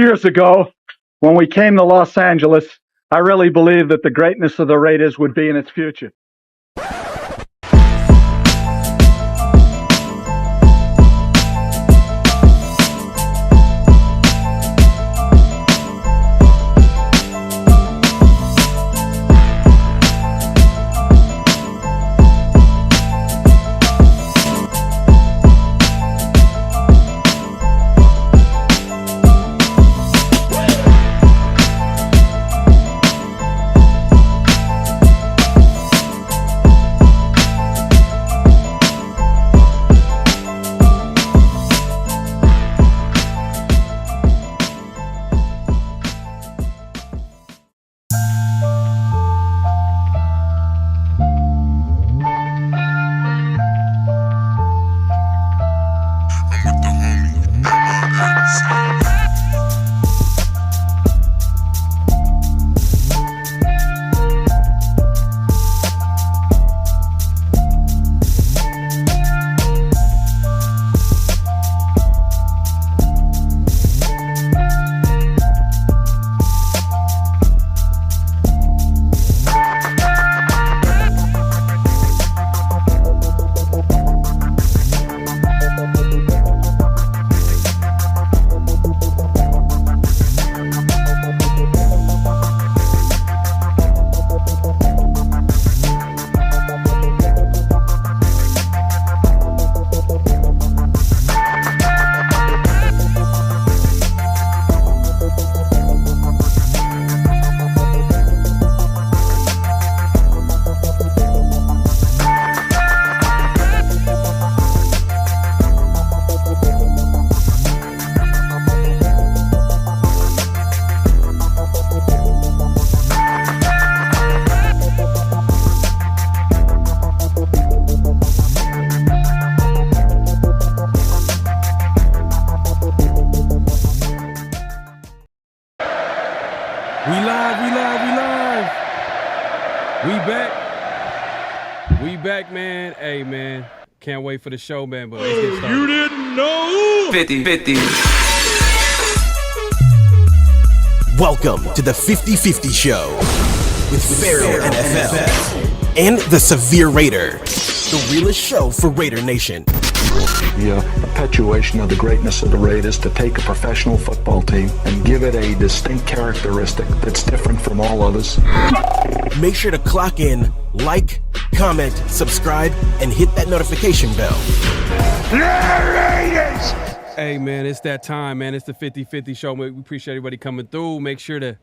years ago, when we came to Los Angeles, I really believed that the greatness of the Raiders would be in its future. We back, man. Hey, man. Can't wait for the show, man. But let's get started. You didn't know? 50-50. Welcome to the 50-50 Show with PharoahNFL and the Severe Raider, the realest show for Raider Nation. The perpetuation of the greatness of the Raiders to take a professional football team and give it a distinct characteristic that's different from all others. Make sure to clock in, like, comment, subscribe, and hit that notification bell. Raiders! Hey, man, it's that time, man. It's the 50-50 Show. We appreciate everybody coming through. Make sure to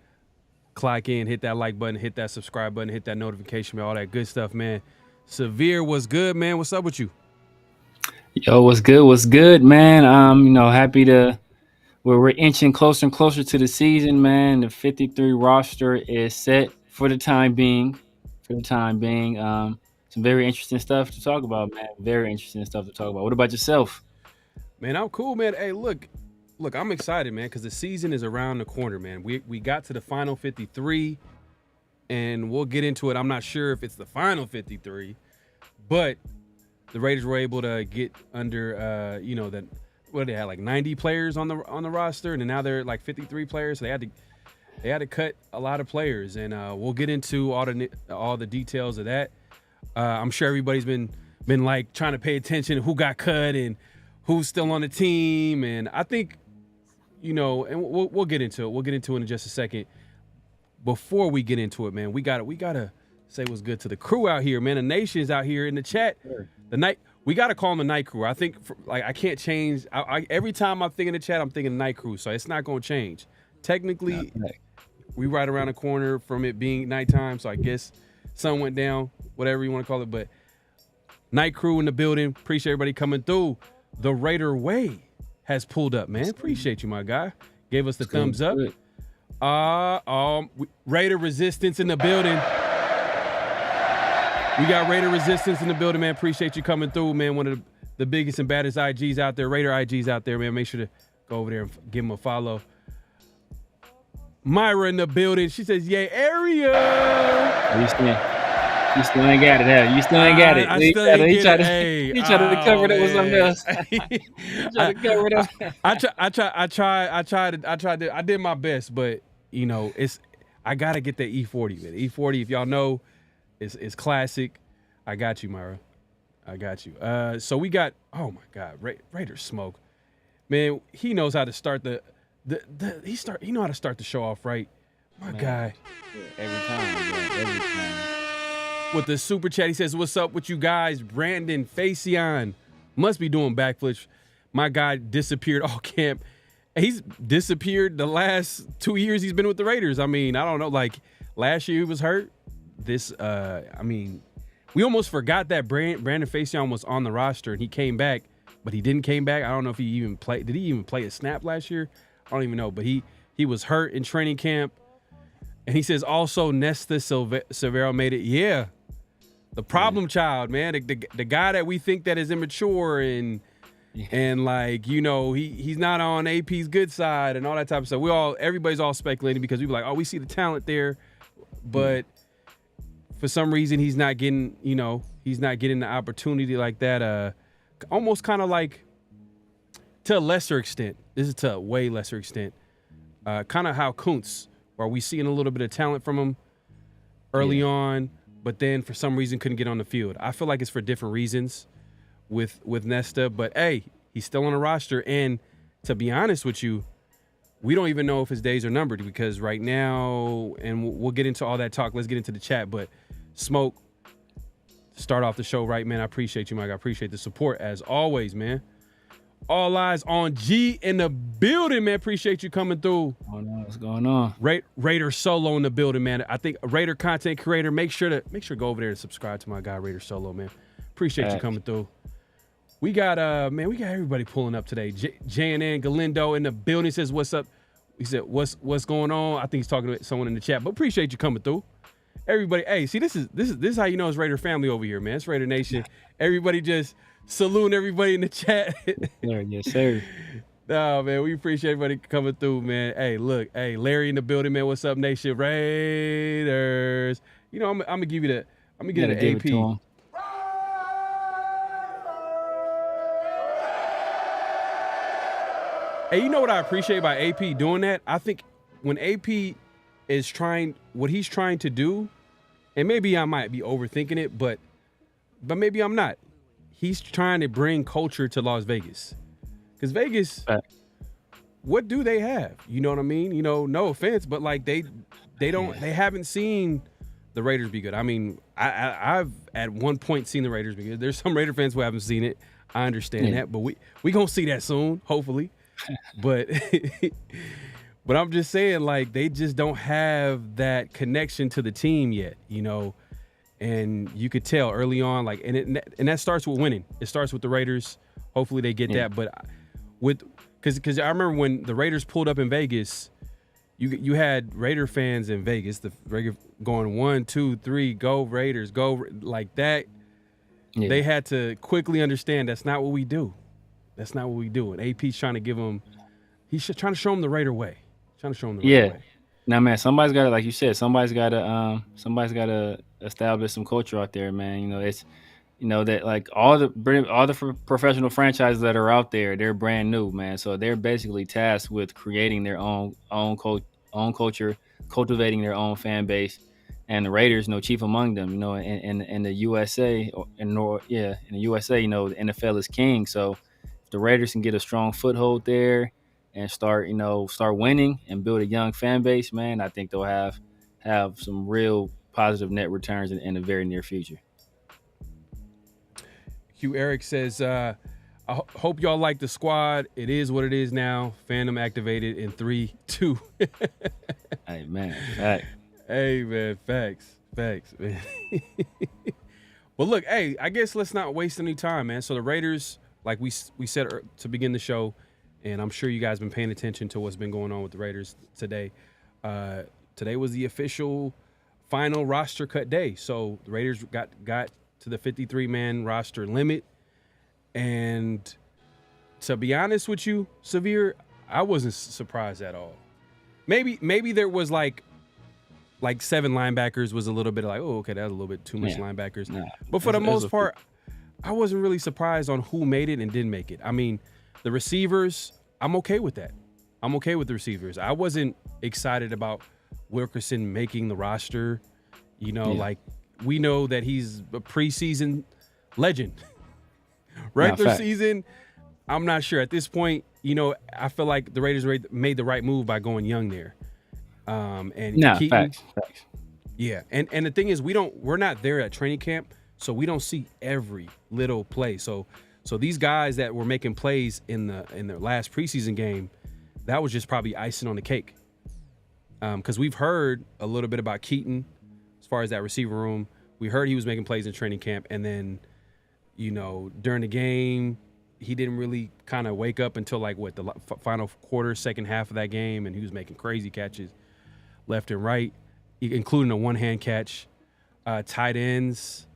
clock in, hit that like button, hit that subscribe button, hit that notification bell, all that good stuff, man. Severe, what's good, man? What's up with you? Yo, what's good? What's good, man? Happy to we're inching closer and closer to the season, man. The 53 roster is set for the time being. Some very interesting stuff to talk about, man. Very interesting stuff to talk about. What about yourself? Man, I'm cool, man. Hey, look, I'm excited, man, because the season is around the corner, man. We got to the final 53, and we'll get into it. I'm not sure if it's the final 53, but the Raiders were able to get under, they had like 90 players on the roster, and now they're like 53 players. So they had to cut a lot of players, and we'll get into all the details of that. I'm sure everybody's been like trying to pay attention to who got cut and who's still on the team, and I think, and we'll get into it. We'll get into it in just a second. Before we get into it, man, we gotta say what's good to the crew out here, man. The nation's out here in the chat. Sure. We gotta call them the night crew. I think I can't change. Every time I'm thinking the chat, I'm thinking the night crew, so it's not gonna change. Technically, we right around the corner from it being nighttime, so I guess sun went down, whatever you want to call it. But night crew in the building. Appreciate everybody coming through. The Raider Way has pulled up, man. Appreciate you, my guy. Gave us the thumbs up. Raider Resistance in the building. We got Raider Resistance in the building, man. Appreciate you coming through, man. One of the biggest and baddest IGs out there, Raider IGs out there, man. Make sure to go over there and give them a follow. Myra in the building. She says, yay, area. What are you saying? You still ain't got it, have you? You still ain't got it. I still ain't He get tried it. to Hey, he tried to cover it up with something man. else. He tried to cover it up. I did my best, but you know, I gotta get that E40, man. E40, if y'all know, is classic. I got you, Myra. I got you. So we got, oh my God, Raiders smoke. Man, he knows how to start he know how to start the show off right. My guy. Every time, bro. Every time. With the super chat, he says, "What's up with you guys?" Brandon Facion must be doing backflips. My guy disappeared all camp. He's disappeared the last 2 years he's been with the Raiders. I mean, I don't know. Like last year he was hurt. We almost forgot that Brandon Facion was on the roster and he came back, but he didn't came back. I don't know if he even played. Did he even play a snap last year? I don't even know. But he was hurt in training camp. And he says also Nesta Severo made it. Yeah. The problem child, man, the guy that we think that is immature and like, you know, he's not on AP's good side and all that type of stuff. Everybody's all speculating because we be like, oh, we see the talent there, but for some reason he's not getting the opportunity like that. Almost kind of like to a lesser extent. This is to a way lesser extent. Kind of how Kuntz, where we seeing a little bit of talent from him early on. But then for some reason couldn't get on the field. I feel like it's for different reasons with Nesta. But, hey, he's still on the roster. And to be honest with you, we don't even know if his days are numbered because right now, and we'll get into all that talk. Let's get into the chat. But Smoke, start off the show right, man. I appreciate you, Mike. I appreciate the support as always, man. All eyes on G in the building, man. Appreciate you coming through. Oh no, what's going on? Raider Solo in the building, man. I think Raider content creator. Make sure to go over there and subscribe to my guy Raider Solo, man. Appreciate you coming through. We got everybody pulling up today. JNN Galindo in the building says, "What's up?" He said, "What's going on?" I think he's talking to someone in the chat, but appreciate you coming through. Everybody, hey, see, this is how you know it's Raider family over here, man. It's Raider Nation. Everybody just saluting everybody in the chat. Yes, sir. No, man, we appreciate everybody coming through, man. Hey, look, Larry in the building, man. What's up, Nation? Raiders. You know, I'm gonna give you the AP. Hey, you know what I appreciate about AP doing that? I think when AP is trying what he's trying to do, and maybe I might be overthinking it, but maybe I'm not. He's trying to bring culture to Las Vegas. Because Vegas, what do they have? You know what I mean? You know, no offense, but like they haven't seen the Raiders be good. I mean, I've at one point seen the Raiders be good. There's some Raider fans who haven't seen it. I understand that, but we gonna see that soon, hopefully. But but I'm just saying, like, they just don't have that connection to the team yet, you know. And you could tell early on, like, and that starts with winning. It starts with the Raiders. Hopefully they get that. But because I remember when the Raiders pulled up in Vegas, you had Raider fans in Vegas, the Raider going 1, 2, 3, go Raiders, go like that. Yeah. They had to quickly understand that's not what we do. That's not what we do. And AP's trying to give them, trying to show them the Raider way. Trying to show them the Raider way. Now, man, somebody's got to, like you said, somebody's got to establish some culture out there, man. You know, it's, you know, that like all the professional franchises that are out there, they're brand new, man. So they're basically tasked with creating their own culture, cultivating their own fan base, and the Raiders, you know, chief among them. You know, in the USA, in the USA, you know, the NFL is king. So if the Raiders can get a strong foothold there and start winning and build a young fan base, man, I think they'll have some real positive net returns in the very near future. Hugh Eric says, I hope y'all like the squad. It is what it is now. Fandom activated in 3, 2. Hey, man. Fact. Hey, man. Facts, man. Well, look, hey, I guess let's not waste any time, man. So the Raiders, like we said to begin the show, and I'm sure you guys been paying attention to what's been going on with the Raiders today. Today was the official final roster cut day. So the Raiders got to the 53-man roster limit. And to be honest with you, Severe, I wasn't surprised at all. Maybe there was like like 7 linebackers was a little bit like, oh, okay, that's a little bit too much linebackers. Nah, but for the it's most part, I wasn't really surprised on who made it and didn't make it. I mean, the receivers, I'm okay with that. I'm okay with the receivers. I wasn't excited about Wilkerson making the roster. You know, like we know that he's a preseason legend. Regular season, I'm not sure. At this point, you know, I feel like the Raiders made the right move by going young there. Keaton, facts. Yeah, and the thing is, we're not there at training camp, so we don't see every little play. So these guys that were making plays in their last preseason game, that was just probably icing on the cake. Because we've heard a little bit about Keaton as far as that receiver room. We heard he was making plays in training camp, and then, you know, during the game, he didn't really kind of wake up until like the final quarter, second half of that game, and he was making crazy catches left and right, including a one-hand catch. Tight ends,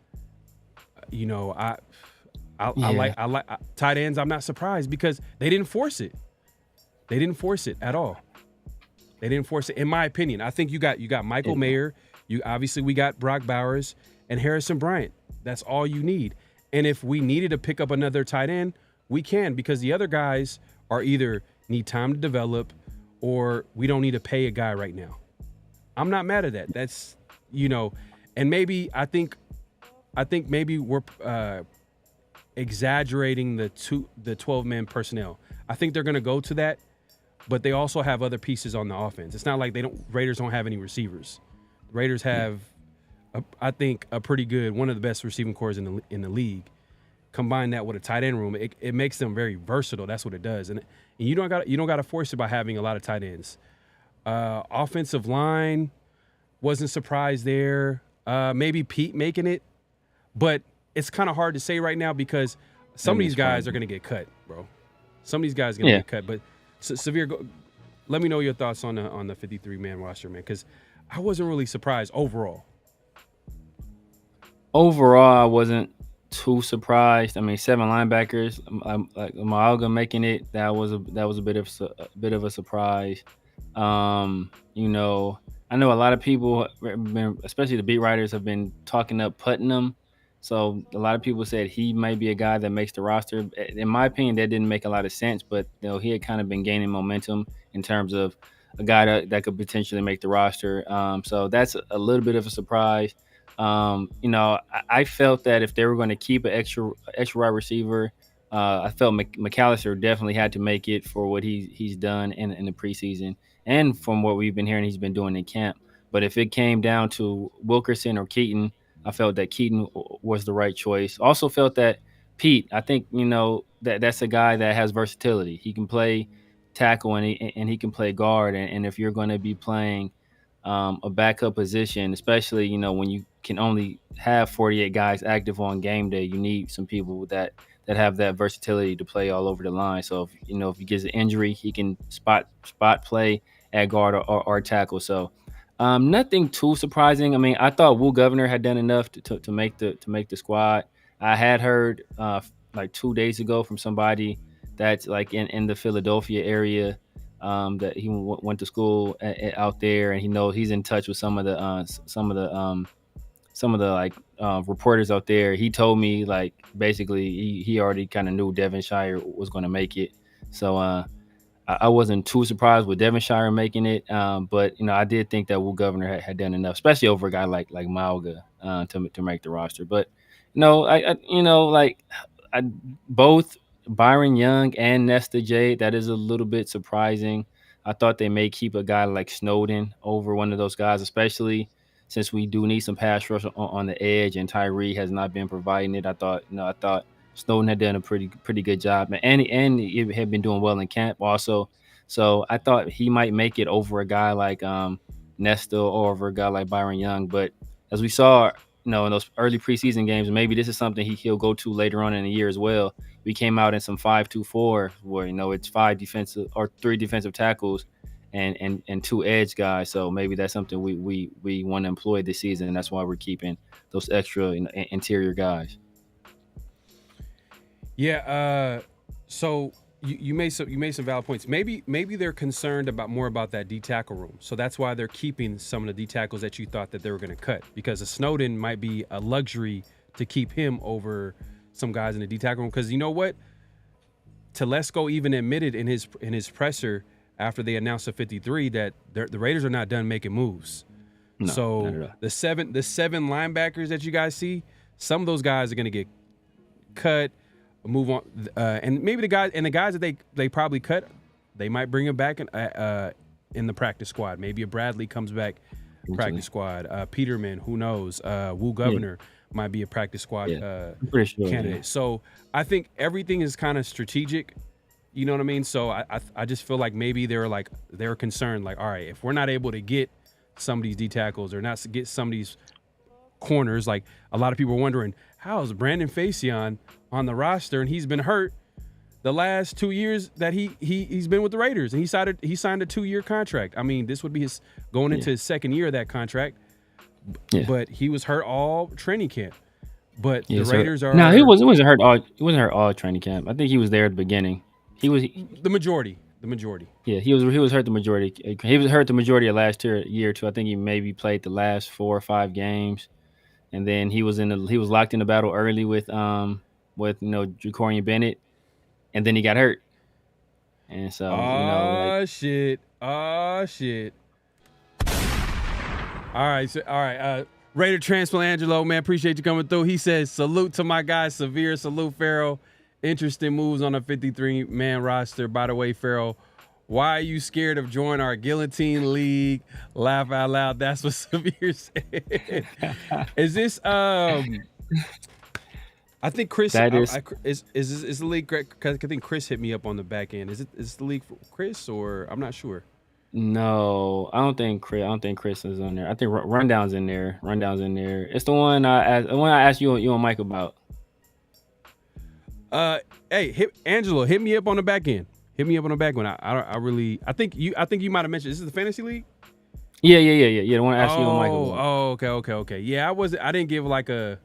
you know, I like tight ends. I'm not surprised because they didn't force it. They didn't force it at all. They didn't force it, in my opinion. I think you got Michael Mayer. We got Brock Bowers and Harrison Bryant. That's all you need. And if we needed to pick up another tight end, we can, because the other guys are either need time to develop or we don't need to pay a guy right now. I'm not mad at that. That's, you know, and maybe I think maybe we're exaggerating the 12-man personnel. I think they're going to go to that, but they also have other pieces on the offense. It's not like Raiders don't have any receivers. Raiders have, I think, a pretty good, one of the best receiving corps in the league. Combine that with a tight end room, it makes them very versatile. That's what it does, and you don't got to force it by having a lot of tight ends. Offensive line, wasn't surprised there. Maybe Pete making it, but it's kind of hard to say right now because some of these guys are going to get cut, bro. Some of these guys are going to get cut. But Severe, let me know your thoughts on the 53-man roster, man, because I wasn't really surprised overall. Overall, I wasn't too surprised. I mean, 7 linebackers, like Maaga making it, that was a bit of a surprise. You know, I know a lot of people, especially the beat writers, have been talking up Putnam. So a lot of people said he might be a guy that makes the roster. In my opinion, that didn't make a lot of sense, but you know, he had kind of been gaining momentum in terms of a guy that could potentially make the roster. So that's a little bit of a surprise. You know, I felt that if they were going to keep an extra wide receiver, I felt McAllister definitely had to make it for what he's done in the preseason and from what we've been hearing he's been doing in camp. But if it came down to Wilkerson or Keaton, I felt that Keaton was the right choice. Also felt that Pete, I think, you know, that's a guy that has versatility. He can play tackle and he can play guard. And if you're going to be playing a backup position, especially, you know, when you can only have 48 guys active on game day, you need some people that have that versatility to play all over the line. So, if he gets an injury, he can spot play at guard or tackle. So nothing too surprising. I mean, I thought Will Governor had done enough to make the squad. I had heard like 2 days ago from somebody that's like in the Philadelphia area, that he went to school out there, and he knows he's in touch with some of the reporters out there. He told me like basically he already kind of knew Devonshire was going to make it. So I wasn't too surprised with Devonshire making it, but I did think that Will Governor had done enough, especially over a guy like Mauga, to make the roster. But both Byron Young and Nesta Jade, that is a little bit surprising. I thought they may keep a guy like Snowden over one of those guys, especially since we do need some pass rush on the edge, and Tyree has not been providing it. I thought Snowden had done a pretty good job, and he had been doing well in camp also. So I thought he might make it over a guy like Nesta or over a guy like Byron Young. But as we saw, in those early preseason games, maybe this is something he'll go to later on in the year as well. We came out in some 5-2-4 where it's 3 defensive tackles and 2 edge guys. So maybe that's something we want to employ this season, and that's why we're keeping those extra interior guys. Yeah. So you made some valid points. Maybe they're concerned about that D tackle room, so that's why they're keeping some of the D tackles that you thought that they were going to cut, because a Snowden might be a luxury to keep him over some guys in the D tackle room. Because you know what, Telesco even admitted in his presser after they announced the 53 that the Raiders are not done making moves. No, so the seven linebackers that you guys see, some of those guys are going to get cut. Move on, and maybe the guys that they probably cut, they might bring him back in the practice squad. Maybe a Bradley comes back practice squad. Peterman, who knows? Wu Governor might be a practice squad candidate. Yeah. So I think everything is kind of strategic. You know what I mean? So I just feel like maybe they're concerned. Like, all right, if we're not able to get some of these D tackles or not get some of these corners, like a lot of people are wondering, how is Brandon Facyson on the roster and he's been hurt the last 2 years that he's been with the Raiders, and he signed a 2-year contract. I mean, this would be his going into his second year of that contract. Yeah. But he was hurt all training camp. But the Raiders are he wasn't hurt all training camp. I think he was there at the beginning. He was the majority. Yeah, he was hurt the majority. He was hurt the majority of last year too. I think he maybe played the last 4 or 5 games. And then he was locked in the battle early with Jacorian Bennett, and then he got hurt. And so shit. All right. Raider Transplant Angelo, man, appreciate you coming through. He says, salute to my guy Severe, salute Pharaoh. Interesting moves on a 53-man roster. By the way, Pharaoh, why are you scared of joining our Guillotine League? Laugh out loud. That's what Severe said. Is this I think Chris is the league, because I think Chris hit me up on the back end. Is the league for Chris, or I'm not sure. No, I don't think Chris is on there. I think Rundown's in there. It's the one I asked you and Mike about. Hey, Angelo, hit me up on the back end. Hit me up on the back one. I think you might have mentioned, this is the fantasy league? Yeah. The one I asked you and Mike about. Oh, okay. Yeah, I didn't give like a.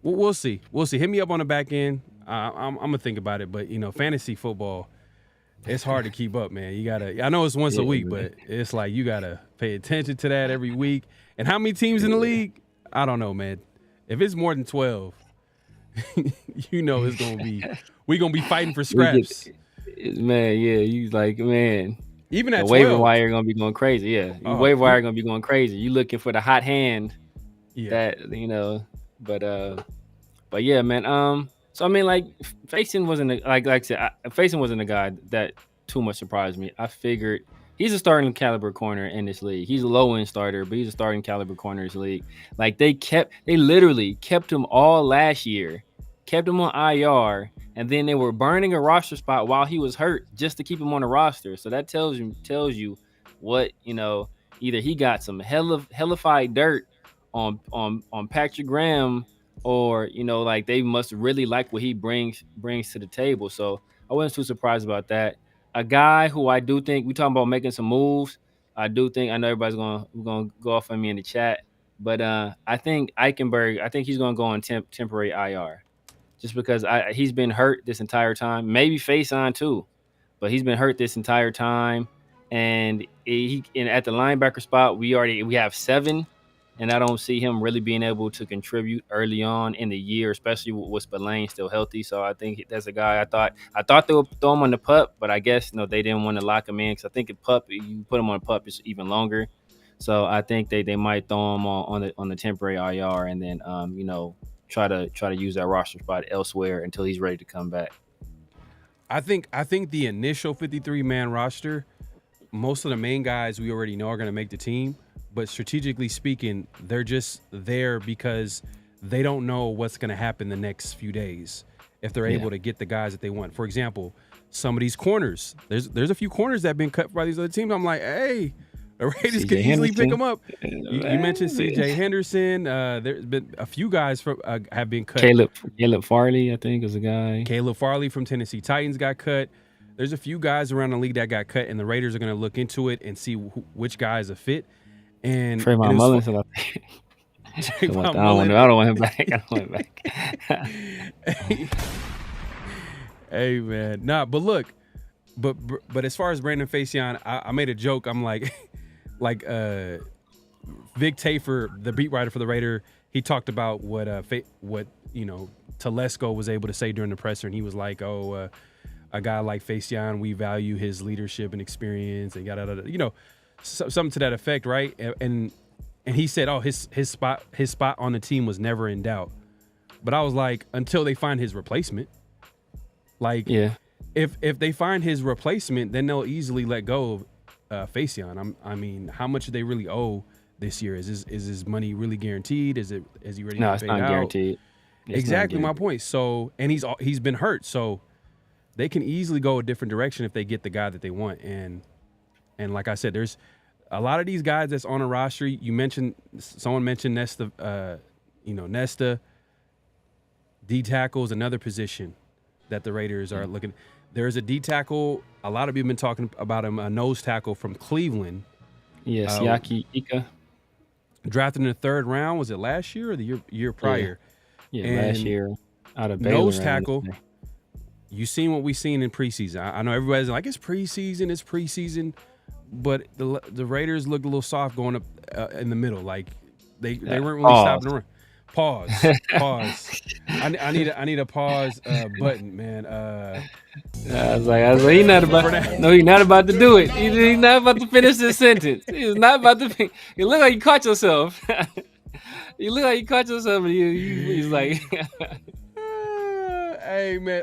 We'll see. Hit me up on the back end. I'm gonna think about it, but fantasy football, it's hard to keep up, man. You gotta. I know it's once a week, man, but it's like you gotta pay attention to that every week. And how many teams in the league? I don't know, man. If it's more than 12, it's gonna be. We're gonna be fighting for scraps. Man, yeah, you like, man. Even at the waiver wire gonna be going crazy. Yeah, waiver wire gonna be going crazy. You looking for the hot hand. Yeah. That but yeah, man. So I mean, like, Facyson wasn't like I said, Facyson wasn't a guy that too much surprised me. I figured he's a starting caliber corner in this league. He's a low end starter, but he's a starting caliber corner in this league. Like they literally kept him all last year, kept him on IR. And then they were burning a roster spot while he was hurt just to keep him on the roster. So that tells you what, either he got some hellified dirt on Patrick Graham, or, like they must really like what he brings to the table. So I wasn't too surprised about that. A guy who I do think, we talking about making some moves. I know everybody's going to go off on me in the chat, but I think Eichenberg, he's going to go on temporary IR. Just because he's been hurt this entire time, maybe Facyson too, but he's been hurt this entire time. And at the linebacker spot, we have 7, and I don't see him really being able to contribute early on in the year, especially with Spillane still healthy. So I think that's a guy I thought they would throw him on the PUP, but I guess they didn't want to lock him in, because I think you put him on a PUP, it's even longer. So I think they might throw him on the temporary IR, and then try to use that roster spot elsewhere until he's ready to come back. I think the initial 53-man roster, most of the main guys we already know are going to make the team, but strategically speaking, they're just there because they don't know what's going to happen the next few days if they're able to get the guys that they want. For example, some of these corners, there's a few corners that have been cut by these other teams. I'm like, hey, the Raiders can easily pick them up. You mentioned C.J. Henderson. There's been a few guys have been cut. Caleb Farley, I think, is a guy. Caleb Farley from Tennessee Titans got cut. There's a few guys around the league that got cut, and the Raiders are going to look into it and see which guys are fit. And Trayvon Mullins. I don't want him back. Hey man, nah, but look, but as far as Brandon Facyson, I made a joke. I'm like, like Vic Tafer, the beat writer for the Raider, he talked about what Telesco was able to say during the presser, and he was like, a guy like Facyson, we value his leadership and experience, and something to that effect, right? And he said, his spot on the team was never in doubt. But I was like, until they find his replacement. Like, Yeah. If they find his replacement, then they'll easily let go of Facyson. I mean, how much do they really owe this year? Is his money really guaranteed? Is he ready? No, to it's pay not out? guaranteed. It's Exactly not my guaranteed. point. So, and he's been hurt, so they can easily go a different direction if they get the guy that they want. And like I said, there's a lot of these guys that's on a roster. Someone mentioned Nesta. Nesta. D tackle is another position that the Raiders are looking. There's a D tackle. A lot of people have been talking about him, a nose tackle from Cleveland. Yes, Yaki Ika. Drafted in the 3rd round. Was it last year or the year prior? Yeah, And last year out of Baylor. nose tackle. You seen what we seen in preseason. I know everybody's like, it's preseason, but the Raiders looked a little soft going up in the middle. Like they weren't really stopping the run. Pause. I need a pause button, man. I was like, he's not about. No, he's not about to do it. He's not about to finish this sentence. He's not about to. You look like you caught yourself. You look like you caught yourself, and he's like. Hey man,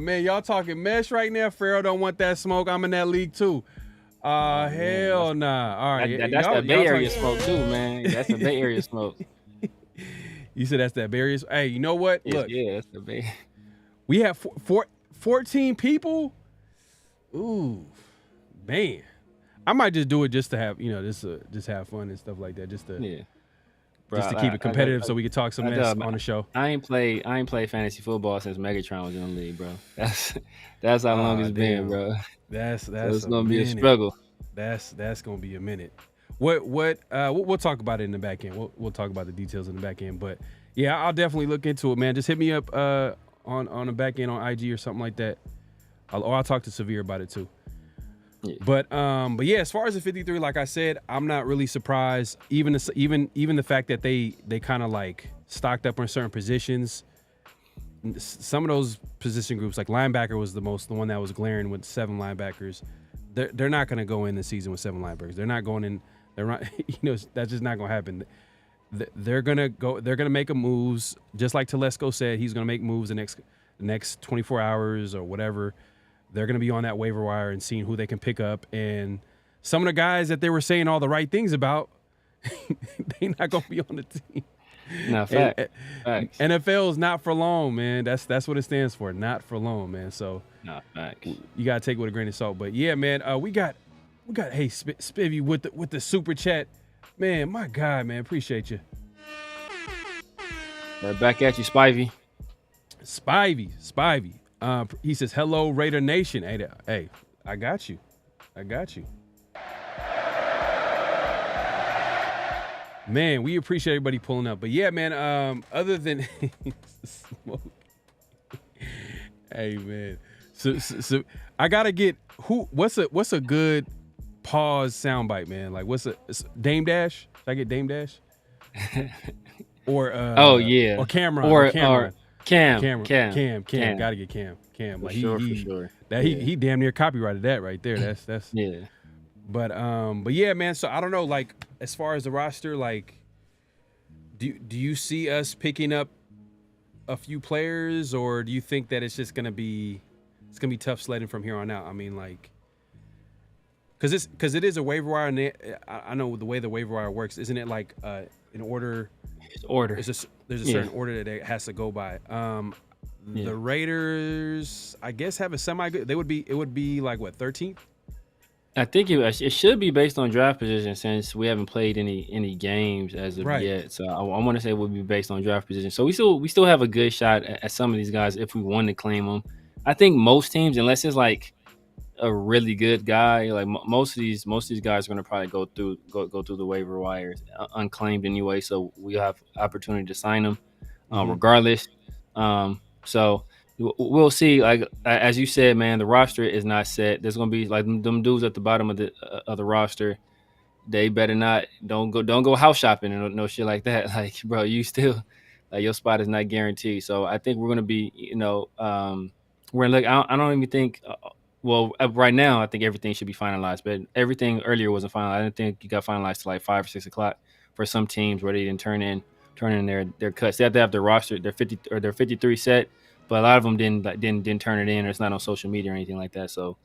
man, y'all talking mesh right now. Pharaoh don't want that smoke. I'm in that league too. Hell nah. All right, That's that Bay Area smoke too, man. That's the Bay Area smoke. You said that's that Bay Area. Hey, you know what? Look, yeah, that's the Bay. We have 14 people. Ooh, man, I might just do it just to have just have fun and stuff like that. Just to keep it competitive, so we can talk some mess on the show. I ain't played fantasy football since Megatron was in the league, bro. That's how long it's been, bro. That's so it's gonna be a struggle. That's gonna be a minute. We'll talk about it in the back end. We'll talk about the details in the back end. But yeah, I'll definitely look into it, man. Just hit me up on the back end on IG or something like that. I'll talk to Severe about it too. Yeah. But yeah, as far as the 53, like I said, I'm not really surprised. Even the fact that they kind of like stocked up on certain positions. Some of those position groups, like linebacker was the one that was glaring with 7 linebackers. They're not going to go in the season with 7 linebackers. They're not going in. They're not. That's just not going to happen. They're gonna go. They're gonna make a moves, just like Telesco said. He's gonna make moves the next 24 hours or whatever. They're gonna be on that waiver wire and seeing who they can pick up. And some of the guys that they were saying all the right things about, they're not gonna be on the team. No, facts. NFL is not for long, man. That's what it stands for. Not for long, man. So facts. You gotta take it with a grain of salt. But yeah, man, we got hey Spivvy with the super chat. Man, my God, man, appreciate you. Back at you, Spivey. Spivey. He says, hello, Raider Nation. Hey, I got you. Man, we appreciate everybody pulling up. But yeah, man, other than smoke. Hey, man. So I gotta get what's a good pause soundbite, man? Like what's Dame Dash? Should I get Dame Dash? Or or Cameron or Cam. Gotta get Cam. Like for sure. He damn near copyrighted that right there. That's yeah. But yeah, man. So I don't know. Like as far as the roster, like, do you see us picking up a few players, or do you think that it's just gonna be tough sledding from here on out? I mean, like, because it is a waiver wire, and I know the way the waiver wire works, isn't it? Like in order. There's a certain order that it has to go by. The Raiders, I guess, have a semi-good. It would be like what, 13th? I think it should be based on draft position, since we haven't played any games as of yet. So I want to say it would be based on draft position. So we still have a good shot at some of these guys if we want to claim them. I think most teams, unless it's like a really good guy, like most of these guys are going to probably go through the waiver wires unclaimed anyway. So we have opportunity to sign them regardless. So we'll see. Like as you said, man, the roster is not set. There's gonna be like them dudes at the bottom of the roster. They better not don't go house shopping and no shit like that. Like, bro, you still like your spot is not guaranteed. So I think we're gonna be, we're like I don't even think. Right now I think everything should be finalized, but everything earlier wasn't finalized. I didn't think you got finalized till like 5 or 6 o'clock for some teams where they didn't turn in their cuts. They have to have their roster, their 50 or their 53 set, but a lot of them didn't turn it in, or it's not on social media or anything like that. So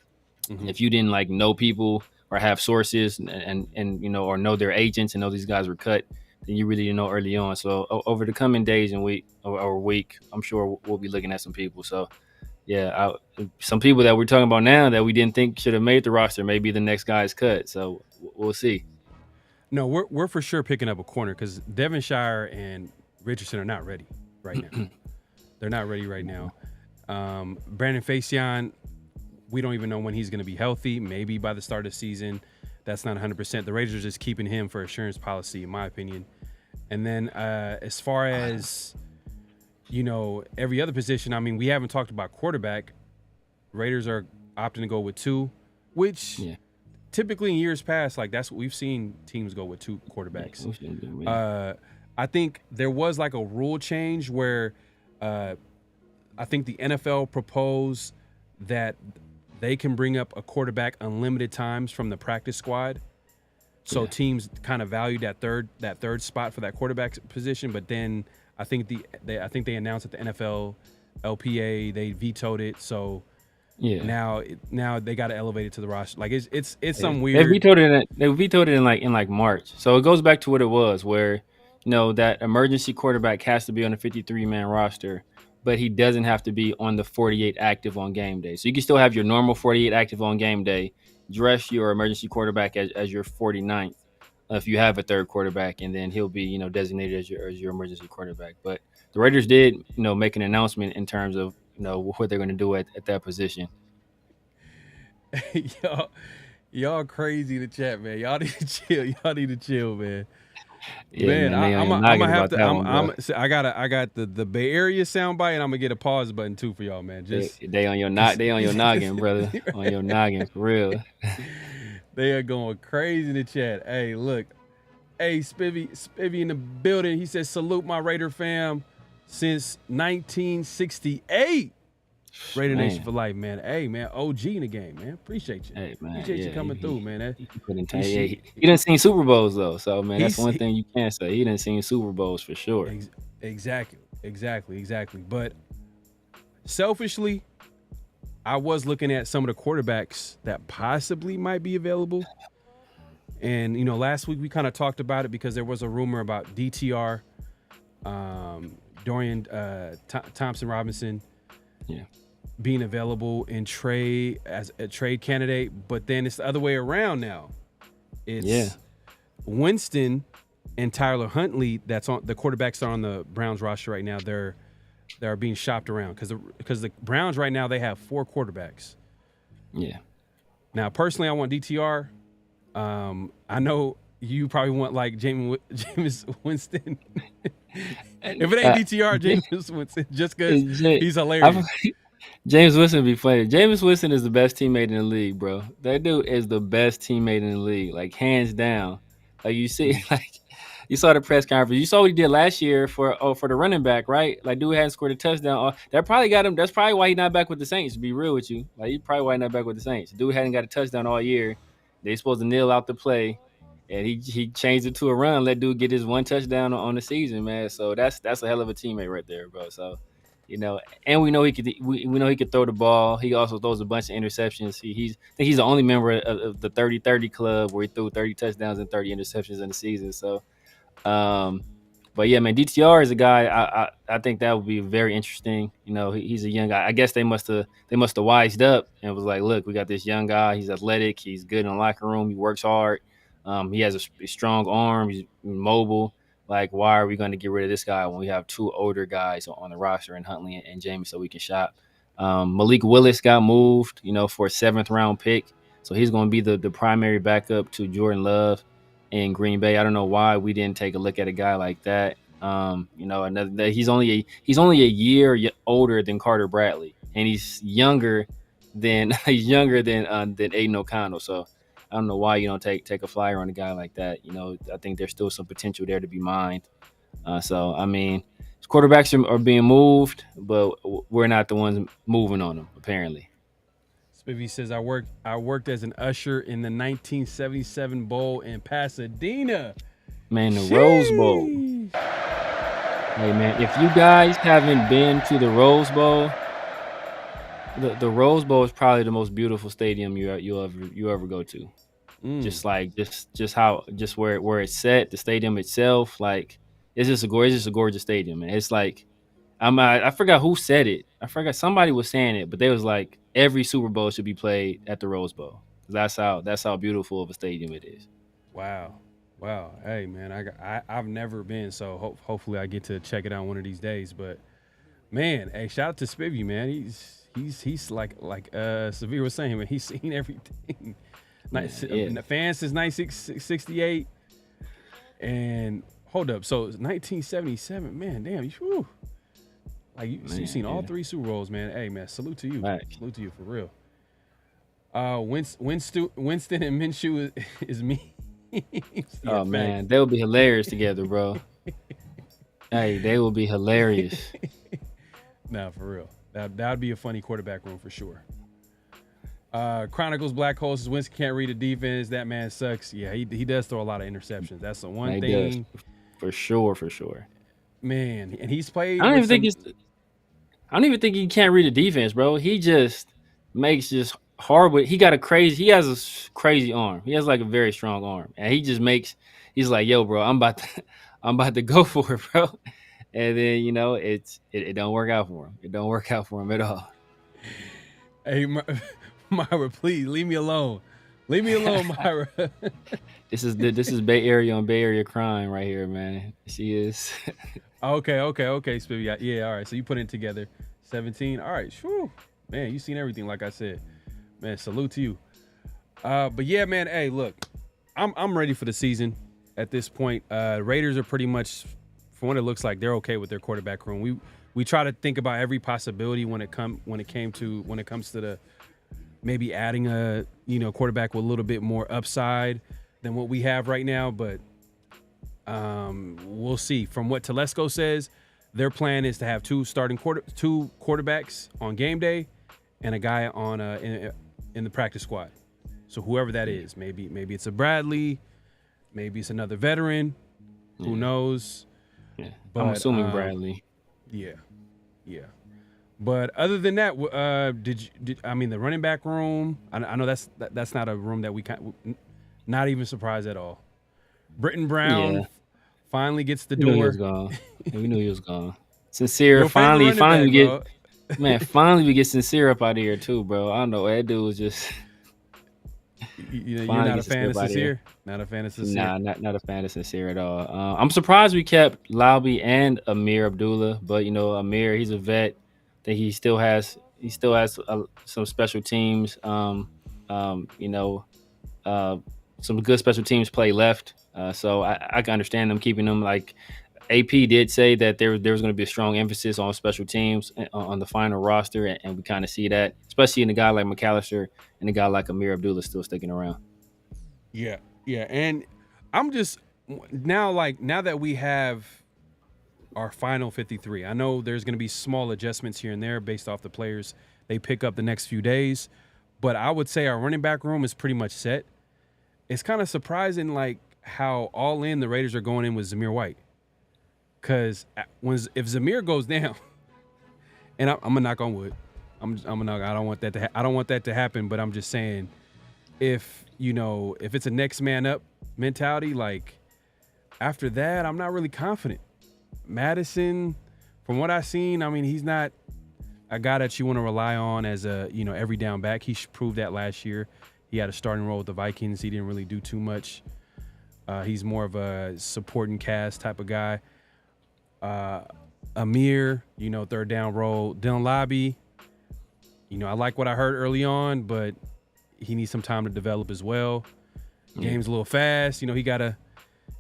if you didn't like know people or have sources and or know their agents and know these guys were cut, then you really didn't know early on. So over the coming days and week, I'm sure we'll be looking at some people. So yeah, some people that we're talking about now that we didn't think should have made the roster may be the next guy's cut. So we'll see. No, we're for sure picking up a corner because Devonshire and Richardson are not ready right now. They're not ready right now. Brandon Facyson, we don't even know when he's going to be healthy. Maybe by the start of the season. That's not 100%. The Raiders are just keeping him for assurance policy, in my opinion. And then as far as, every other position, I mean, we haven't talked about quarterback. Raiders are opting to go with 2, which typically in years past, like that's what we've seen teams go with 2 quarterbacks. I think there was like a rule change where I think the NFL proposed that they can bring up a quarterback unlimited times from the practice squad. So teams kind of valued that third spot for that quarterback position. But then I think they announced at the NFL LPA they vetoed it. So now they got to elevate it to the roster. Like it's some weird. They vetoed it in like March. So it goes back to what it was, where that emergency quarterback has to be on a 53-man roster, but he doesn't have to be on the 48 active on game day. So you can still have your normal 48 active on game day, dress your emergency quarterback as your 49th if you have a third quarterback, and then he'll be, designated as your emergency quarterback. But the Raiders did, make an announcement in terms of, what they're going to do at that position. Y'all crazy in the chat, man. Y'all need to chill. Y'all need to chill, man. Yeah, man, I'm gonna have to. I got the Bay Area soundbite, and I'm gonna get a pause button too for y'all, man. Just they on your noggin, brother, on your noggin for real. They are going crazy in the chat. Hey, look, Spivvy in the building. He says salute my Raider fam since 1968. Raider Nation for life, man. Hey, man, OG in the game, man. Appreciate you. Hey, man. Appreciate you coming through, man. He done seen Super Bowls, though. So, man, that's one thing you can't say. He done seen Super Bowls for sure. Exactly. But selfishly, I was looking at some of the quarterbacks that possibly might be available. And, last week we kind of talked about it because there was a rumor about DTR, Dorian Thompson Robinson. Yeah. Being available in trade as a trade candidate, but then it's the other way around now. It's Winston and Tyler Huntley that's on the quarterbacks are on the Browns roster right now. They're being shopped around because the Browns right now they have 4 quarterbacks. Yeah. Now personally, I want DTR. I know you probably want like Jameis Winston. If it ain't DTR, Jameis Winston, just because he's hilarious. James Winston be playing. Jameis Winston is the best teammate in the league, bro. That dude is the best teammate in the league, like hands down. Like you see, like you saw the press conference. You saw what he did last year for the running back, right? Like dude hadn't scored a touchdown. That probably got him. That's probably why he's not back with the Saints. To be real with you, like he probably why he's not back with the Saints. Dude hadn't got a touchdown all year. They supposed to kneel out the play, and he changed it to a run. Let dude get his 1 touchdown on the season, man. So that's a hell of a teammate right there, bro. So. And we know he could throw the ball. He also throws a bunch of interceptions. I think he's the only member of the 30-30 club where he threw 30 touchdowns and 30 interceptions in the season. So, but yeah, man, DTR is a guy I think that would be very interesting. He's a young guy. I guess they must have wised up and was like, look, we got this young guy. He's athletic. He's good in the locker room. He works hard. He has a strong arm. He's mobile. Like, why are we going to get rid of this guy when we have 2 older guys on the roster and Huntley and James so we can shop? Malik Willis got moved, for a 7th round pick. So he's going to be the primary backup to Jordan Love in Green Bay. I don't know why we didn't take a look at a guy like that. He's only a year older than Carter Bradley, and he's younger than Aiden O'Connell. So I don't know why you don't take a flyer on a guy like that. I think there's still some potential there to be mined. So I mean, quarterbacks are being moved, but we're not the ones moving on them apparently. Spivvy says I worked as an usher in the 1977 Bowl in Pasadena. Man, the Rose Bowl. Hey man, if you guys haven't been to the Rose Bowl, the Rose Bowl is probably the most beautiful stadium you ever go to. Just where it's set, the stadium itself, like it's just a gorgeous stadium, man. It's like I forgot who said it. I forgot somebody was saying it, but they was like every Super Bowl should be played at the Rose Bowl. That's how beautiful of a stadium it is. Wow. Hey man, I've never been, so hopefully I get to check it out one of these days. But man, hey, shout out to Spivvy, man. He's like Severe was saying, man. He's seen everything. The fans since 1968, and hold up, so 1977. Man, damn, you've seen all three Super Bowls, man. Hey man, salute to you. Right. Salute to you for real. Winston and Minshew is me. Oh man, they would be hilarious together, bro. Hey, they will be hilarious. Nah, for real. That would be a funny quarterback room for sure. Chronicles Black Holes says Winston can't read a defense. That man sucks. Yeah, he does throw a lot of interceptions. That's the one thing. Does. For sure. Man, and he's played. I don't even think he can't read a defense, bro. He just makes just horrible. He has a crazy arm. He has like a very strong arm, and he's like, yo, bro, I'm about to go for it, bro. And then it don't work out for him. It don't work out for him at all. Hey, Myra, please leave me alone. Leave me alone, Myra. This is Bay Area on Bay Area crime right here, man. She is. Okay, Spivvy. Yeah, all right. So you put it together. 17. All right, sure. Man, you seen everything, like I said. Man, salute to you. But yeah, man. Hey, look, I'm ready for the season. At this point, Raiders are pretty much, from what it looks like, they're okay with their quarterback room. We try to think about every possibility when it comes to the maybe adding a quarterback with a little bit more upside than what we have right now, but we'll see. From what Telesco says, their plan is to have two quarterbacks on game day and a guy on in the practice squad. So whoever that is, maybe it's a Bradley, maybe it's another veteran, who knows? Yeah, but, I'm assuming Bradley. Yeah. But other than that, the running back room? I know that's not a room that we not even surprised at all. Britton Brown finally gets the door. Knew he was gone. We knew he was gone. Sincere finally we get Sincere up out of here too, bro. I don't know, that dude was just. You're not a fan of Sincere? Not a fan of Sincere? Nah, not a fan of Sincere at all. I'm surprised we kept Lauby and Amir Abdullah, but Amir, he's a vet. I think he still has some special teams. Some good special teams play left. So I can understand them keeping them. Like AP did say that there was going to be a strong emphasis on special teams on the final roster, and we kind of see that, especially in a guy like McAllister and a guy like Amir Abdullah still sticking around. Yeah, and I'm just now that we have our final 53, I know there's going to be small adjustments here and there based off the players they pick up the next few days, but I would say our running back room is pretty much set. It's kind of surprising, like, how all in the Raiders are going in with Zamir White. Because if Zamir goes down, and I'm gonna knock on wood, I'm gonna knock. I don't want that to happen. But I'm just saying, if it's a next man up mentality, like after that, I'm not really confident. Madison, from what I've seen, I mean, he's not a guy that you want to rely on as a every down back. He proved that last year. He had a starting role with the Vikings. He didn't really do too much. He's more of a supporting cast type of guy. Amir, third down role. Dylan Lobby, I like what I heard early on, but he needs some time to develop as well. Game's a little fast. He gotta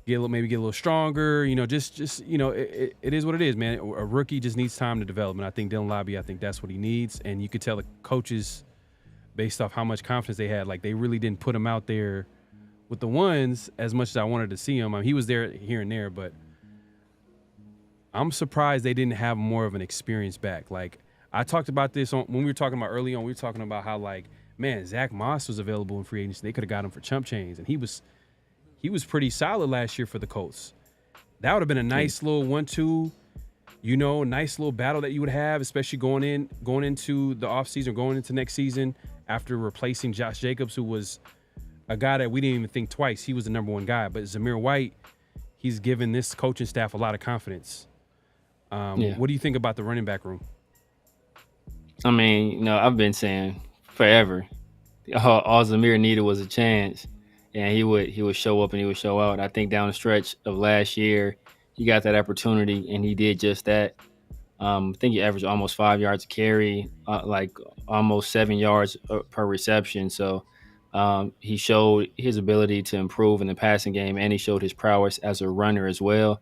maybe get a little stronger. Just it is what it is, man. A rookie just needs time to develop, and I think Dylan Lobby, I think that's what he needs. And you could tell the coaches, based off how much confidence they had, like they really didn't put him out there with the ones as much as I wanted to see him. I mean, he was there here and there, but I'm surprised they didn't have more of an experience back. Like I talked about this when we were talking about early on. We were talking about how like, man, Zach Moss was available in free agency. They could have got him for chump change, and he was pretty solid last year for the Colts. That would have been a nice little 1-2, nice little battle that you would have, especially going into the offseason, going into next season after replacing Josh Jacobs, who was a guy that we didn't even think twice. He was the number one guy. But Zamir White, he's given this coaching staff a lot of confidence. What do you think about the running back room? I mean, I've been saying forever, all Zamir needed was a chance, and he would show up and he would show out. I think down the stretch of last year, he got that opportunity and he did just that. I think he averaged almost 5 yards a carry, like almost 7 yards per reception. So he showed his ability to improve in the passing game, and he showed his prowess as a runner as well.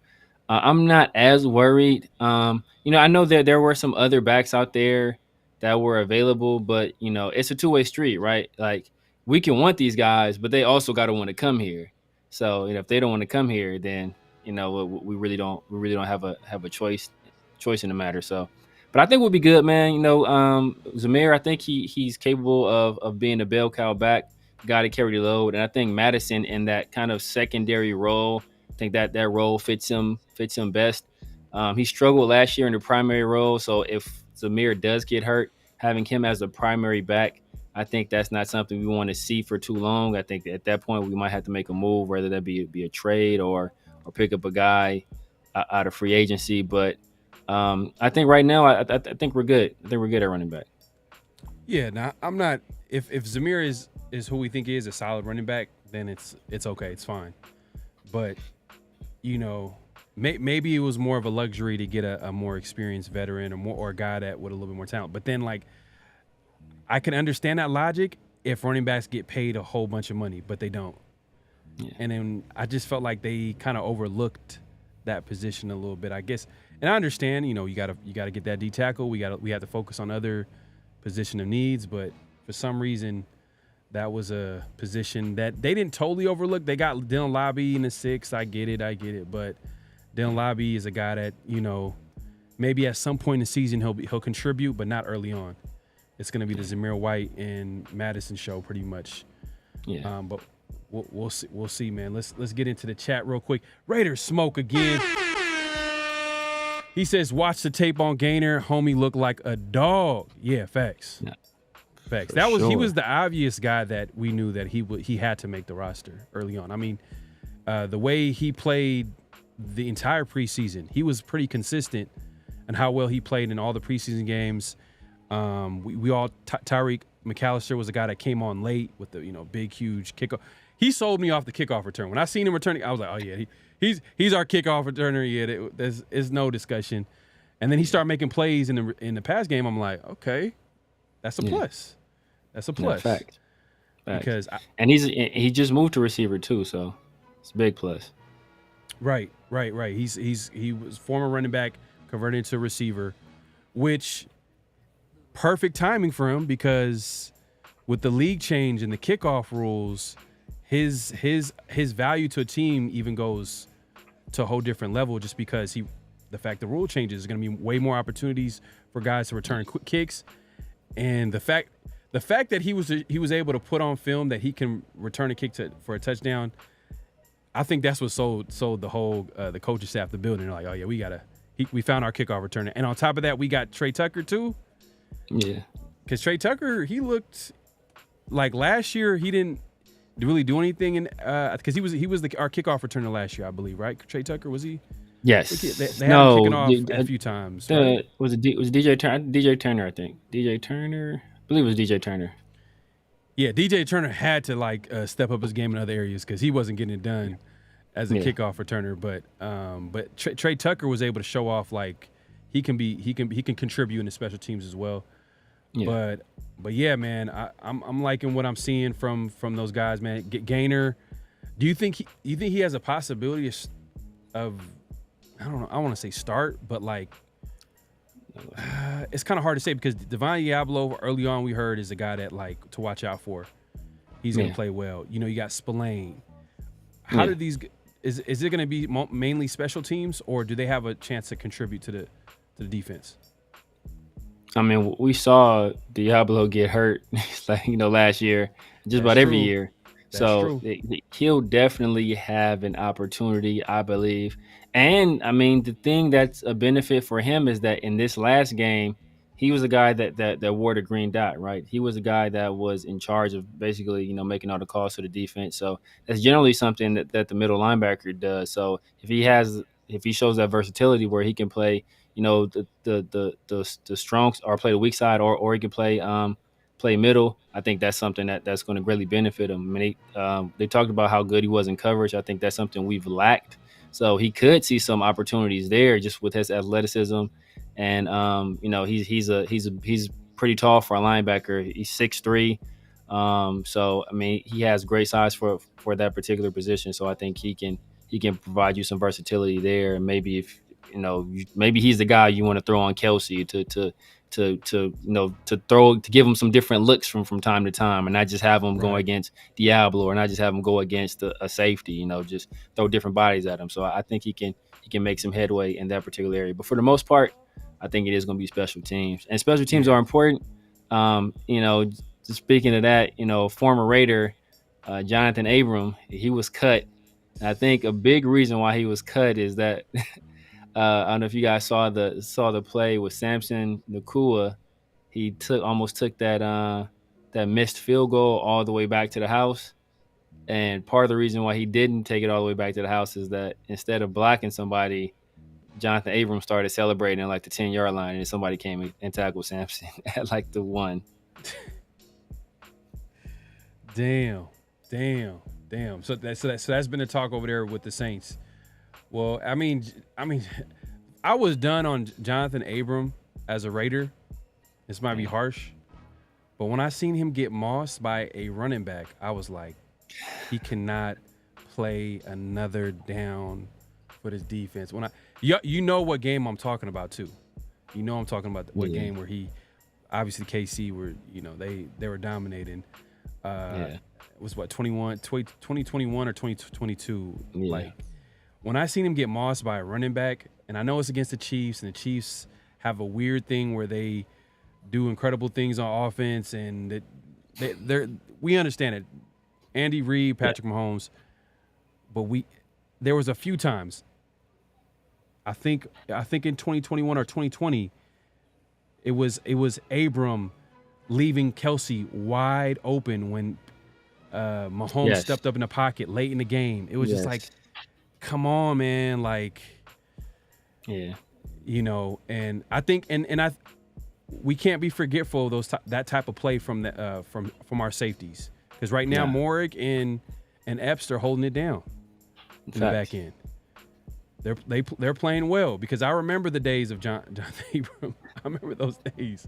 I'm not as worried. I know that there were some other backs out there that were available, but it's a two-way street, right? Like we can want these guys, but they also got to want to come here. So if they don't want to come here, then we really don't have a choice in the matter. So, but I think we'll be good, man. Zamir, I think he's capable of being a bell cow back, guy to carry the load, and I think Madison in that kind of secondary role, I think that role fits him best. He struggled last year in the primary role, so if Zamir does get hurt, having him as the primary back, I think that's not something we want to see for too long. I think at that point we might have to make a move, whether that be a trade or pick up a guy out of free agency. But I think right now I think we're good. I think we're good at running back. Yeah, now I'm not. If Zamir is who we think he is, a solid running back, then it's okay, it's fine. But maybe it was more of a luxury to get a more experienced veteran or a guy that with a little bit more talent. But then like I can understand that logic if running backs get paid a whole bunch of money, but they don't. Yeah. And then I just felt like they kind of overlooked that position a little bit, I guess. And I understand, you gotta get that D tackle. We have to focus on other position of needs, but for some reason that was a position that they didn't totally overlook. They got Dylan Lobby in the 6. I get it, but Dylan Lobby is a guy that, maybe at some point in the season he'll contribute, but not early on. It's going to be the Zamir White and Madison show pretty much. Yeah. But we'll see, man. Let's get into the chat real quick. Raiders smoke again. He says, watch the tape on Gainer. Homie looked like a dog. Yeah, facts. Yeah. Facts. He was the obvious guy that we knew that he had to make the roster early on. I mean, the way he played the entire preseason, he was pretty consistent in how well he played in all the preseason games. Tyreek McAllister was a guy that came on late with the big huge kickoff. He sold me off the kickoff return. When I seen him returning, I was like, oh yeah, he's our kickoff returner. Yeah, there's no discussion. And then he started making plays in the pass game. I'm like, okay, that's a plus. That's a plus. Yeah, fact. Because he just moved to receiver too, so it's a big plus. Right. He was former running back converted into receiver, which perfect timing for him because with the league change and the kickoff rules, his value to a team even goes to a whole different level just because the fact the rule changes is going to be way more opportunities for guys to return quick kicks, and the fact that he was able to put on film that he can return a kick for a touchdown, I think that's what sold the whole the coaching staff the building. They're like, oh yeah, we found our kickoff returner, and on top of that, we got Trey Tucker too. Yeah, because Trey Tucker, he looked like last year he didn't really do anything in because he was our kickoff returner last year, I believe, right? Trey Tucker, was he? Yes. They had him kicking off a few times. Right? Was it DJ Turner? DJ Turner, I think. DJ Turner, I believe it was DJ Turner. Yeah, DJ Turner had to step up his game in other areas because he wasn't getting it done as a kickoff returner. But Trey Tucker was able to show off he can contribute in the special teams as well. Yeah. But yeah, man, I'm liking what I'm seeing from those guys, man. Gainer, Do you think he has a possibility of I don't know, I want to say start, but like it's kind of hard to say because Divine Diablo early on we heard is a guy that like to watch out for. He's going to play well. You know, you got Spillane. How do these is it going to be mainly special teams or do they have a chance to contribute to the defense? I mean, we saw Diablo get hurt, like last year, just about every year. So he'll definitely have an opportunity, I believe. And I mean, the thing that's a benefit for him is that in this last game, he was a guy that wore the green dot, right? He was a guy that was in charge of basically, making all the calls to the defense. So that's generally something that the middle linebacker does. So if he shows that versatility where he can play, the strong or play the weak side, or he can play middle. I think that's something that's going to greatly benefit him. I mean, they talked about how good he was in coverage. I think that's something we've lacked. So he could see some opportunities there just with his athleticism, and he's pretty tall for a linebacker. He's 6'3". So I mean, he has great size for that particular position. So I think he can provide you some versatility there, and maybe if maybe he's the guy you want to throw on Kelsey to give him some different looks from time to time, and not just have him go against Diablo, or not just have him go against a safety. Just throw different bodies at him. So I think he can make some headway in that particular area. But for the most part, I think it is going to be special teams, and special teams are important. Just speaking of that, former Raider Jonathan Abram, he was cut. And I think a big reason why he was cut is that I don't know if you guys saw the play with Samson Nakua. He almost took that missed field goal all the way back to the house. And part of the reason why he didn't take it all the way back to the house is that instead of blocking somebody, Jonathan Abrams started celebrating at like the 10-yard line, and somebody came and tackled Samson at like the 1. Damn. So that's been the talk over there with the Saints. Well, I mean, I was done on Jonathan Abram as a Raider. This might be harsh, but when I seen him get mossed by a running back, I was like, he cannot play another down for his defense. When you know what game I'm talking about too. I'm talking about what game where he, obviously KC were, they were dominating. It was what 2021 or 2022. Like when I seen him get mossed by a running back, and I know it's against the Chiefs, and the Chiefs have a weird thing where they do incredible things on offense, and we understand it. Andy Reid, Patrick Mahomes, but there was a few times. I think in 2021 or 2020, it was Abram leaving Kelsey wide open when Mahomes stepped up in the pocket late in the game. It was just like, come on, man, like, and I think we can't be forgetful of that type of play from our safeties, because right now Morik and Epps are holding it down in the back end. They're playing well, because I remember the days of Jonathan Abram. I remember those days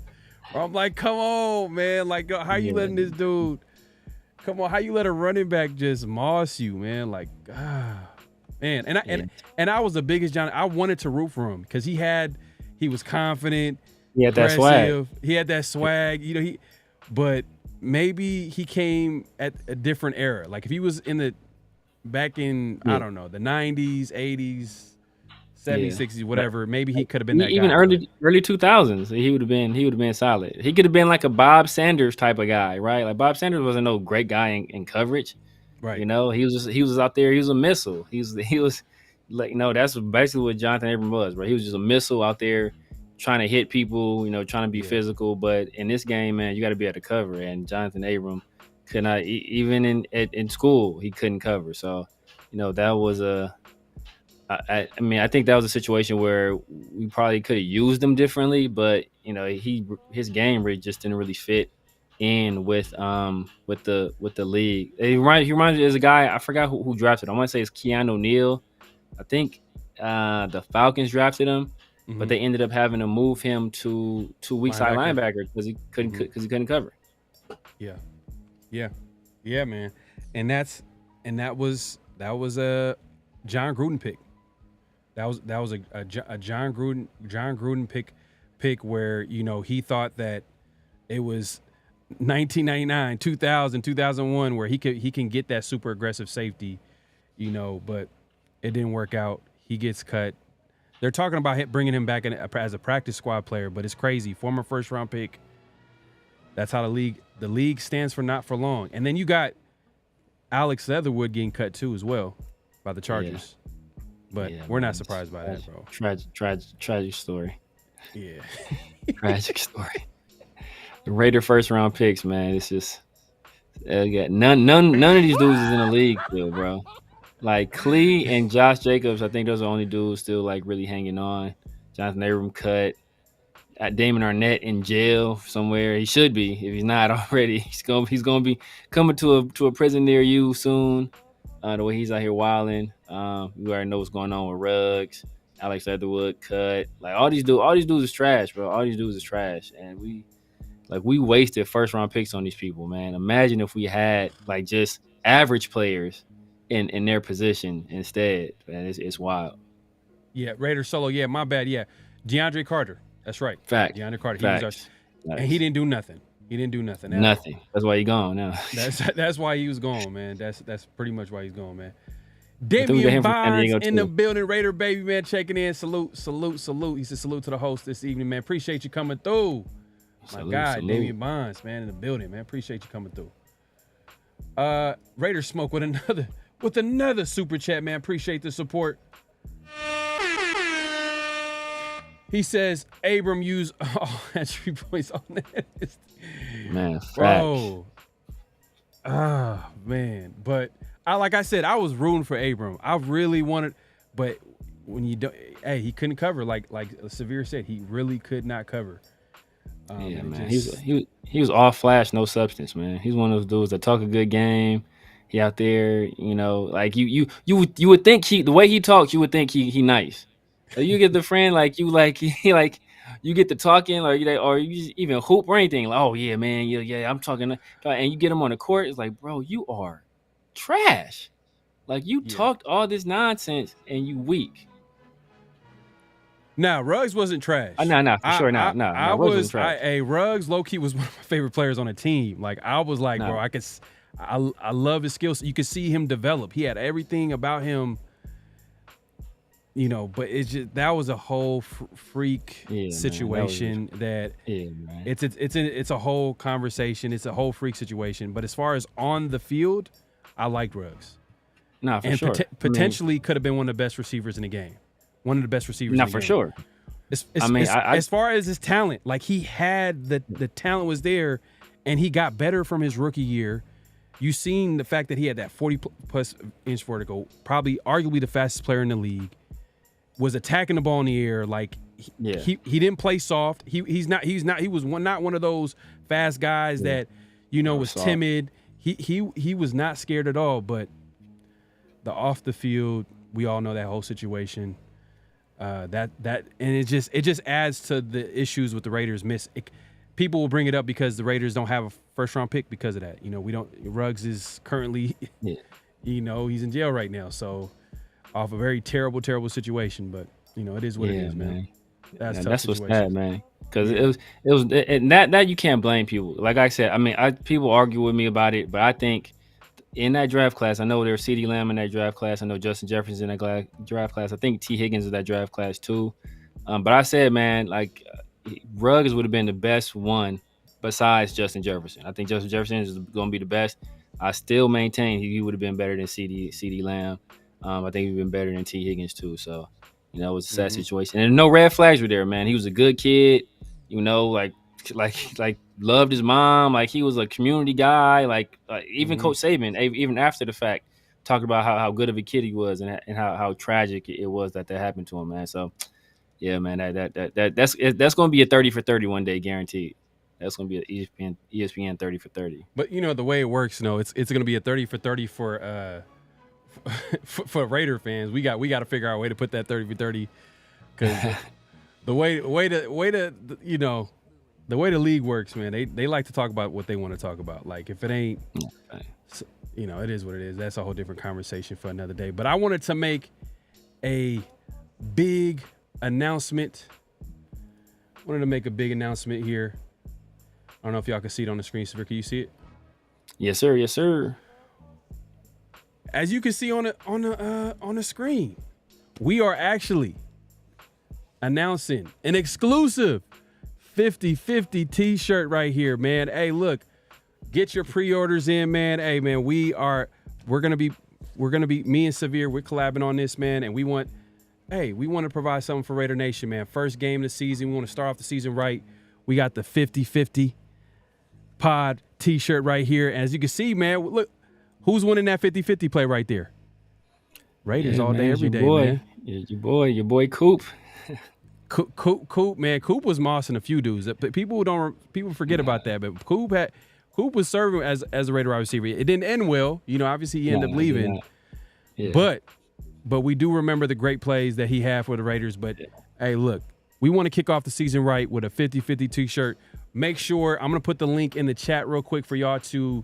where I'm like, come on, man, like, how you letting this dude? Come on, how you let a running back just moss you, man? Like, man. And I was the biggest John. I wanted to root for him because he was confident. He had that swag. He had that swag. But maybe he came at a different era. Like if he was back in I don't know, the 90s, 80s, 70s, 60s, whatever. Maybe he could have been that even guy. early 2000s. He would have been solid. He could have been like a Bob Sanders type of guy, right? Like Bob Sanders wasn't no great guy in coverage, right? He was out there. He was a missile. He was like, that's basically what Jonathan Abram was, right? He was just a missile out there trying to hit people, trying to be physical. But in this game, man, you got to be able to cover. And Jonathan Abram could not, even in school, he couldn't cover. So, that was I think that was a situation where we probably could have used him differently, but his game really just didn't really fit in with the league. He reminds me of a guy, I forgot who drafted him. I want to say it's Keanu Neal. I think the Falcons drafted him, but they ended up having to move him to weak side linebacker because he couldn't cover. Yeah, man, and that's and that was a John Gruden pick. That was a John Gruden pick where, you know, he thought that it was 1999, 2000, 2001 where he can get that super aggressive safety, you know, but it didn't work out. He gets cut. They're talking about bringing him back as a practice squad player, but it's crazy. Former first round pick. That's how the league stands for not for long. And then you got Alex Leatherwood getting cut too as well by the Chargers. Yeah. But we're not surprised by that, bro. Tragic story. Yeah. Tragic story. The Raider first round picks, man. It's just none of these dudes is in the league still, bro. Like Clee and Josh Jacobs, I think those are the only dudes still like really hanging on. Jonathan Abram cut. Damon Arnett in jail somewhere. He should be if he's not already. He's gonna be coming to a prison near you soon. The way he's out here wilding. You already know what's going on with Ruggs, Alex Leatherwood cut. Like all these dudes is trash, bro. All these dudes is trash, and we wasted first round picks on these people, man. Imagine if we had like just average players in their position instead. Man, it's wild. Yeah, Raider solo. Yeah, my bad. Yeah, DeAndre Carter. That's right. Fact. DeAndre Carter. And he didn't do nothing. He didn't do nothing. Nothing. That's why he's gone now. That's why he was gone, man. That's pretty much why he's gone, man. Damian Bonds in the building. Raider baby, man, checking in. Salute. He said salute to the host this evening, man. Appreciate you coming through. My God, Damian Bonds, man, in the building, man. Appreciate you coming through. Raider smoke with another super chat, man. Appreciate the support. He says Abram used had 3 points on that. Man, bro. Man. But like I said, I was rooting for Abram. I really wanted, but when you don't, he couldn't cover. Like Severe said, he really could not cover. Yeah, man. He was all flash, no substance, man. He's one of those dudes that talk a good game. He out there, you know, like you would think the way he talks, you would think he nice. So you get the friend you get to talking or you even hoop or anything. Like, oh yeah, man, yeah, I'm talking, and you get him on the court. It's like, bro, you are trash. Like you talked all this nonsense and you weak. Nah, Ruggs wasn't trash. No, for sure, no. Ruggs low key was one of my favorite players on the team. Like I was like, bro, I love his skills. You could see him develop. He had everything about him. You know, but that was a whole freak situation. It's a whole conversation. It's a whole freak situation. But as far as on the field, I liked Ruggs. Nah, for sure. Potentially could have been one of the best receivers in the game. One of the best receivers. Not for sure. As far as his talent, like he had the talent was there, and he got better from his rookie year. You seen the fact that he had that 40+ inch vertical, probably arguably the fastest player in the league. Was attacking the ball in the air, like he didn't play soft. He was not one of those fast guys that was soft. Timid. He was not scared at all. But the off the field, we all know that whole situation. And it just adds to the issues with the Raiders miss. People will bring it up because the Raiders don't have a first round pick because of that. Ruggs is currently, he's in jail right now, so. Off a very terrible, terrible situation, but it is what it is, man. That's what's bad, man. Because it was that you can't blame people. Like I said, I mean, people argue with me about it, but I think in that draft class, I know there was CeeDee Lamb in that draft class. I know Justin Jefferson in that draft class. I think T. Higgins is that draft class too. But I said, man, like Ruggs would have been the best one besides Justin Jefferson. I think Justin Jefferson is going to be the best. I still maintain he would have been better than CeeDee Lamb. I think he'd been better than T. Higgins too. So, it was a sad situation. And no red flags were there, man. He was a good kid, like loved his mom. Like he was a community guy. Like even Coach Saban, even after the fact, talked about how good of a kid he was and how tragic it was that happened to him, man. So, yeah, man, that's going to be a 30 for 30 one day, guaranteed. That's going to be an ESPN 30 for 30. But the way it works, it's going to be a 30 for 30 for Raider fans. We got to figure out a way to put that 30 for 30 because the way the league works, man, they like to talk about what they want to talk about. Like if it ain't you know, it is what it is. That's a whole different conversation for another day. But I wanted to make a big announcement. Here. I don't know if y'all can see it on the screen. Severe, can you see it? Yes, sir. Yes, sir. As you can see on the screen, we are actually announcing an exclusive 50-50 t-shirt right here, man. Hey, look, get your pre-orders in, man. Hey, man, we're gonna be me and Severe, we're collabing on this, man, and we want to provide something for Raider Nation, man. First game of the season, we want to start off the season right. We got the 50-50 pod t-shirt right here. As you can see, man, look, who's winning that 50-50 play right there? Raiders all day, every day, man. Your boy Coop. Coop, man. Coop was mossing a few dudes. People forget about that, but Coop was serving as a Raider wide receiver. It didn't end well, you know. Obviously, he ended up leaving, but we do remember the great plays that he had for the Raiders. But hey, look, we want to kick off the season right with a 50-50 t-shirt. Make sure I'm gonna put the link in the chat real quick for y'all to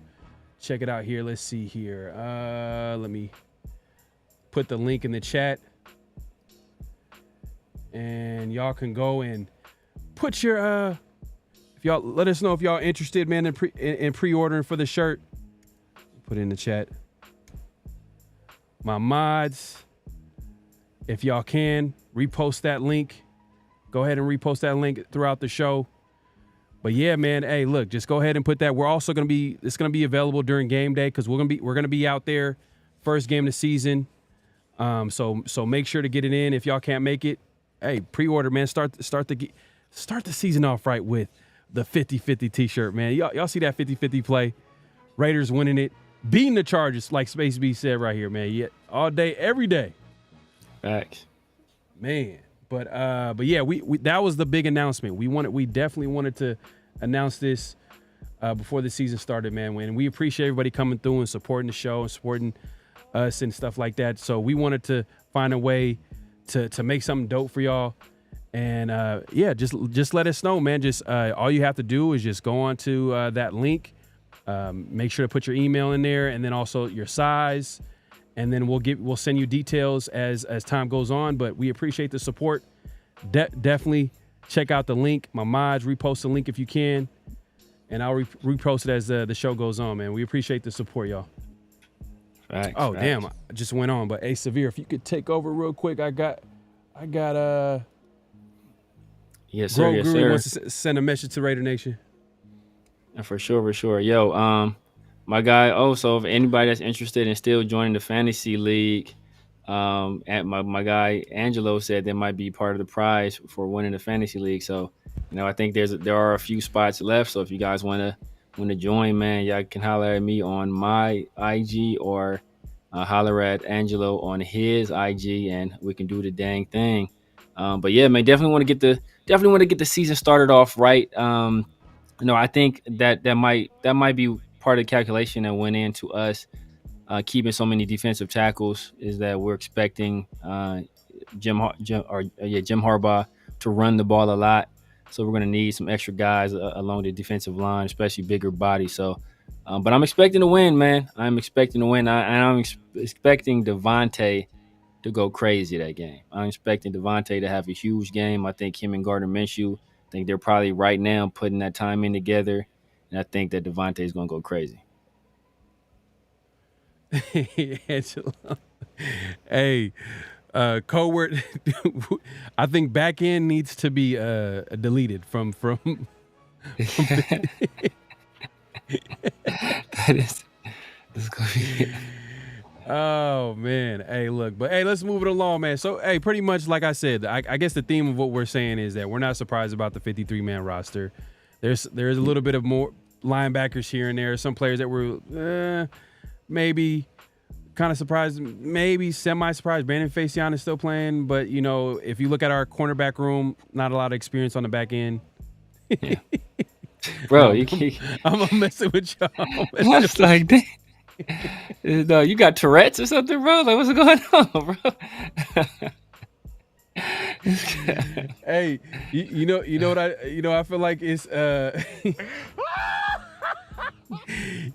check it out here. Let's see here. Let me put the link in the chat. And y'all can go and put your if y'all let us know if y'all interested, man, in pre-ordering for the shirt. Put it in the chat. My mods, if y'all can repost that link, go ahead and repost that link throughout the show. But yeah, man, hey, look, just go ahead and put that. We're also it's gonna be available during game day because we're gonna be out there first game of the season. So make sure to get it in if y'all can't make it. Hey, pre-order, man. Start the season off right with the 50-50 t-shirt, man. Y'all see that 50-50 play? Raiders winning it, beating the Chargers, like Space B said right here, man. Yeah, all day, every day. Facts, man. But yeah, we that was the big announcement. We definitely wanted to announce this before the season started, man. And we appreciate everybody coming through and supporting the show and supporting us and stuff like that. So we wanted to find a way to make something dope for y'all. And yeah, just let us know, man. Just all you have to do is just go on to that link. Make sure to put your email in there and then also your size. And then we'll send you details as time goes on. But we appreciate the support. Definitely check out the link. My mods, repost the link if you can. And I'll repost it as the show goes on, man. We appreciate the support, y'all. Facts, oh, facts. Damn, I just went on. But hey, Severe, if you could take over real quick. I got Yes, sir. Yes, sir. Wants to send a message to Raider Nation. For sure. Yo, my guy, so if anybody that's interested in still joining the fantasy league, at my guy Angelo said there might be part of the prize for winning the fantasy league. So, you know, I think there are a few spots left. So if you guys want to join, man, y'all can holler at me on my IG or holler at Angelo on his IG, and we can do the dang thing. But yeah, man, definitely want to get the season started off right. I think that might be part of the calculation that went into us keeping so many defensive tackles, is that we're expecting Jim Harbaugh to run the ball a lot. So we're going to need some extra guys along the defensive line, especially bigger bodies. So, but I'm expecting to win, man. I'm expecting to win. I'm expecting Devontae to go crazy that game. I'm expecting Devontae to have a huge game. I think him and Gardner Minshew, I think they're probably right now putting that time in together. And I think that Devontae is going to go crazy. Angelo. Hey, code word. I think back end needs to be deleted from. That's going to be. Oh man, hey, look, but hey, let's move it along, man. So, hey, pretty much like I said, I guess the theme of what we're saying is that we're not surprised about the 53-man roster. There's a little bit of more linebackers here and there. Some players that were maybe kind of surprised, maybe semi-surprised. Brandon Facyson is still playing, but you know, if you look at our cornerback room, not a lot of experience on the back end. Yeah. Bro, I'm messing with y'all. I was like, dang. No, you got Tourette's or something, bro? Like, what's going on, bro? Hey, you know what I feel like it's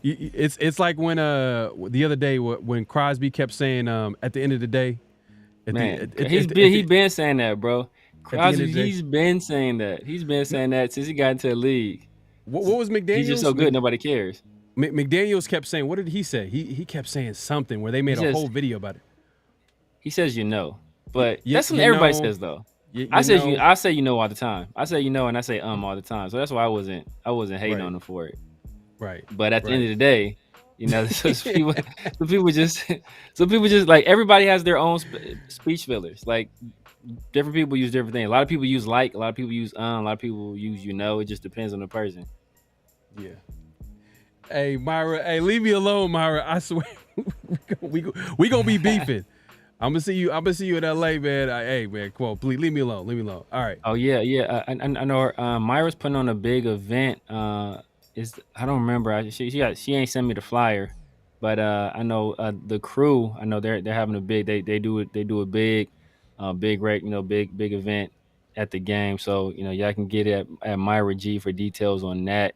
It's like when the other day when Crosby kept saying at the end of the day, Man, he been saying that, bro. Crosby, he's been saying that. He's been saying that since he got into the league. What was McDaniels? He's just so good, nobody cares. McDaniels kept saying, what did he say? He kept saying something where they made a whole video about it. He says but that's what everybody says though. I say all the time. I say and I say all the time. So that's why I wasn't hating on him for it. Right. But at the end of the day, some people just like everybody has their own speech fillers. Like different people use different things. A lot of people use a lot of people use a lot of people use It just depends on the person. Yeah. Hey Myra, leave me alone, Myra. I swear we gonna be beefing. I'm gonna see you in LA, man. Hey man, come on, please leave me alone. All right. Oh yeah. I know Myra's putting on a big event. I don't remember. She ain't sent me the flyer, but I know the crew. I know they're having a big. They do a big big event at the game. So y'all can get it at Myra G for details on that.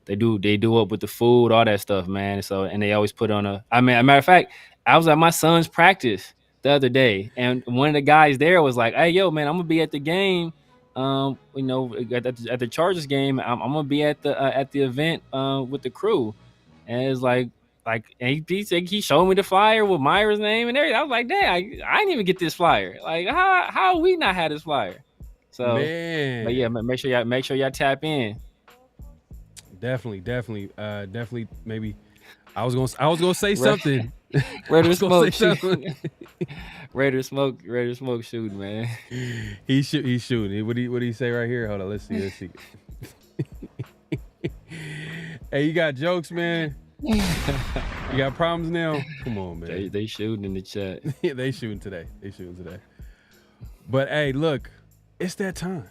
They do up with the food, all that stuff, man. So and they always put on a matter of fact, I was at my son's practice the other day, and one of the guys there was like, "Hey, yo, man, I'm gonna be at the game. At the Chargers game, I'm gonna be at the event with the crew." And it's like and he showed me the flyer with Myra's name and everything. I was like, "Dang, I didn't even get this flyer. Like, how we not had this flyer?" So, man. But yeah, make sure y'all tap in. Definitely. Maybe I was gonna say something. Raider Smoke shooting, man. He's shooting. What do you say right here? Hold on, let's see. Hey, you got jokes, man? You got problems now? Come on, man. They shooting in the chat. Yeah, they shooting today. But hey, look, it's that time.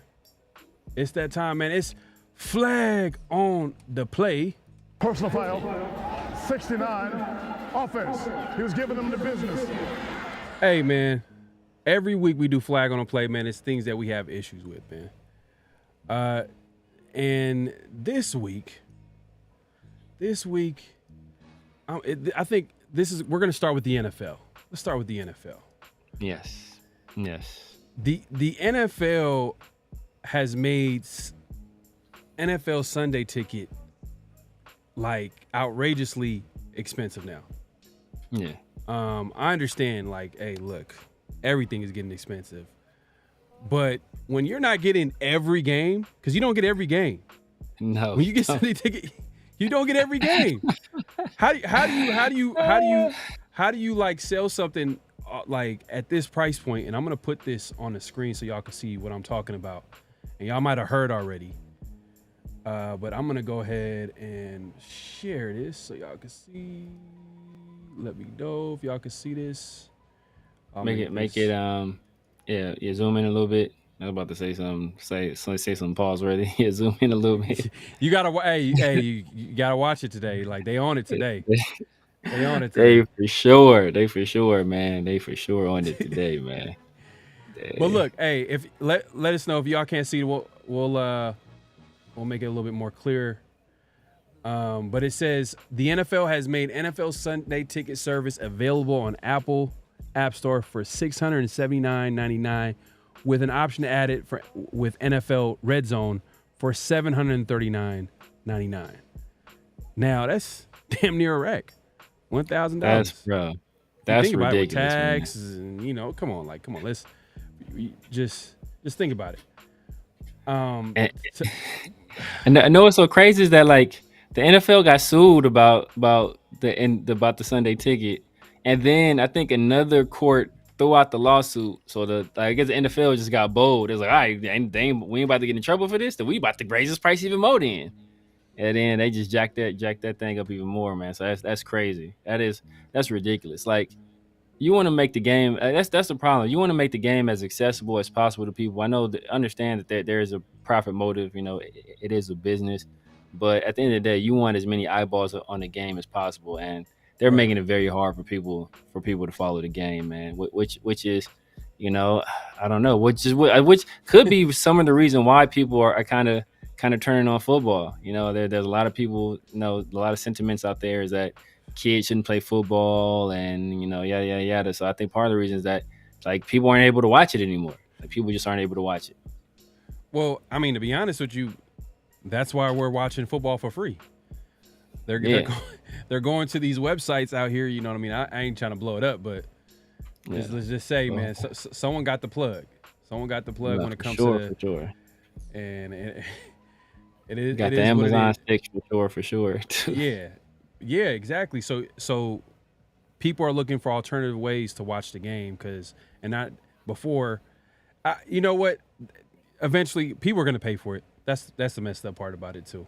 Man. It's flag on the play. Personal foul, 69, offense. He was giving them the business. Hey, man, every week we do flag on the play, man. It's things that we have issues with, man. And this week, I think we're going to start with the NFL. Let's start with the NFL. Yes. The NFL has made NFL Sunday ticket like outrageously expensive now. Yeah. I understand, like, hey, look, everything is getting expensive. But when you're not getting every game, because you don't get every game. No. When you get Sunday ticket, you don't get every game. How do you like sell something like at this price point? And I'm gonna put this on the screen so y'all can see what I'm talking about. And y'all might have heard already. But I'm gonna go ahead and share this so y'all can see. Let me know if y'all can see this. Make it zoom in a little bit. I was about to say something. Say something pause ready. Yeah, zoom in a little bit. You gotta you gotta watch it today. Like they on it today. They on it today. They for sure, man. They for sure on it today, man. But look, hey, if let us know if y'all can't see. We'll make it a little bit more clear. But it says the NFL has made NFL Sunday ticket service available on Apple App Store for $679.99, with an option to add it with NFL Red Zone for $739.99. Now that's damn near a wreck. $1,000. That's think ridiculous. About it with taxes and come on. Let's just think about it. And I know what's so crazy is that like the NFL got sued about the Sunday ticket, and then I think another court threw out the lawsuit. So I guess the NFL just got bold. It's like, all right, we ain't about to get in trouble for this. Then we about to raise this price even more then. And then they just jacked that thing up even more, man. So that's crazy. That's ridiculous. Like, you want to make the game. That's the problem. You want to make the game as accessible as possible to people. I understand that there is a profit motive. It is a business, but at the end of the day, you want as many eyeballs on the game as possible, and they're making it very hard for people to follow the game, man. Which is, I don't know, which could be some of the reason why people are kind of kind of turning on football. You know, there's a lot of people, you know, a lot of sentiments out there is that kids shouldn't play football and, you know, yada, yada, yada. So I think part of the reason is that, like, people aren't able to watch it anymore. Like, people just aren't able to watch it. Well, I mean, to be honest with you, that's why we're watching football for free. They're going to these websites out here. You know what I mean? I ain't trying to blow it up, but let's just say, man, someone got the plug. Someone got the plug when it comes to the, for sure. And it is got it the is Amazon sticks for sure. Yeah, exactly. So people are looking for alternative ways to watch the game and not before. You know what? Eventually, people are going to pay for it. That's the messed up part about it too.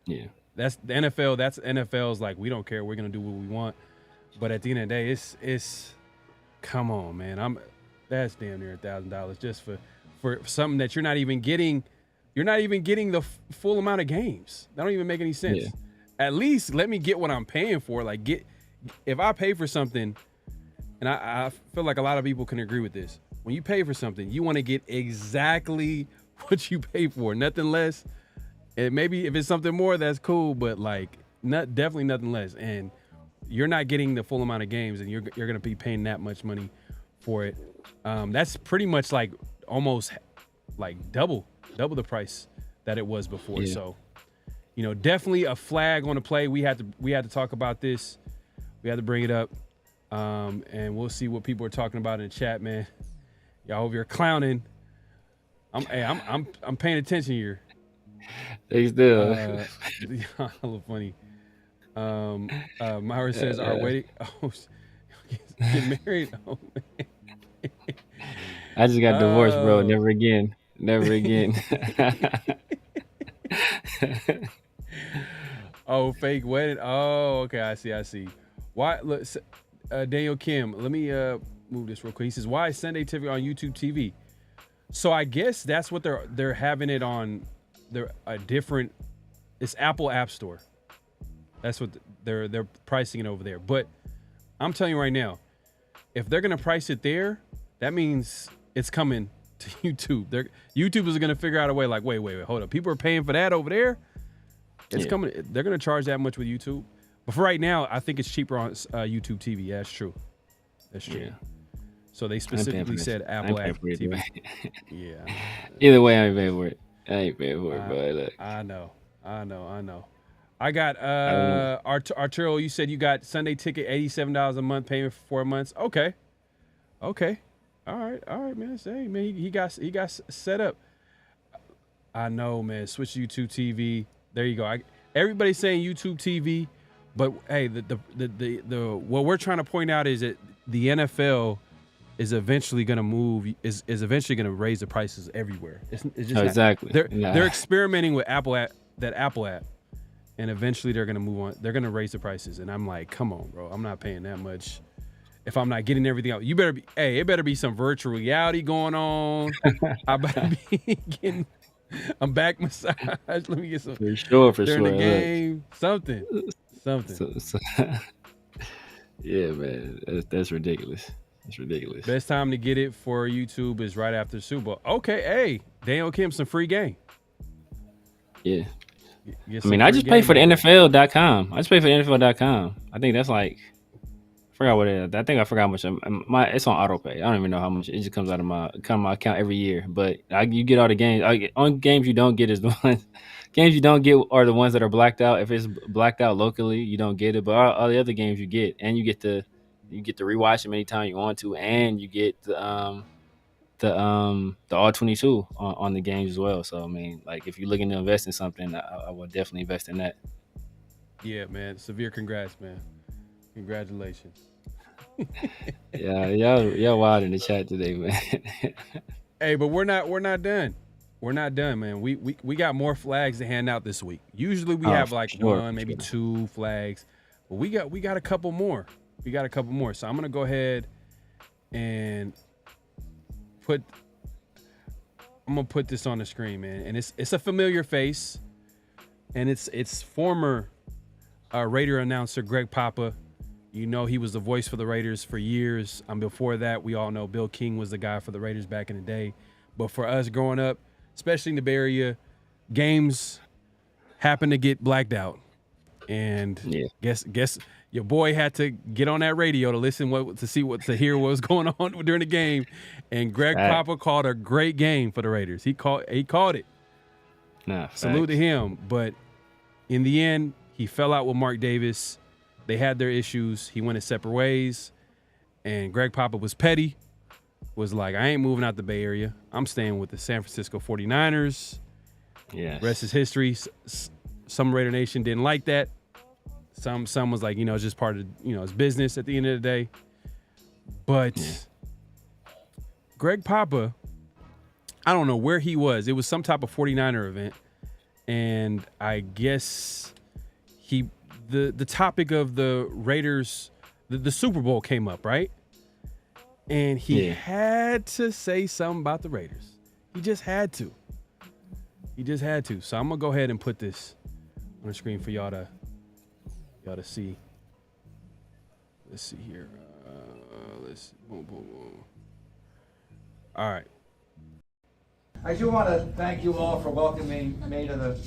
Yeah. That's the NFL. That's NFL's like, we don't care. We're gonna do what we want. But at the end of the day, it's come on, man. That's damn near $1,000 just for something that you're not even getting. You're not even getting the full amount of games. That don't even make any sense. Yeah. At least let me get what I'm paying for. Like, if I pay for something, and I feel like a lot of people can agree with this. When you pay for something, you want to get exactly what you pay for, nothing less. And maybe if it's something more, that's cool, but like definitely nothing less. And you're not getting the full amount of games, and you're going to be paying that much money for it. That's pretty much like almost like double the price that it was before. Yeah. So, you know, definitely a flag on the play. We had to talk about this. We had to bring it up, and we'll see what people are talking about in the chat, man. Y'all over here clowning. I'm paying attention here. They still. Hella funny. Myra says, "Our wedding." Oh, get married. Oh man. I just got divorced, bro. Never again. Oh, fake wedding. Oh, okay. I see. Why? Look, Daniel Kim. Let me move this real quick. He says, "Why is Sunday Tiffany on YouTube TV?" So I guess that's what they're having it on. They're a different. It's Apple App Store. That's what they're pricing it over there. But I'm telling you right now, if they're gonna price it there, that means it's coming to YouTube. YouTube is gonna figure out a way. Like, wait, hold up. People are paying for that over there. It's coming. They're gonna charge that much with YouTube. But for right now, I think it's cheaper on YouTube TV. Yeah, that's true. Yeah. So they specifically said Apple App TV. Yeah. Either way, I ain't paying for it. But look. I know. I got Arturo. You said you got Sunday ticket, $87 a month, payment for 4 months. Okay. All right, man. Say, man, he got set up. I know, man. Switch to YouTube TV. There you go. Everybody's saying YouTube TV, but hey, the what we're trying to point out is that the NFL is eventually going to move. Is eventually going to raise the prices everywhere. It's just exactly. They're experimenting with Apple app, and eventually they're going to move on. They're going to raise the prices, and I'm like, come on, bro. I'm not paying that much if I'm not getting everything out. You better be. Hey, it better be some virtual reality going on. I better be getting. I'm back massage. Let me get some. For sure. During the game, something. So, yeah, man, that's ridiculous. It's ridiculous. Best time to get it for YouTube is right after the Super Bowl. Okay, hey, Daniel Kim, some free game. Yeah. I mean, I just pay for the NFL.com. I think that's like, I forgot what it is. I think I forgot how much. It's on auto pay. I don't even know how much. It just comes out of my account every year. But you get all the games. On games you don't get is the ones. Games you don't get are the ones that are blacked out. If it's blacked out locally, you don't get it. But all the other games you get, and you get to rewatch them anytime you want to, and you get the all 22 on the games as well. So I mean, like, if you're looking to invest in something, I would definitely invest in that. Yeah, man. Severe congrats, man. Congratulations. Yeah, y'all wild in the chat today, man. Hey, but we're not done. We're not done, man. We got more flags to hand out this week. Usually we have like one, maybe two flags, but we got a couple more. So I'm gonna go ahead and put this on the screen, man. And it's a familiar face, and it's former Raider announcer Greg Papa. You know, he was the voice for the Raiders for years. Before that, we all know Bill King was the guy for the Raiders back in the day. But for us growing up, especially in the Bay Area, games happened to get blacked out, and guess your boy had to get on that radio to listen to hear what was going on during the game, and Greg Papa called a great game for the Raiders. He called it. Salute to him, but in the end, he fell out with Mark Davis. They had their issues. He went his separate ways, and Greg Papa was petty. Was like, I ain't moving out the Bay Area. I'm staying with the San Francisco 49ers. Yes. Rest is history. Some Raider Nation didn't like that. Some was like, it's just part of, his business at the end of the day. But Greg Papa, I don't know where he was. It was some type of 49er event. And I guess the topic of the Raiders, the Super Bowl came up, right? And he had to say something about the Raiders. He just had to. So I'm going to go ahead and put this on the screen for y'all to see. Let's see here. Boom. All right. I do want to thank you all for welcoming me to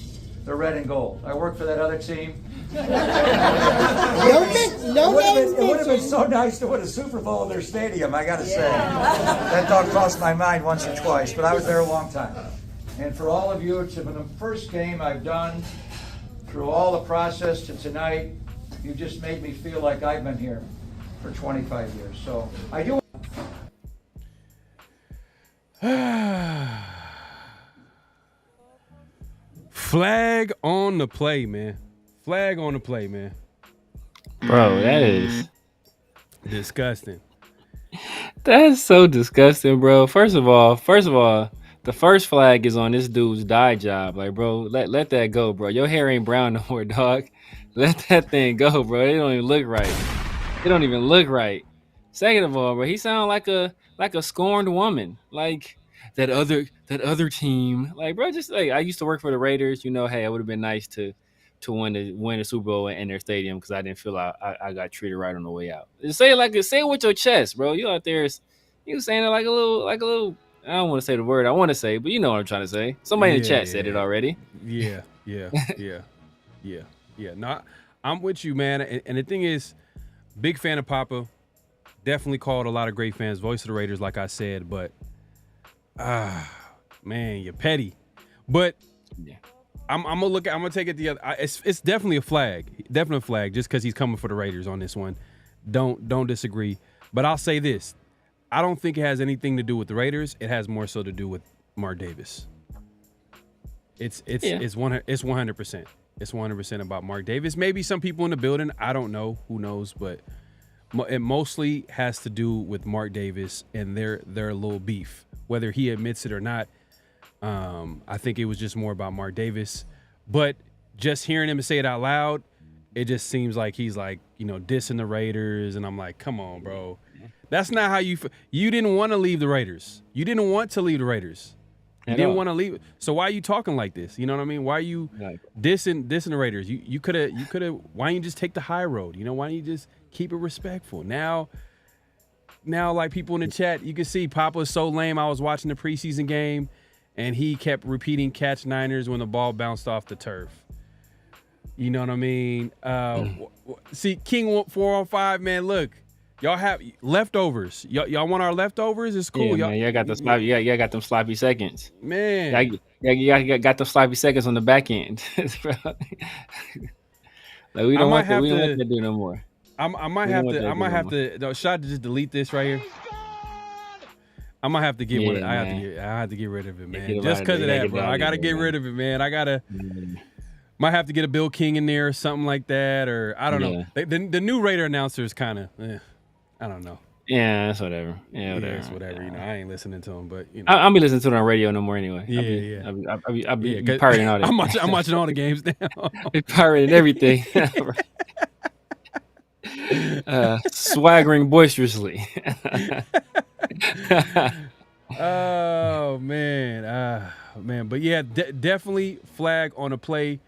the red and gold. I work for that other team. It would have been so nice to win a Super Bowl in their stadium, I got to say. That thought crossed my mind once or twice, but I was there a long time. And for all of you, it's been the first game I've done through all the process to tonight. You just made me feel like I've been here for 25 years. So I do. Flag on the play, man. Bro, that is disgusting. That's so disgusting, bro. First of all, the first flag is on this dude's dye job. Like, bro, let that go, bro. Your hair ain't brown no more, dog. Let that thing go, bro. It don't even look right. Second of all, bro, he sound like a scorned woman. Like that other team. Like, bro, just like I used to work for the Raiders. Hey, it would have been nice to win the Super Bowl in their stadium because I didn't feel I got treated right on the way out. Say it with your chest, bro. You out there, you saying it like a little. I don't want to say the word I want to say, but you know what I'm trying to say. Somebody in the chat said it already. Yeah. No, I'm with you, man. And the thing is, big fan of Papa. Definitely called a lot of great fans. Voice of the Raiders, like I said, but man, you're petty. But I'm gonna take it the other. It's definitely a flag. Definitely a flag. Just because he's coming for the Raiders on this one. Don't disagree. But I'll say this. I don't think it has anything to do with the Raiders. It has more so to do with Mark Davis. It's 100%. It's 100% about Mark Davis. Maybe some people in the building, I don't know, who knows, but it mostly has to do with Mark Davis and their little beef, whether he admits it or not. I think it was just more about Mark Davis, but just hearing him say it out loud, it just seems like he's like, dissing the Raiders, and I'm like, come on, bro. That's not how you didn't want to leave the Raiders. You didn't want to leave the Raiders. You didn't want to leave. So why are you talking like this? You know what I mean? Why are you dissing the Raiders? You could have. Why don't you just take the high road? Why don't you just keep it respectful? Now, like people in the chat, you can see Papa is so lame. I was watching the preseason game, and he kept repeating "catch Niners" when the ball bounced off the turf. You know what I mean? See, King 405, man. Look. Y'all have leftovers. Y'all want our leftovers? It's cool. Yeah, y'all got the sloppy. Yeah, got them sloppy seconds. Man, y'all got the sloppy seconds on the back end. Like we don't want to do no more. I might have to. No, should I just delete this right here? I might have to get one. I have to get rid of it, man. Just because of that, bro. I gotta get rid of it, man. I gotta. Might have to get a Bill King in there or something like that, or I don't know. The new Raider announcer is kind of. I don't know. Yeah, that's whatever. Yeah, whatever. It's whatever. I ain't listening to him, but I'll be listening to it on radio no more anyway. I'll be pirating all that. I'm watching all the games now. Be pirating everything. Swaggering boisterously. Oh man, but yeah, definitely flag on a play.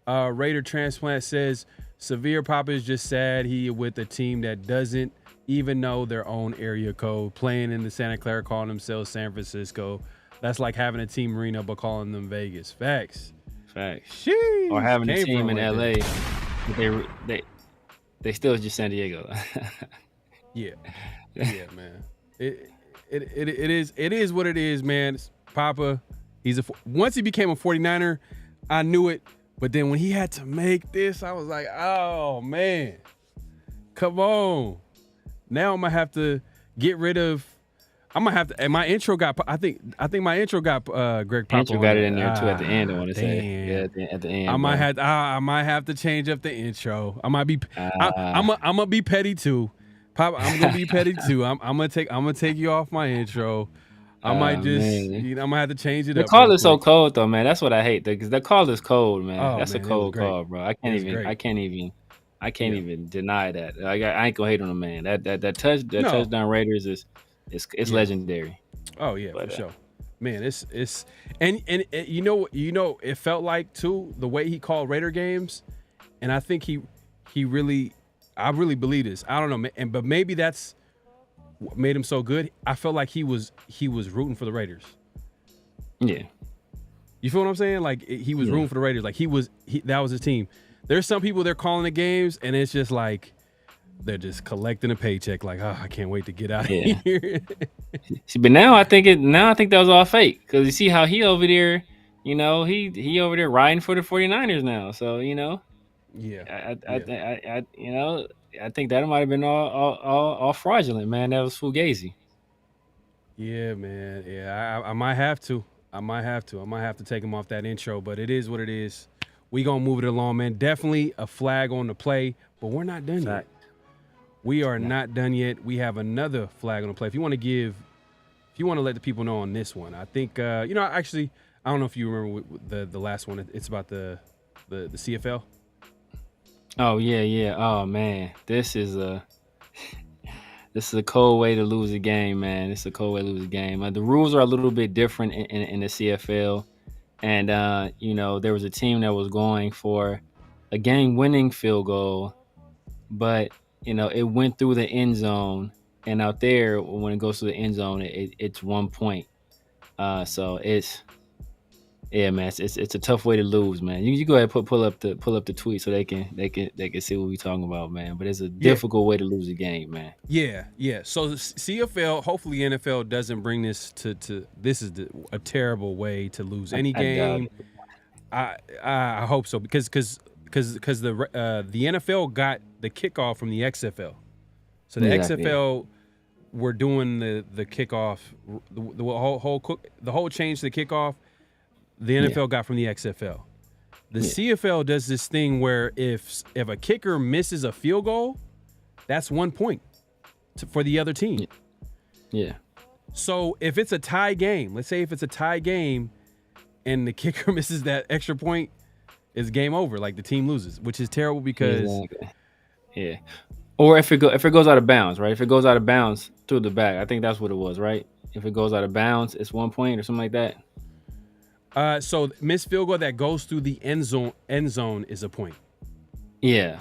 Raider Transplant says Severe Papa is just sad he with a team that doesn't even know their own area code, playing in the Santa Clara, calling themselves San Francisco. That's like having a team arena but calling them Vegas. Facts. Facts. Sheesh, Or having a came team from in right LA, they still just San Diego. Yeah, yeah, man. It is what it is, man. Papa, once he became a 49er, I knew it. But then when he had to make this, I was like, oh man, come on. Now I'm gonna have to get rid of. I'm gonna have to. And my intro got. I think my intro got Greg Papa. Intro got it in there too at the end. I want to say, yeah, at the end. I might have to change up the intro. I might be. I'm gonna be petty too. Papa, I'm gonna be petty too. I'm gonna take you off my intro. I might just, I'm gonna have to change it up. The call is so cold though, man. That's what I hate. Because the call is cold, man. Oh, That's man, a cold call, bro. I can't even deny that. I ain't gonna hate on the man. That touchdown Raiders is legendary. Oh yeah, for sure. Man, it's and you know it felt like too the way he called Raider games, and I think I really believe this. I don't know, but maybe that's what made him so good. I felt like he was rooting for the Raiders. Yeah. You feel what I'm saying? Like he was rooting for the Raiders. Like that was his team. There's some people they're calling the games, and it's just like they're just collecting a paycheck. Like, oh, I can't wait to get out of here. See, but now I think that was all fake because you see how he over there, he over there riding for the 49ers now. So Yeah. I think that might have been all fraudulent, man. That was fugazi. Yeah, man. Yeah, I might have to. I might have to take him off that intro, but it is what it is. We gonna move it along, man. Definitely a flag on the play, but we're not done yet. We are not done yet. We have another flag on the play. If you want to let the people know on this one, I think actually, I don't know if you remember the last one. It's about the CFL. Oh yeah. Oh man, this is a cold way to lose a game, man. It's a cold way to lose a game. The rules are a little bit different in the CFL, and there was a team that was going for a game-winning field goal, but it went through the end zone, and out there when it goes through the end zone, it's 1 point. So it's. Yeah, man, it's a tough way to lose, man. You go ahead and pull up the tweet so they can see what we talking about, man. But it's a difficult way to lose a game, man. Yeah. So the CFL, hopefully NFL doesn't bring this to this is a terrible way to lose any game. I hope so because the NFL got the kickoff from the XFL, so the XFL were doing the kickoff, the whole change to the kickoff. The NFL got from the XFL. The CFL does this thing where if a kicker misses a field goal, that's 1 point for the other team. Yeah. So if it's a tie game, let's say if it's a tie game and the kicker misses that extra point, it's game over. Like the team loses, which is terrible because Or if it goes out of bounds, right? If it goes out of bounds through the back, I think that's what it was, right? If it goes out of bounds, it's 1 point or something like that. So missed field goal that goes through the end zone is a point. Yeah.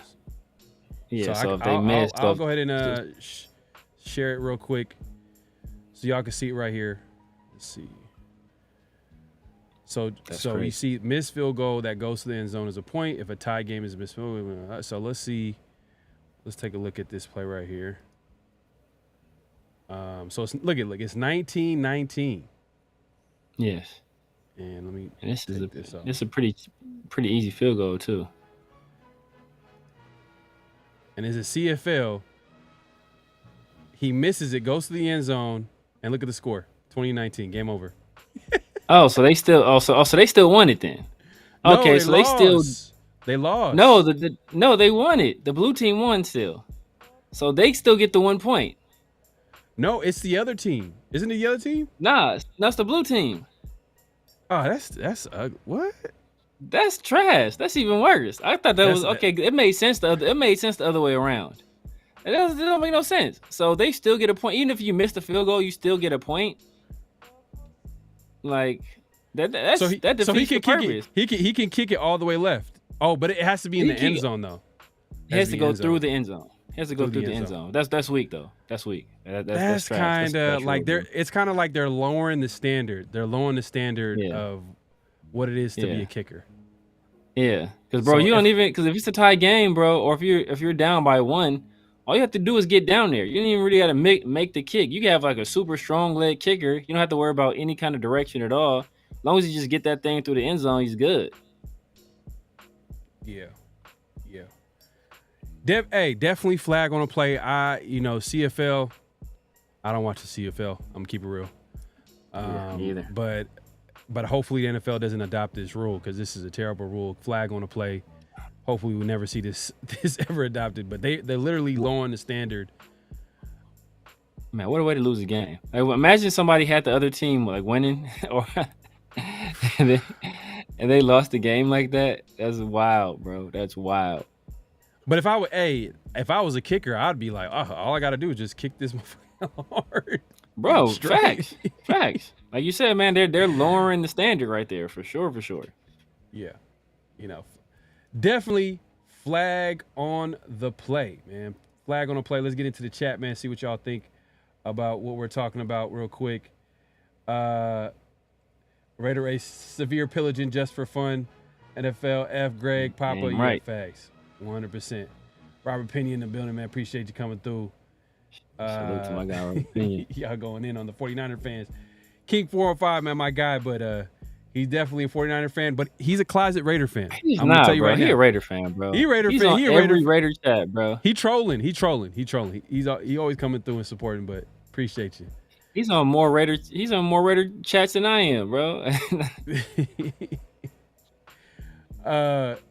Yeah. So if they miss, I'll go ahead and share it real quick so y'all can see it right here. Let's see. So crazy. You see missed field goal that goes to the end zone is a point. If a tie game is missed field goal, so let's see. Let's take a look at this play right here. So it's look, it's 19-19. Yes. And let me. And this is a pretty easy field goal too. And as a CFL, he misses it, goes to the end zone, and look at the score: 2019, game over. So they still won it then. Okay, so they lost. No, they won it. The blue team won still, so they still get the 1 point. No, it's the other team. Isn't it the other team? Nah, that's the blue team. Oh, that's what? That's trash. That's even worse. I thought that was okay. It made sense. It made sense the other way around. It don't make no sense. So they still get a point, even if you miss the field goal. You still get a point. Like that defeats the purpose. He can kick it all the way left. Oh, but it has to be in the end zone though. It has to go through the end zone. It has to go through the end zone. That's weak though. That's weak. That's kind of like it's kind of like they're lowering the standard. They're lowering the standard of what it is to be a kicker. Yeah, because bro, So you don't even because if it's a tie game, bro, or if you're down by 1, all you have to do is get down there. You don't even really got to make the kick. You can have like a super strong leg kicker. You don't have to worry about any kind of direction at all. As long as you just get that thing through the end zone, he's good. Yeah. Definitely flag on a play. CFL. I don't watch the CFL. I'm gonna keep it real. Me either. But hopefully the NFL doesn't adopt this rule because this is a terrible rule. Flag on a play. Hopefully we'll never see this ever adopted. But they're literally lowering the standard. Man, what a way to lose a game. Like, imagine somebody had the other team like winning, or and they lost the game like that. That's wild, bro. That's wild. But if I was a kicker, I'd be like, oh, all I gotta do is just kick this motherfucker hard. Bro, facts. Like you said, man, they're lowering the standard right there for sure. Yeah, definitely flag on the play, man. Flag on the play. Let's get into the chat, man. See what y'all think about what we're talking about real quick. Raider race, severe pillaging just for fun. NFL, F, Greg, Papa, right. Facts. 100%. Robert Penny in the building, man. Appreciate you coming through. Salute to my guy, Robert Penny. Y'all going in on the 49er fans. King 405, man, my guy, but he's definitely a 49er fan, but he's a closet Raider fan. I'm gonna tell you right now. He a Raider fan, bro. He a Raider He's fan. On he a every Raider chat, bro. He trolling. He always coming through and supporting, but appreciate you. He's on more Raider chats than I am, bro.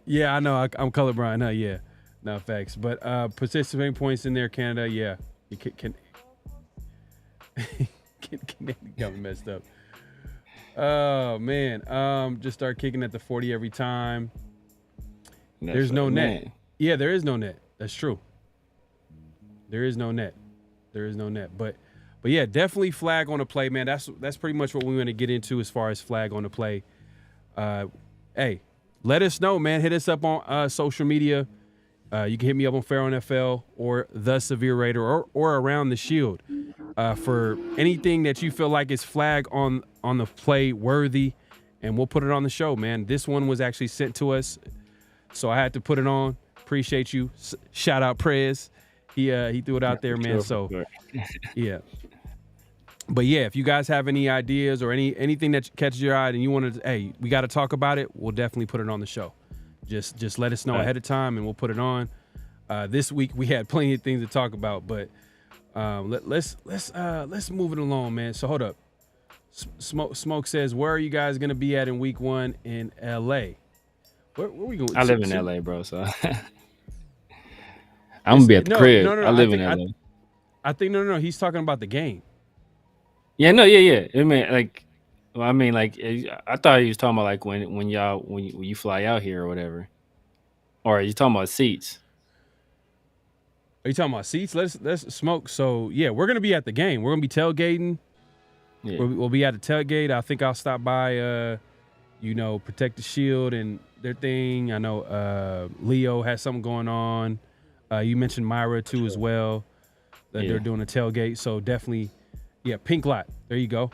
Yeah, I know. I'm colorblind. Yeah, no facts. But participating points in there, Canada. Yeah, you can got me messed up. Oh man, just start kicking at the 40 every time. There's no net. Yeah, there is no net. That's true. There is no net. But yeah, definitely flag on the play, man. That's pretty much what we want to get into as far as flag on the play. Hey, let us know, man. Hit us up on social media. You can hit me up on PharoahNFL or The Severe Raider or Around the Shield for anything that you feel like is flag on the play worthy, and we'll put it on the show, man. This one was actually sent to us, so I had to put it on. Appreciate you. Shout out Prez. He threw it out there, man. So yeah. But yeah, if you guys have any ideas or anything that catches your eye and you want to, hey, we got to talk about it, we'll definitely put it on the show. Just let us know ahead of time and we'll put it on. This week we had plenty of things to talk about, but let's move it along, man. So hold up. Smoke says, where are you guys gonna be at in week 1 in LA? Where we going? I live in LA, bro. So I'm gonna be at the crib. No, I live in LA. I think no. He's talking about the game. Yeah, no, yeah. I mean, I thought he was talking about like when you fly out here or whatever. Or are you talking about seats? Are you talking about seats? Let's smoke. So yeah, we're gonna be at the game. We're gonna be tailgating. Yeah. We'll be at the tailgate. I think I'll stop by. Protect the Shield and their thing. I know Leo has something going on. You mentioned Myra too as well. That they're doing a tailgate. So definitely. Yeah, Pink Lot. There you go.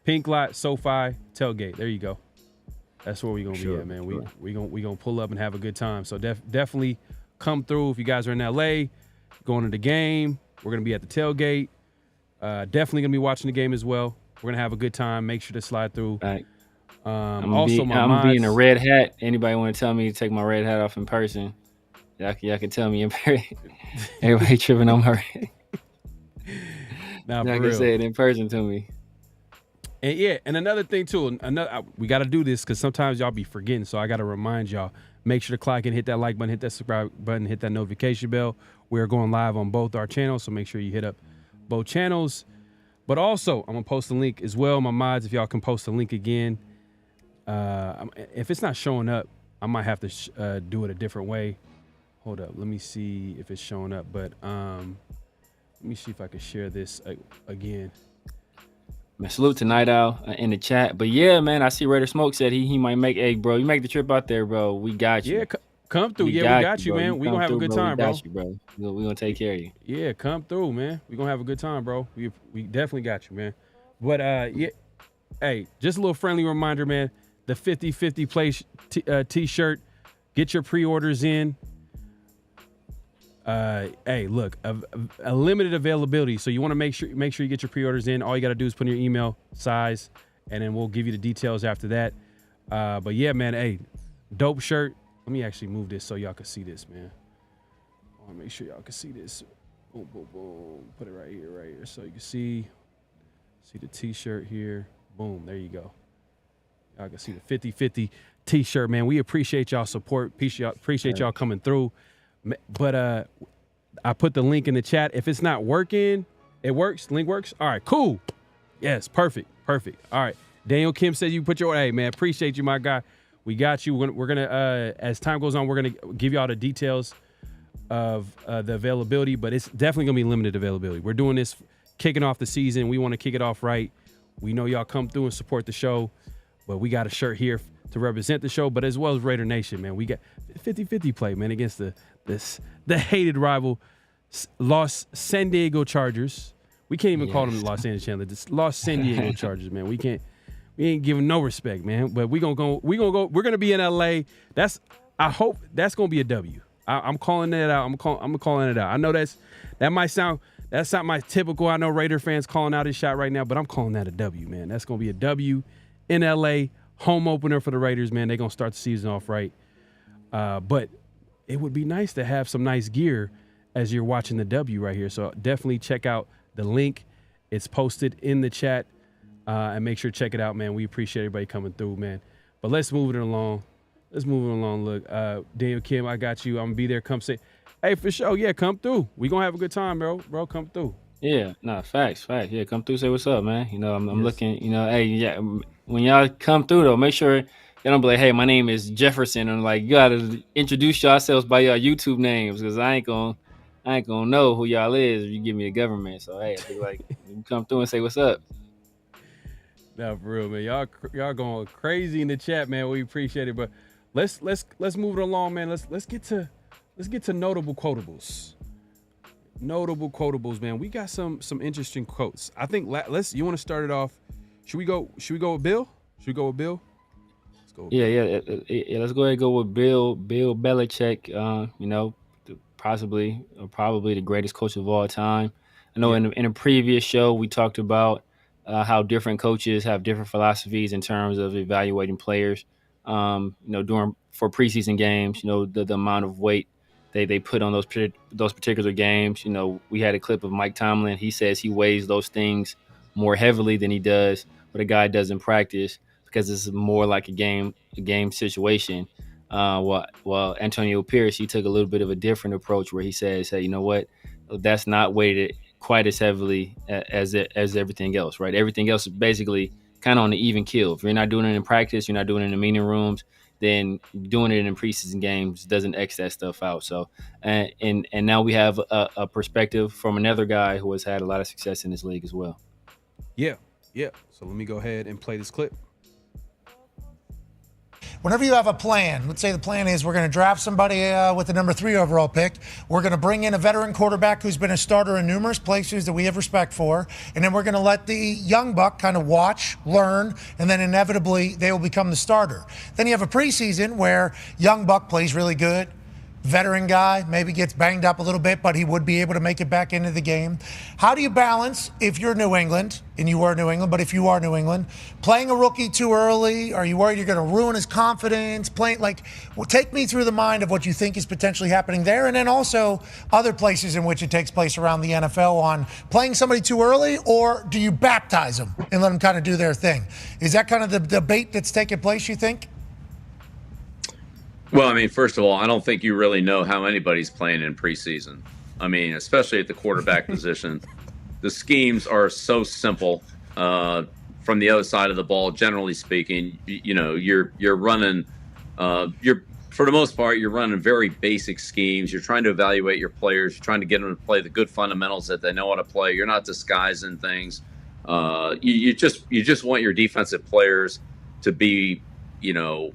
Pink Lot, SoFi, tailgate. There you go. That's where we're going to be at, man. We gonna pull up and have a good time. So definitely come through. If you guys are in LA, going to the game, we're going to be at the tailgate. Definitely going to be watching the game as well. We're going to have a good time. Make sure to slide through. Right. I'm going to be in a red hat. Anybody want to tell me to take my red hat off in person? Y'all can tell me in person. Everybody tripping on my red. Nah, I can say it in person to me. And yeah, and another thing too, we got to do this because sometimes y'all be forgetting. So I got to remind y'all, make sure to click and hit that like button, hit that subscribe button, hit that notification bell. We're going live on both our channels, so make sure you hit up both channels. But also, I'm going to post a link as well. My mods, if y'all can post a link again. If it's not showing up, I might have to do it a different way. Hold up. Let me see if it's showing up. But let me see if I can share this again. Man, salute to Night Owl in the chat. But yeah, man, I see Raider Smoke said he might make egg, bro. You make the trip out there, bro. We got you. Yeah, come through. We got you, man. We're going to have a good time, bro. We're going to take care of you. Yeah, come through, man. We're going to have a good time, bro. We definitely got you, man. But, yeah, hey, just a little friendly reminder, man. the 50-50 play t-shirt. Get your pre-orders in. Hey, look, a limited availability. So you want to make sure you get your pre-orders in. All you got to do is put in your email, size, and then we'll give you the details after that. But yeah, man, hey, dope shirt. Let me actually move this so y'all can see this, man. I want to make sure y'all can see this. Boom, boom, boom. Put it right here, so you can see the t-shirt here. Boom, there you go. Y'all can see the 50-50 t-shirt, man. We appreciate y'all support. Appreciate y'all coming through. But I put the link in the chat. If it's not working, it works. Link works. All right, cool. Yes, perfect. All right. Daniel Kim said you put your. Hey, man, appreciate you, my guy. We got you. We're gonna as time goes on, we're gonna give you all the details of the availability, but it's definitely gonna be limited availability. We're doing this kicking off the season. We want to kick it off right. We know y'all come through and support the show, but we got a shirt here to represent the show, but as well as Raider Nation, man. We got 50-50 play, man, against the hated rival Los San Diego Chargers. We can't even call them the Los Angeles Chandler. This Los San Diego Chargers, man. We ain't giving no respect, man. But we're gonna be in LA. I hope that's gonna be a W. I'm calling that out. I'm calling it out. I know that might sound. That's not my typical. I know Raider fans calling out his shot right now, but I'm calling that a W, man. That's gonna be a W in LA. Home opener for the Raiders, man. They're gonna start the season off right. But it would be nice to have some nice gear as you're watching the W right here. So definitely check out the link. It's posted in the chat. And make sure to check it out, man. We appreciate everybody coming through, man. But let's move it along. Look, Daniel Kim, I got you. I'm going to be there. Come say, hey, for sure. Yeah, come through. We going to have a good time, bro. Bro, come through. Yeah, no, facts. Yeah, come through, say what's up, man. You know, I'm looking, you know, hey, yeah, when y'all come through, though, make sure you don't be like, hey, my name is Jefferson. And like, you got to introduce yourselves by your YouTube names because I ain't going to know who y'all is if you give me the government. So, hey, I be like, you come through and say what's up. No, for real, man. Y'all going crazy in the chat, man. We appreciate it. But let's move it along, man. Let's get to notable quotables. Notable quotables, man. We got some interesting quotes. I think you want to start it off. Should we go with Bill? Let's go with Bill. Yeah. Let's go ahead and go with Bill Belichick. You know, probably the greatest coach of all time. I know in a previous show we talked about how different coaches have different philosophies in terms of evaluating players. You know, for preseason games, you know, the amount of weight they put on those particular games. You know, we had a clip of Mike Tomlin. He says he weighs those things more heavily than he does what a guy does in practice because it's more like a game situation. While Antonio Pierce, he took a little bit of a different approach where he says, hey, you know what, that's not weighted quite as heavily as everything else, right? Everything else is basically kind of on the even keel. If you're not doing it in practice, you're not doing it in the meeting rooms, then doing it in preseason games doesn't X that stuff out. So, and now we have a perspective from another guy who has had a lot of success in this league as well. Yeah. So let me go ahead and play this clip. Whenever you have a plan, let's say the plan is we're going to draft somebody with the number 3 overall pick. We're going to bring in a veteran quarterback who's been a starter in numerous places that we have respect for. And then we're going to let the young buck kind of watch, learn, and then inevitably they will become the starter. Then you have a preseason where young buck plays really good. Veteran guy maybe gets banged up a little bit, but he would be able to make it back into the game. How do you balance, if you're New England, and you are New England, but if you are New England, playing a rookie too early? Are you worried you're going to ruin his confidence? Take me through the mind of what you think is potentially happening there, and then also other places in which it takes place around the NFL on playing somebody too early, or do you baptize them and let them kind of do their thing? Is that kind of the debate that's taking place, you think? Well, I mean, first of all, I don't think you really know how anybody's playing in preseason. I mean, especially at the quarterback position. The schemes are so simple from the other side of the ball, generally speaking. You know, you're running, for the most part, you're running very basic schemes. You're trying to evaluate your players. You're trying to get them to play the good fundamentals that they know how to play. You're not disguising things. You just want your defensive players to be, you know,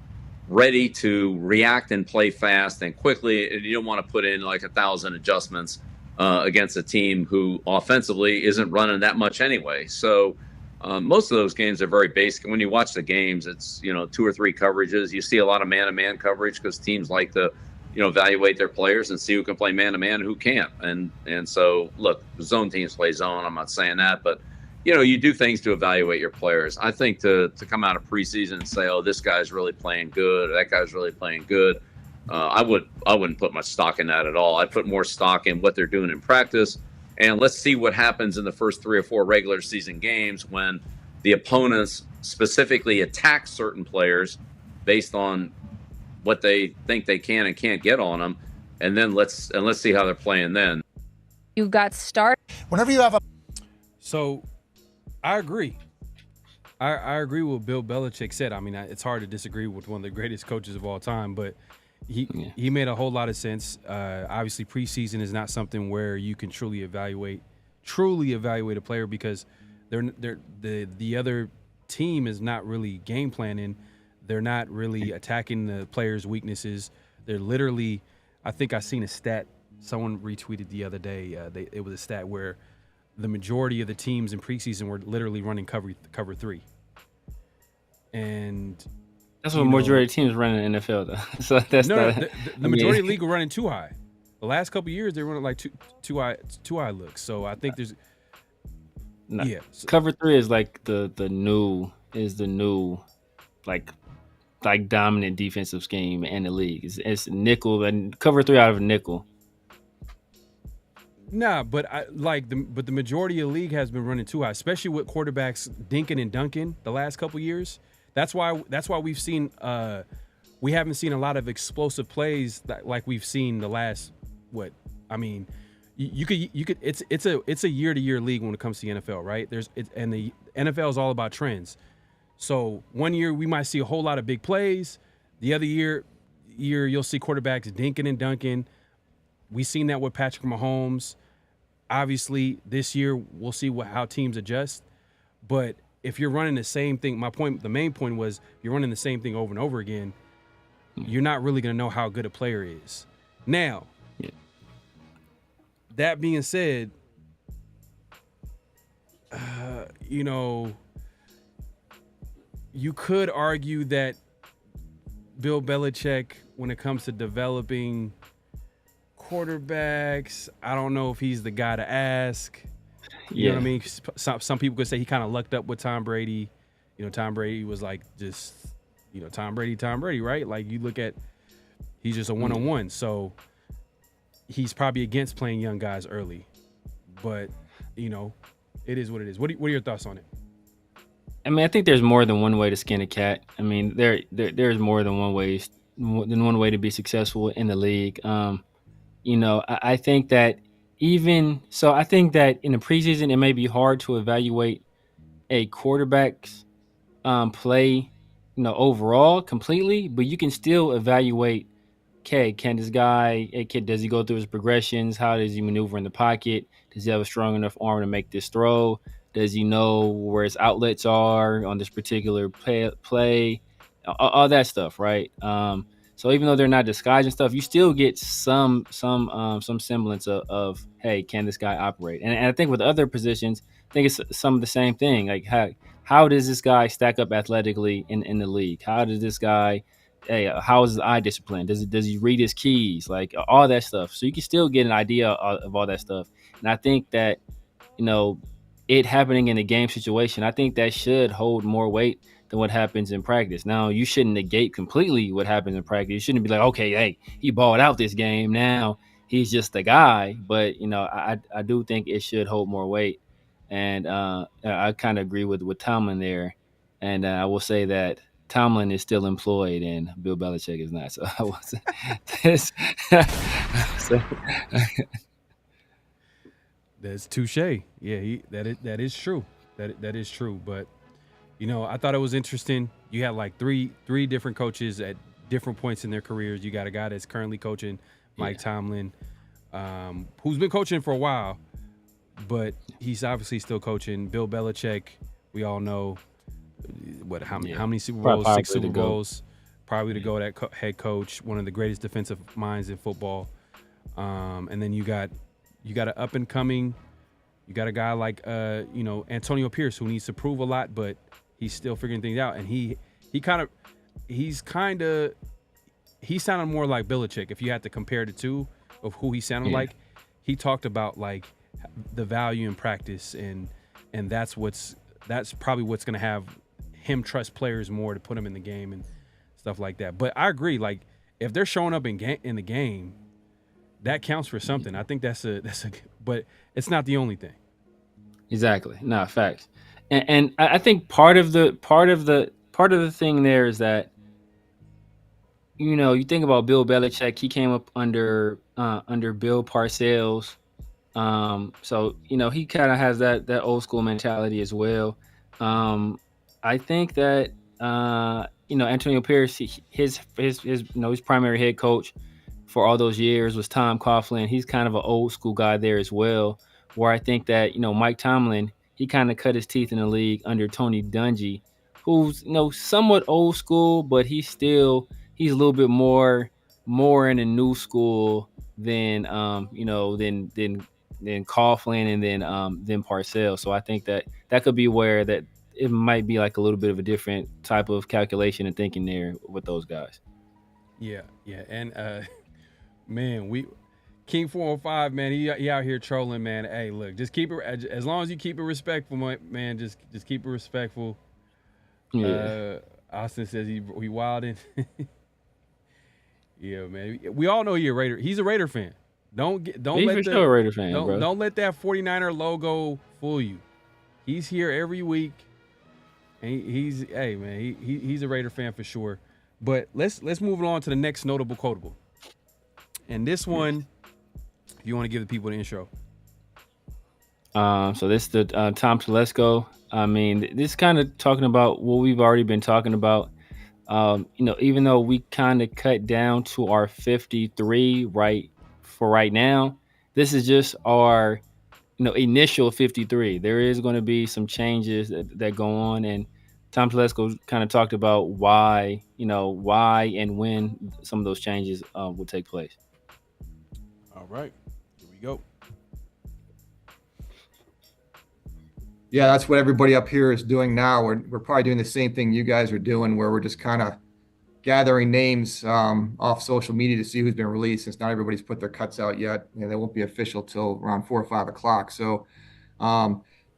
ready to react and play fast and quickly. And you don't want to put in like 1,000 adjustments against a team who offensively isn't running that much anyway. So Most of those games are very basic. When you watch the games, it's 2 or 3 coverages. You see a lot of man-to-man coverage because teams like to evaluate their players and see who can play man-to-man and who can't. And so, look, zone teams play zone. I'm not saying that, but you do things to evaluate your players. I think to come out of preseason and say, oh, this guy's really playing good, or that guy's really playing good, I wouldn't put much stock in that at all. I'd put more stock in what they're doing in practice, and let's see what happens in the first 3 or 4 regular season games when the opponents specifically attack certain players based on what they think they can and can't get on them, and then let's see how they're playing then. You got started. Whenever you have a So, I agree. I agree with what Bill Belichick said. I mean, it's hard to disagree with one of the greatest coaches of all time, but he made a whole lot of sense. Obviously, preseason is not something where you can truly evaluate a player because the other team is not really game planning. They're not really attacking the players' weaknesses. They're literally, I think I seen a stat someone retweeted the other day. It was a stat where the majority of the teams in preseason were literally running cover 3. And that's what majority of teams run in the NFL, though. So that's the majority of the league are running too high. The last couple of years, they're running like too high looks. So I think there's cover 3 is like the new like dominant defensive scheme in the league. It's nickel and cover 3 out of a nickel. Nah, but the majority of the league has been running too high, especially with quarterbacks dinking and dunking the last couple of years. That's why we've seen we haven't seen a lot of explosive plays like we've seen the last you could it's a year-to-year league when it comes to the NFL, right? And the NFL is all about trends. So one year we might see a whole lot of big plays. The other year you'll see quarterbacks dinking and dunking. We've seen that with Patrick Mahomes. Obviously, this year we'll see how teams adjust. But if you're running the same thing, the main point was you're running the same thing over and over again, you're not really going to know how good a player is. Now, that being said, you could argue that Bill Belichick, when it comes to developing quarterbacks, I don't know if he's the guy to ask. You know what I mean? Some people could say he kind of lucked up with Tom Brady. Tom Brady was like just, Tom Brady, right? Like you look at, he's just a one-on-one. So he's probably against playing young guys early. But, it is what it is. What are your thoughts on it? I mean, I think there's more than one way to skin a cat. I mean, there's more than one way to be successful in the league. I think that I think that in the preseason, it may be hard to evaluate a quarterback's play, overall completely, but you can still evaluate, okay, can this guy, does he go through his progressions? How does he maneuver in the pocket? Does he have a strong enough arm to make this throw? Does he know where his outlets are on this particular play? All that stuff, right? So even though they're not disguising stuff, you still get some semblance of hey, can this guy operate? And I think with other positions, I think it's some of the same thing. Like how does this guy stack up athletically in the league? How does this guy, how is his eye discipline? Does he read his keys? Like all that stuff. So you can still get an idea of all that stuff. And I think that it happening in a game situation, I think that should hold more weight than what happens in practice. Now, you shouldn't negate completely what happens in practice. You shouldn't be like, okay, hey, he balled out this game. Now he's just the guy. But, I do think it should hold more weight. And I kind of agree with Tomlin there. And I will say that Tomlin is still employed and Bill Belichick is not. So I will say this. That's touche. Yeah, that is true. That is true. But I thought it was interesting. You had like three different coaches at different points in their careers. You got a guy that's currently coaching, Mike Tomlin, who's been coaching for a while, but he's obviously still coaching. Bill Belichick, we all know how many Super Bowls? 6 Super Bowls. Probably to go that head coach, one of the greatest defensive minds in football. And then you got an up and coming You got a guy like Antonio Pierce who needs to prove a lot, but he's still figuring things out. And he sounded more like Belichick. If you had to compare the two of who he sounded like, he talked about like the value in practice, and that's probably what's gonna have him trust players more to put him in the game and stuff like that. But I agree, like if they're showing up in the game, that counts for something. I think but it's not the only thing. Exactly. No, facts. And I think part of the thing there is that, you think about Bill Belichick. He came up under Bill Parcells. So he kind of has that old school mentality as well. I think that Antonio Pierce, his primary head coach for all those years was Tom Coughlin. He's kind of an old school guy there as well. Where I think that Mike Tomlin, he kind of cut his teeth in the league under Tony Dungy, who's somewhat old school, but he's a little bit more in the new school than than Coughlin and then Parcells. So I think that could be where that it might be like a little bit of a different type of calculation and thinking there with those guys. Yeah, and man, King 405, man, he out here trolling, man. Hey, look, just keep it as long as you keep it respectful, man. Just keep it respectful. Yeah. Austin says he wilding. Yeah, man. We all know he's a Raider fan. He's for sure a Raider fan, bro. Don't let that 49er logo fool you. He's here every week, and he's a Raider fan for sure. But let's move on to the next notable quotable. And this one, if you want to give the people the intro. So this is the Tom Telesco. I mean, this is kind of talking about what we've already been talking about. Even though we kind of cut down to our 53 right now, this is just our initial 53. There is going to be some changes that go on, and Tom Telesco kind of talked about why and when some of those changes will take place. All right, here we go. Yeah, that's what everybody up here is doing now. We're probably doing the same thing you guys are doing, where we're just kind of gathering names off social media to see who's been released, since not everybody's put their cuts out yet, and they won't be official till around 4 or 5 o'clock. So,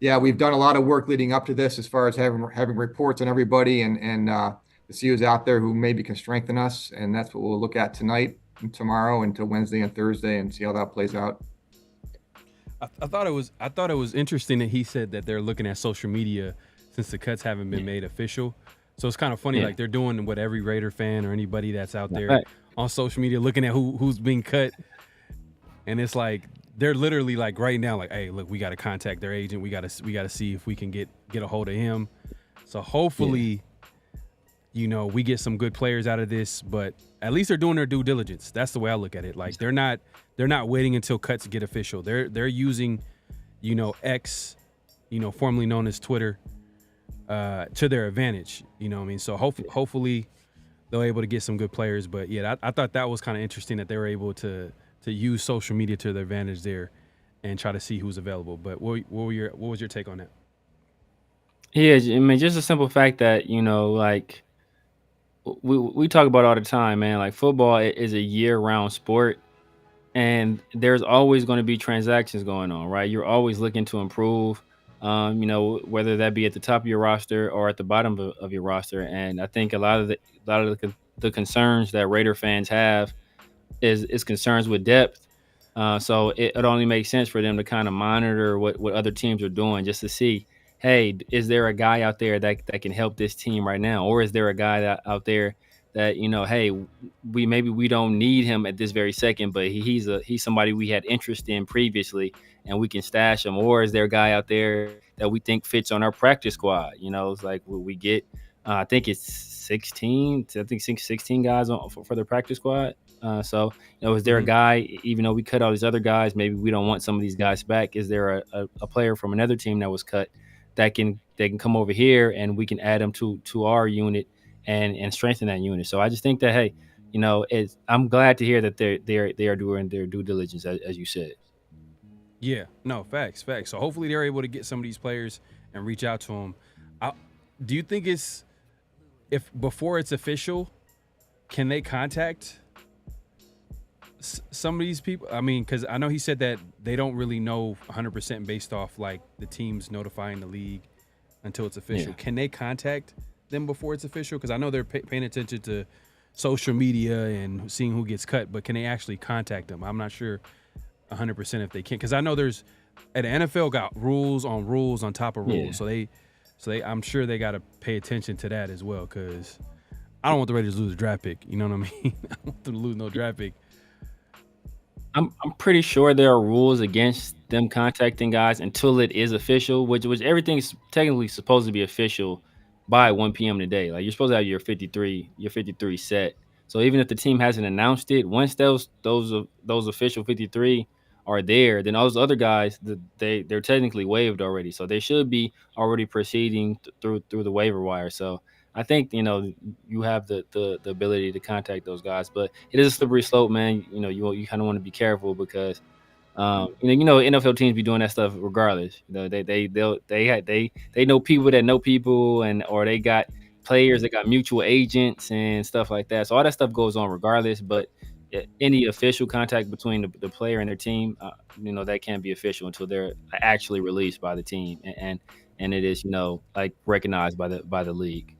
yeah, we've done a lot of work leading up to this, as far as having reports on everybody and to see who's out there who maybe can strengthen us, and that's what we'll look at tonight and tomorrow until Wednesday and Thursday, and see how that plays out. I thought it was interesting that he said that they're looking at social media since the cuts haven't been made official. So it's kind of funny, like they're doing what every Raider fan or anybody that's out there on social media looking at who's being cut, and it's like they're literally like right now, like, hey, look, we got to contact their agent. We got to see if we can get a hold of him. So hopefully, we get some good players out of this. But at least they're doing their due diligence. That's the way I look at it. Like they're not waiting until cuts get official. They're using, X, formerly known as Twitter, to their advantage. You know what I mean? So hopefully they're able to get some good players. But yeah, I thought that was kind of interesting that they were able to use social media to their advantage there and try to see who's available. But what was your take on that? Yeah, I mean, just a simple fact that like we talk about all the time, man. Like football is a year-round sport, and there's always going to be transactions going on, right? You're always looking to improve, whether that be at the top of your roster or at the bottom of your roster. And I think a lot of the concerns that Raider fans have is concerns with depth. So it only makes sense for them to kind of monitor what other teams are doing, just to see, hey, is there a guy out there that can help this team right now? Or is there a guy out there that, hey, we don't need him at this very second, but he's somebody we had interest in previously and we can stash him? Or is there a guy out there that we think fits on our practice squad? It's like we get, I think it's 16 guys for their practice squad. So, is there a guy, even though we cut all these other guys, maybe we don't want some of these guys back? Is there a player from another team that was cut that can come over here and we can add them to our unit and strengthen that unit? So I just think that, hey, I'm glad to hear that they are doing their due diligence, as you said. Yeah, no, facts. So hopefully they're able to get some of these players and reach out to them. Do you think if before it's official, can they contact some of these people? I mean, because I know he said that they don't really know 100% based off like the teams notifying the league until it's official. Yeah. Can they contact them before it's official? Because I know they're paying attention to social media and seeing who gets cut, but can they actually contact them? I'm not sure 100% if they can, because I know the NFL got rules on top of rules, Yeah. so they I'm sure they got to pay attention to that as well, because I don't want the Raiders to lose a draft pick. You know what I mean? I don't want them to lose no draft pick. I'm pretty sure there are rules against them contacting guys until it is official, which everything's technically supposed to be official by 1 p.m. today. Like you're supposed to have your 53 set. So even if the team hasn't announced it, once those official 53 are there, then those other guys they're technically waived already. So they should be already proceeding through the waiver wire. So I think you have the ability to contact those guys, but it is a slippery slope, man. You kind of want to be careful because NFL teams be doing that stuff regardless. They know people that know people, or they got players that got mutual agents and stuff like that. So all that stuff goes on regardless. But any official contact between the player and their team, that can't be official until they're actually released by the team and it is like recognized by the league.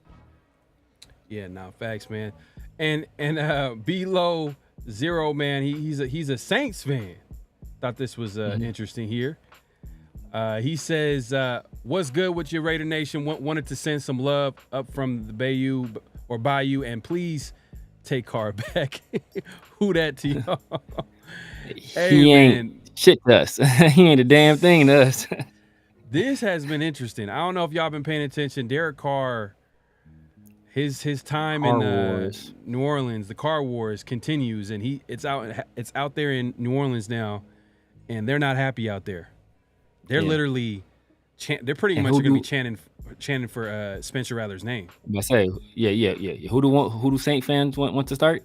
Yeah, no, facts, man. And Below Zero, man, he's a Saints fan. Thought this was interesting here. He says, "What's good with your Raider Nation? Wanted to send some love up from the Bayou, and please take Carr back." Who that to y'all? He ain't shit to us. He ain't a damn thing to us. This has been interesting. I don't know if y'all been paying attention. Derek Carr, his time in New Orleans, the Carr Wars continues, and it's out there in New Orleans now, and they're not happy out there. They're literally they're pretty much going to be chanting for Spencer Rattler's name. I say, yeah. Who do Saint fans want to start?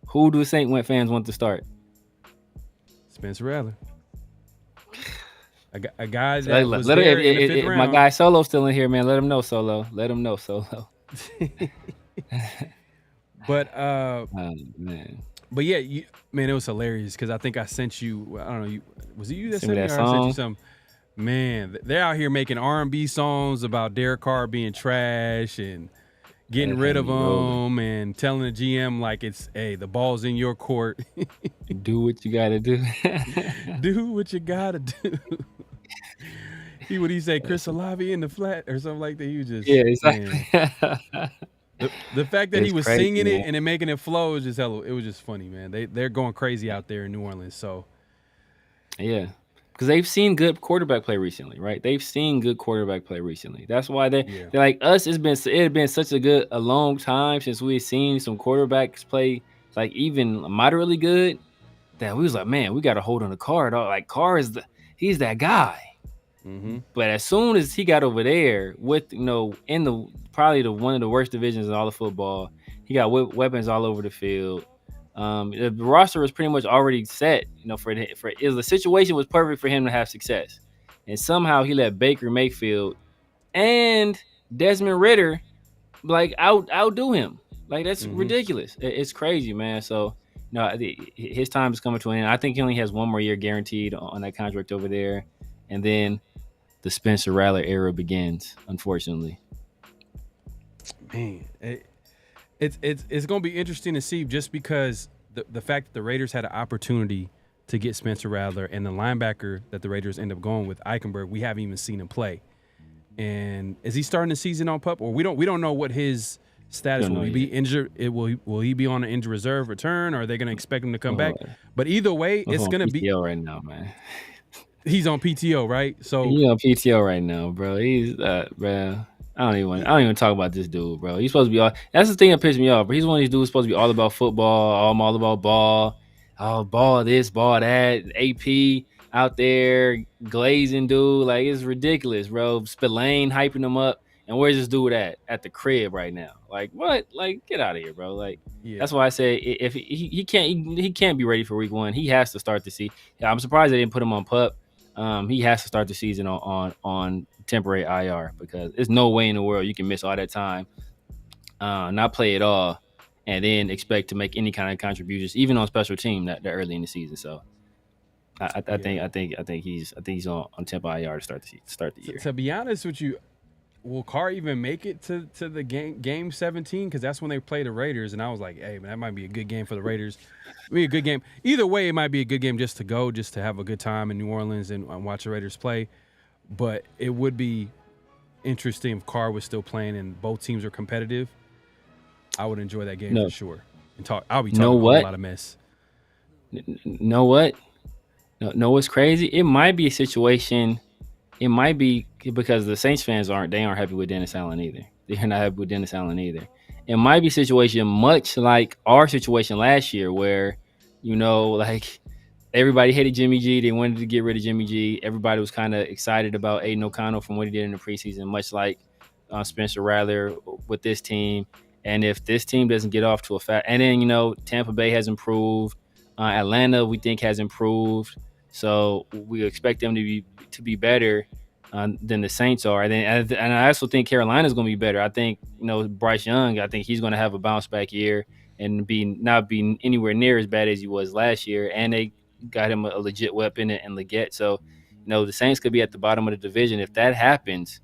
Who do Saint fans want to start? Spencer Rattler. A guy that was there in the fifth round. My guy Solo's still in here, man. Let him know, Solo. Let him know, Solo. But man. But yeah, man, it was hilarious because I think I sent you. I don't know, was it you that sent me or that I song? sent you something? Man, they're out here making R&B songs about Derek Carr being trash and getting rid of him and telling the GM like the ball's in your court. Do what you gotta do. Do what you gotta do. What he say? Chris Olave in the flat or something like that. He was just exactly. The fact that he was crazy, singing man. it and then making it flow is just hella. It was just funny, man. They're going crazy out there in New Orleans. So yeah, because they've seen good quarterback play recently, right? They've seen good quarterback play recently. That's why they're like us. It had been such a long time since we've seen some quarterbacks play like even moderately good that we was like, man, we got to hold on to Carr. Like Carr he's that guy. Mm-hmm. But as soon as he got over there with in probably one of the worst divisions in all of football, he got weapons all over the field. The roster was pretty much already set. The situation was perfect for him to have success, and somehow he let Baker Mayfield and Desmond Ridder like outdo him. Like that's ridiculous. It's crazy, man. So his time is coming to an end. I think he only has one more year guaranteed on that contract over there, and then the Spencer Rattler era begins, unfortunately. Man, it's going to be interesting to see just because the fact that the Raiders had an opportunity to get Spencer Rattler and the linebacker that the Raiders end up going with, Eichenberg, we haven't even seen him play. And is he starting the season on PUP? Or we don't know what his status will. He be injured? Will he be on an injured reserve return? Or are they going to expect him to come back? But either way, it's going to be right now, man. He's on PTO, right? So he's on PTO right now, bro. He's bro. I don't even talk about this dude, bro. He's supposed to be all. That's the thing that pissed me off. But he's one of these dudes supposed to be all about football. I'm all about ball. Oh, ball this, ball that. AP out there glazing, dude. Like it's ridiculous, bro. Spillane hyping him up, and where's this dude at the crib right now? Like what? Like get out of here, bro. Like that's why I say if he can't be ready for week 1. He has to start the season. I'm surprised they didn't put him on PUP. he has to start the season on temporary IR because there's no way in the world you can miss all that time, not play at all, and then expect to make any kind of contributions, even on special team that early in the season. So I think he's on temp IR to start the year. To be honest with you, will Carr even make it to the game 17? Because that's when they play the Raiders, and I was like, hey, man, that might be a good game for the Raiders. A good game. Either way, it might be a good game just to have a good time in New Orleans and watch the Raiders play. But it would be interesting if Carr was still playing and both teams are competitive. I would enjoy that game for sure. I'll be talking a lot of mess. Know what? No, what's crazy? It might be a situation. It might be because the Saints fans aren't happy with Dennis Allen either. They're not happy with Dennis Allen either. It might be a situation much like our situation last year where, like everybody hated Jimmy G. They wanted to get rid of Jimmy G. Everybody was kind of excited about Aiden O'Connell from what he did in the preseason, much like Spencer Rattler with this team. And if this team doesn't get off to and then, Tampa Bay has improved. Atlanta, we think, has improved. So we expect them to be better than the Saints are. And I also think Carolina's going to be better. I think, Bryce Young, I think he's going to have a bounce back year and not be anywhere near as bad as he was last year. And they got him a legit weapon in Leggett. So, the Saints could be at the bottom of the division. If that happens,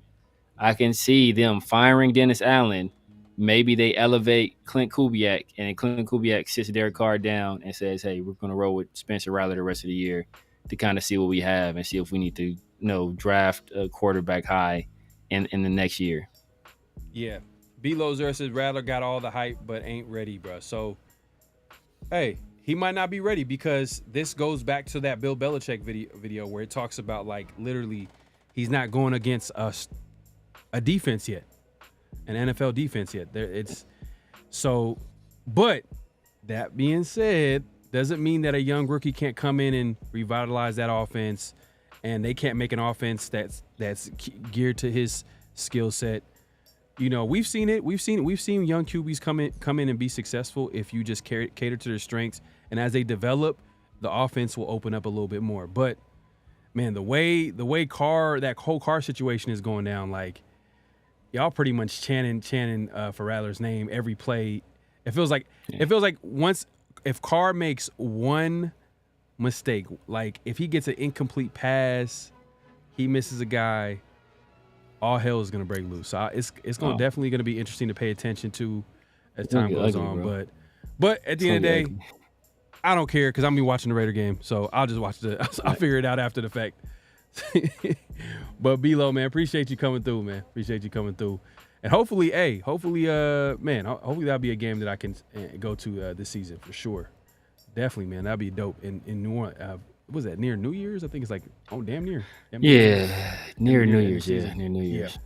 I can see them firing Dennis Allen. Maybe they elevate Clint Kubiak, and Clint Kubiak sits Derek Carr down and says, hey, we're going to roll with Spencer Rattler the rest of the year to kind of see what we have and see if we need to, draft a quarterback high in the next year. Yeah. B-Lozer says Rattler got all the hype but ain't ready, bro. So, hey, he might not be ready because this goes back to that Bill Belichick video where it talks about, like, literally he's not going against a defense yet. An NFL defense yet. But that being said, doesn't mean that a young rookie can't come in and revitalize that offense, and they can't make an offense that's geared to his skill set. We've seen it. We've seen young QBs come in and be successful if you just cater to their strengths, and as they develop, the offense will open up a little bit more. But man, the way that whole Carr situation is going down, like, y'all pretty much chanting for Rattler's name every play. It feels like if Carr makes one mistake, like if he gets an incomplete pass, he misses a guy, all hell is gonna break loose. So it's definitely gonna be interesting to pay attention to as time goes on. Bro. But at the end of the day, I don't care because I'm gonna be watching the Raider game, so I'll just watch I'll figure it out after the fact. But B-Lo, man, appreciate you coming through, man. Appreciate you coming through. And hopefully that'll be a game that I can go to this season for sure. Definitely, man. That'd be dope in New Orleans. Was that near New Year's? I think it's like, damn near. Near New Year's. Yeah, near New Year's.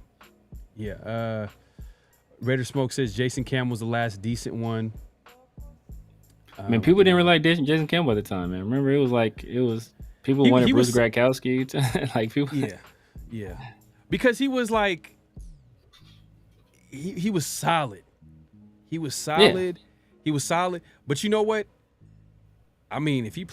Yeah. Raider Smoke says Jason Campbell's the last decent one. People didn't really like Jason Campbell at the time, man. Remember, it was people wanted Bruce Gradkowski to like people. Yeah. Because he was like, he was solid. He was solid. Yeah. He was solid. But you know what? I mean, if he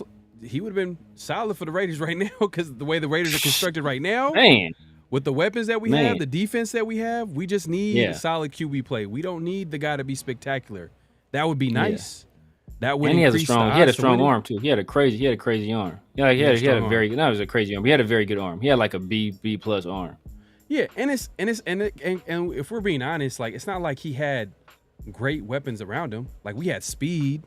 would have been solid for the Raiders right now because the way the Raiders are constructed right now, man, with the weapons that we have, the defense that we have, we just need solid QB play. We don't need the guy to be spectacular. That would be nice. That would. And he had a strong arm too. He had a crazy arm. Yeah, he had a very good. That was a crazy arm. He had a very good arm. He had like a B+ arm. Yeah, and if we're being honest, like it's not like he had great weapons around him. Like we had speed.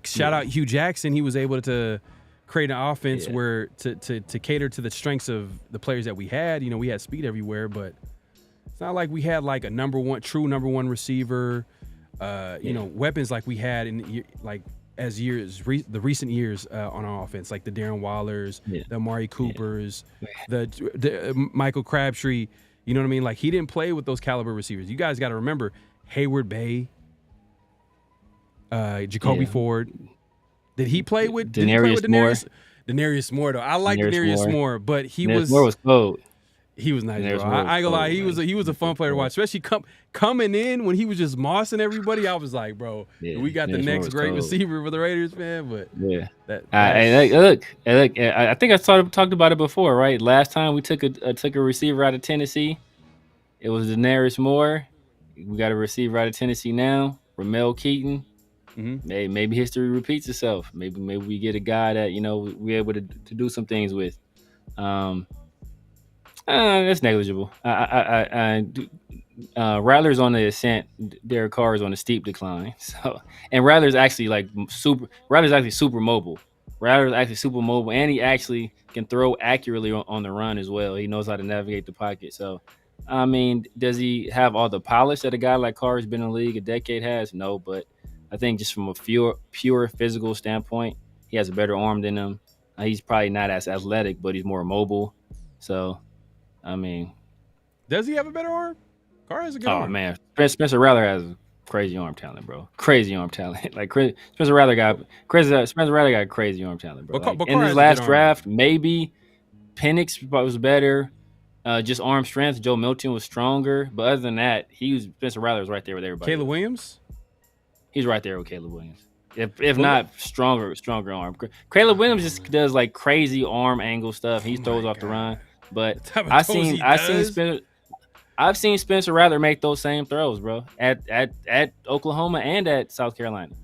Shout out Hugh Jackson. He was able to create an offense where to cater to the strengths of the players that we had. We had speed everywhere, but it's not like we had like a true number one receiver. Weapons like we had in like as the recent years on our offense, like the Darren Wallers, the Amari Coopers, the Michael Crabtree. You know what I mean? Like he didn't play with those caliber receivers. You guys got to remember Hayward Bay, Jacoby Ford. Did he play with Denarius Moore? Denarius Moore though. I like Denarius Moore, but he Moore was cold. He was nice, bro. I ain't gonna lie. He was a fun player to watch, especially coming in when he was just mossing everybody. I was like, bro, we got the next great receiver for the Raiders, man. But yeah, look. I think I talked about it before, right? Last time we took a receiver out of Tennessee, it was Daenerys Moore. We got a receiver out of Tennessee now, Ramel Keaton. Mm-hmm. Maybe history repeats itself. Maybe we get a guy that we're able to do some things with. That's negligible. Rattler's on the ascent. Derek Carr is on a steep decline. So, and Rattler's actually super mobile. Rattler's actually super mobile, and he actually can throw accurately on the run as well. He knows how to navigate the pocket. So, I mean, does he have all the polish that a guy like Carr has been in the league a decade has? No, but I think just from a pure physical standpoint, he has a better arm than him. He's probably not as athletic, but he's more mobile. So, I mean, does he have a better arm? Carr has a good arm. Oh man, Spencer Rattler has crazy arm talent, bro. Crazy arm talent. Like Spencer Rattler got crazy arm talent, bro. But in his last draft, maybe Penix was better. Just arm strength. Joe Milton was stronger, but other than that, Spencer Rattler was right there with everybody. Caleb Williams. He's right there with Caleb Williams. If not stronger arm. Caleb Williams just does like crazy arm angle stuff. He throws off the run. But I've seen Spencer Rattler make those same throws, bro, at Oklahoma and at South Carolina.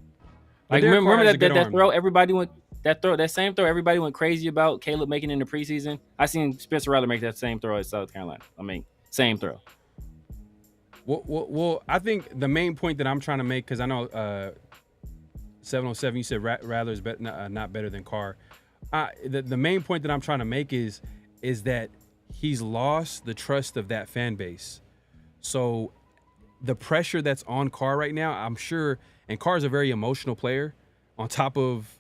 Like remember that throw that same throw everybody went crazy about Caleb making in the preseason. I seen Spencer Rattler make that same throw at South Carolina. I mean, same throw. Well, I think the main point that I'm trying to make, because I know 707, you said Rattler is not better than Carr. The main point that I'm trying to make is that he's lost the trust of that fan base. So the pressure that's on Carr right now, I'm sure, and Carr's a very emotional player, on top of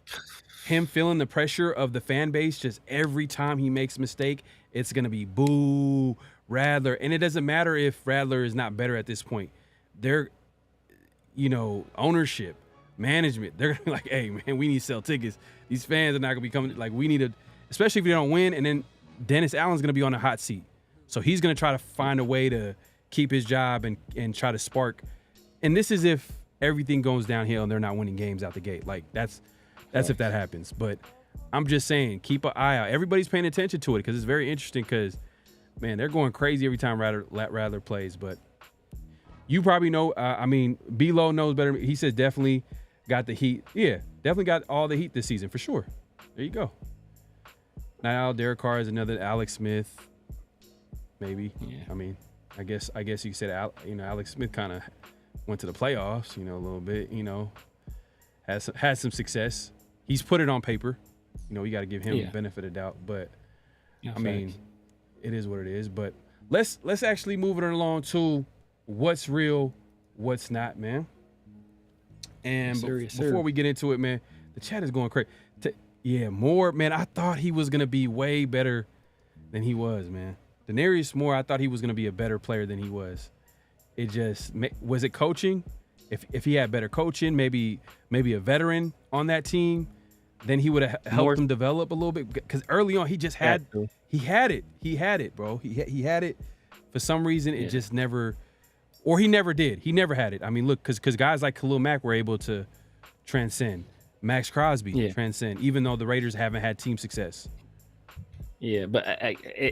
him feeling the pressure of the fan base, just every time he makes a mistake, it's going to be boo, Rattler. And it doesn't matter if Rattler is not better at this point. They're, ownership, management, they're going to be like, hey, man, we need to sell tickets. These fans are not going to be coming. Like, we need to, especially if we don't win, and then Dennis Allen's going to be on the hot seat. So he's going to try to find a way to keep his job and try to spark. And this is if everything goes downhill and they're not winning games out the gate. Like, that's if that happens. But I'm just saying, keep an eye out. Everybody's paying attention to it because it's very interesting because, man, they're going crazy every time Rattler plays. But you probably know, B-Lo knows better. He says definitely got the heat. Yeah, definitely got all the heat this season for sure. There you go. Now Derek Carr is another Alex Smith, maybe. Yeah. I mean, I guess you could say that Alex Smith kind of went to the playoffs, a little bit. Has some success. He's put it on paper. You got to give him the benefit of doubt. But I mean, it is what it is. But let's actually move it along to what's real, what's not, man. And before we get into it, man, the chat is going crazy. Yeah, Moore, man, I thought he was going to be way better than he was, man. Daenerys Moore, I thought he was going to be a better player than he was. It just, was it coaching? If he had better coaching, maybe a veteran on that team, then he would have helped him develop a little bit. Because early on, he just had it. He had it, bro. He had it. For some reason, it just never, or he never did. He never had it. I mean, look, because guys like Khalil Mack were able to transcend. Max Crosby transcend, even though the Raiders haven't had team success. Yeah, but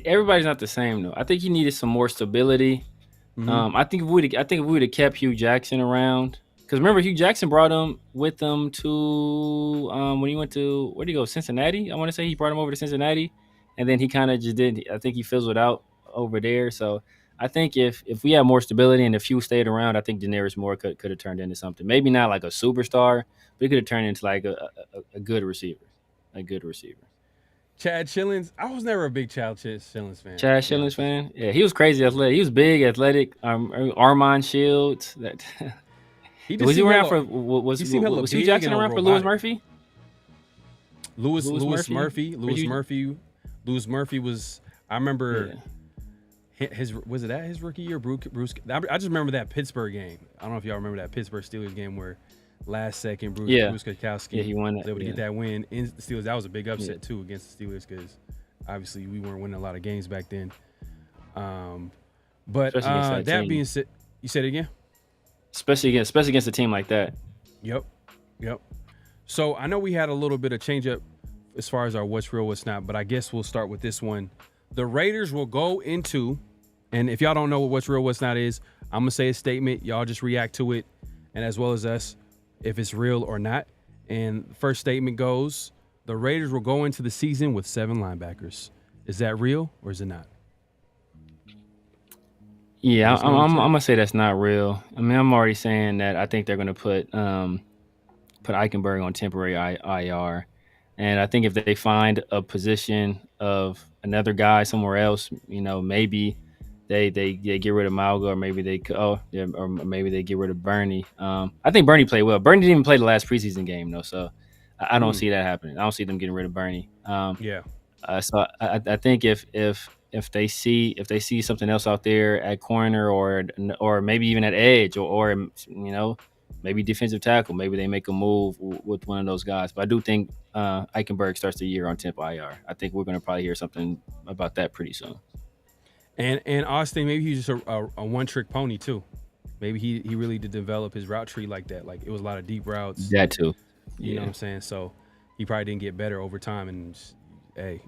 everybody's not the same though. I think he needed some more stability. Mm-hmm. I think if we would have kept Hugh Jackson around, because remember Hugh Jackson brought him with him to when he went to, where did he go? Cincinnati. I want to say he brought him over to Cincinnati, and then he kind of just did. I think he fizzled out over there. So I think if we had more stability and if Hugh stayed around, I think Daenerys Moore could have turned into something. Maybe not like a superstar, but he could have turned into like a good receiver. A good receiver. Chad Shillings. I was never a big Chad Shillings fan. Chad Shillings fan? Yeah, he was crazy athletic. He was big, athletic. Armand Shields. Was he around for? Was Hugh Jackson around for Louis Murphy? Louis Murphy was. I remember. Was it at his rookie year? Bruce. I just remember that Pittsburgh game. I don't know if y'all remember that Pittsburgh Steelers game where last second Bruce Kwiatkowski he won was able to get that win in the Steelers. That was a big upset too against the Steelers because obviously we weren't winning a lot of games back then. But Especially against that that team. being said, you said it again? Especially against a team like that. Yep. So I know we had a little bit of change up as far as our what's real, what's not, but I guess we'll start with this one. The Raiders will go into, and if y'all don't know what what's real, what's not is, I'm gonna say a statement. Y'all just react to it, and as well as us, if it's real or not. And the first statement goes: the Raiders will go into the season with 7 linebackers. Is that real or is it not? Yeah, I'm gonna say that's not real. I mean, I'm already saying that I think they're gonna put Eichenberg on temporary IR, and I think if they find a position of another guy somewhere else, maybe they get rid of Malga, or maybe or maybe they get rid of Bernie. I think Bernie played well. Bernie didn't even play the last preseason game though, so I don't see that happening. I don't see them getting rid of Bernie. Yeah. So I think if they see something else out there at corner or maybe even at edge or maybe defensive tackle, maybe they make a move with one of those guys. But I do think Eichenberg starts the year on temp IR. I think we're going to probably hear something about that pretty soon. And Austin, maybe he's just a one-trick pony too. Maybe he really did develop his route tree like that. Like it was a lot of deep routes. That too. You know what I'm saying? So he probably didn't get better over time. And hey,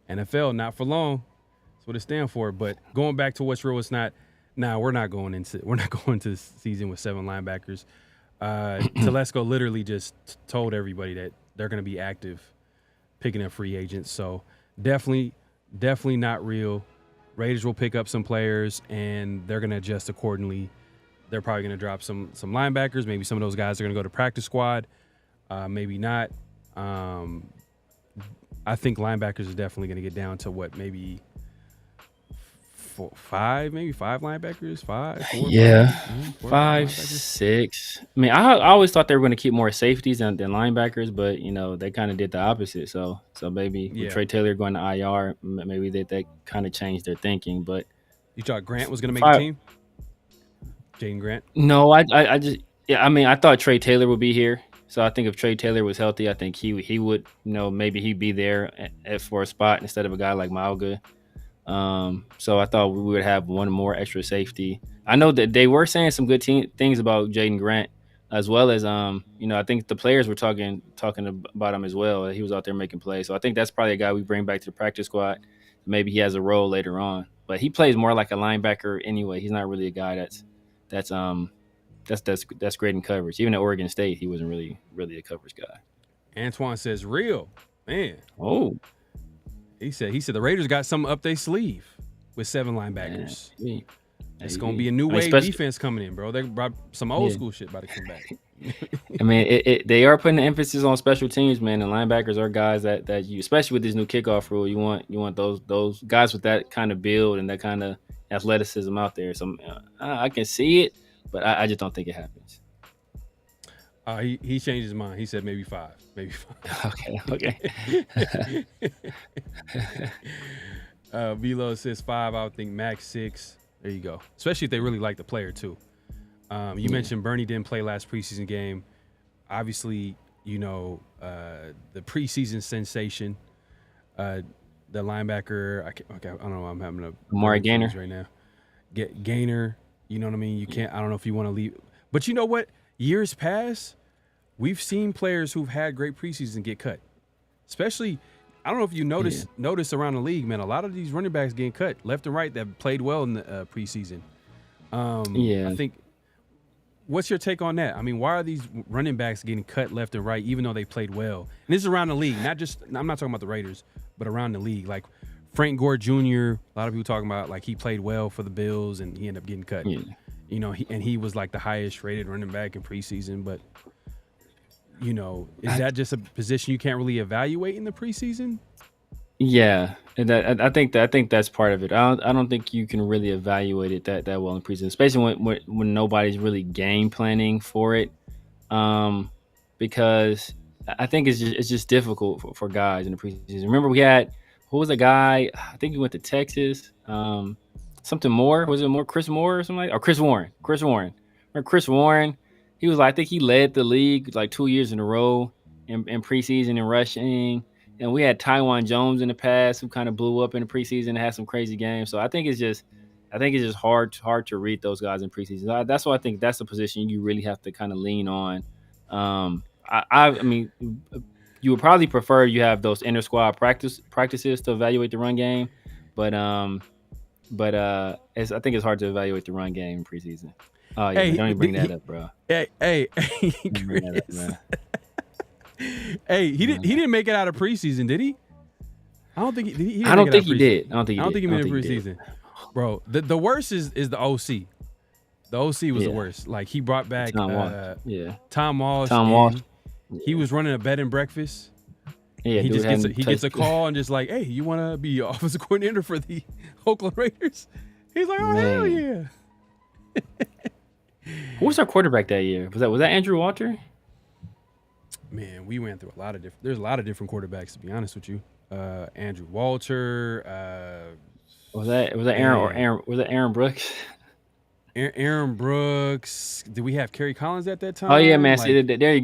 NFL not for long. That's what it stands for. But going back to what's real, what's not. Nah, we're not going into the season with 7 linebackers. Telesco literally just told everybody that they're going to be active, picking up free agents. So definitely not real. Raiders will pick up some players and they're going to adjust accordingly. They're probably going to drop some linebackers. Maybe some of those guys are going to go to practice squad. Maybe not. I think linebackers are definitely going to get down to maybe 5 linebackers, 5, 4, yeah, 5, 6. I mean, I always thought they were going to keep more safeties than linebackers, but they kind of did the opposite. So maybe with Trey Taylor going to IR, maybe they kind of changed their thinking. But you thought Grant was going to make the team? Jaden Grant? No, I just I mean, I thought Trey Taylor would be here. So I think if Trey Taylor was healthy, I think he would maybe he'd be there for a spot instead of a guy like Malga. So I thought we would have one more extra safety. I know that they were saying some good things about Jaden Grant, as well as I think the players were talking about him as well. He was out there making plays, so I think that's probably a guy we bring back to the practice squad. Maybe he has a role later on, but he plays more like a linebacker anyway. He's not really a guy that's great in coverage. Even at Oregon State, he wasn't really a coverage guy. Antoine says, "Real man." Oh. He said the Raiders got something up their sleeve with 7 linebackers. Yeah. It's going to be a new wave defense coming in, bro. They brought some old school shit about to come back. I mean, they are putting the emphasis on special teams, man. And linebackers are guys that you, especially with this new kickoff rule, you want those guys with that kind of build and that kind of athleticism out there. So I can see it, but I just don't think it happens. He changed his mind. He said maybe 5. Maybe 5. Okay. Velo says 5. I would think max 6. There you go. Especially if they really like the player too. You mentioned Bernie didn't play last preseason game. Obviously, the preseason sensation, the linebacker. I don't know. I'm having a Amari Gainer right now. Gainer. You know what I mean? You can't. I don't know if you want to leave, but you know what? Years past, we've seen players who've had great preseason get cut. Especially, I don't know if you notice around the league, man. A lot of these running backs getting cut left and right that played well in the preseason. I think. What's your take on that? I mean, why are these running backs getting cut left and right, even though they played well? And this is around the league, I'm not talking about the Raiders, but around the league. Like Frank Gore Jr., a lot of people talking about like he played well for the Bills and he ended up getting cut. Yeah. He was like the highest rated running back in preseason, but is that just a position you can't really evaluate in the preseason? Yeah, and I think that's part of it. I don't think you can really evaluate it that well in preseason, especially when nobody's really game planning for it, because I think it's just difficult for guys in the preseason. Remember, we had who was a guy? I think he went to Texas. Something more was it more Chris Moore or something like that? Or Chris Warren? Or Chris Warren? He was like, I think he led the league like 2 years in a row in preseason in rushing. and we had Taiwan Jones in the past who kind of blew up in the preseason and had some crazy games. So I think it's just hard to read those guys in preseason. That's why I think that's a position you really have to kind of lean on. I mean, you would probably prefer you have those inter squad practices to evaluate the run game, but I think it's hard to evaluate the run game in preseason. Oh yeah, Hey, don't even bring that up, bro. Hey, Don't bring that up, Chris. man. Hey, he didn't make it out of preseason, did he? I don't think he I don't think he did. I don't think he made it preseason. Bro, the worst is the OC. The OC was the worst. Like he brought back Tom Walsh. Tom Walsh. Tom Walsh. He was running a bed and breakfast. Yeah, he gets a call and just like, hey, you want to be offensive coordinator for the Oakland Raiders? He's like, oh hell yeah. Who was our quarterback that year? Was that Andrew Walter? Man, we went through a lot of different. There's a lot of different quarterbacks, to be honest with you. Andrew Walter. Was that Aaron Brooks? Aaron Brooks. Did we have Kerry Collins at that time? Oh yeah, man. See, there you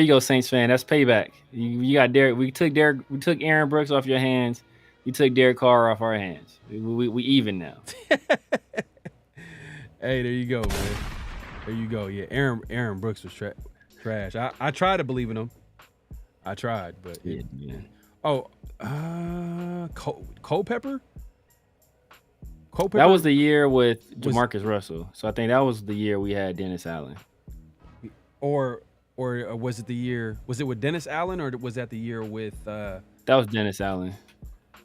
go, Saints fan. That's payback. You got Derek. We took Aaron Brooks off your hands. You took Derek Carr off our hands. We even now. Hey, there you go, man. There you go. Yeah, Aaron Brooks was trash. I tried to believe in him. I tried, but Culpepper. That was the year with Jamarcus Russell. So I think that was the year we had Dennis Allen. Or was it the year? Was it with Dennis Allen, or was that the year with? That was Dennis Allen.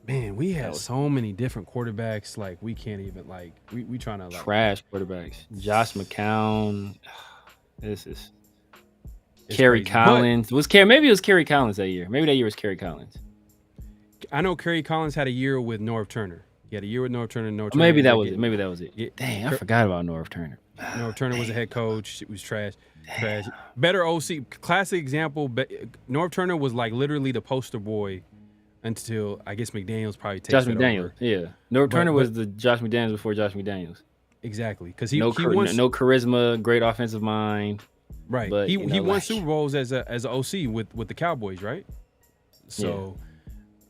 Man, we had so many different quarterbacks. Like we can't even we trying to trash quarterbacks. Josh McCown. This is Kerry Collins. Maybe it was Kerry Collins that year. Maybe that year was Kerry Collins. I know Kerry Collins had a year with Norv Turner. He had a year with Norv Turner. Maybe that was it. Yeah. Dang, I forgot about Norv Turner. Norv Turner was a head coach. It was trash. Better OC. Classic example. Norv Turner was like literally the poster boy until I guess McDaniels probably takes Josh McDaniels. Over. Yeah, Norv Turner was the Josh McDaniels before Josh McDaniels. Exactly, because no charisma, great offensive mind. Right. But, he won Super Bowls as an OC with the Cowboys, right? So,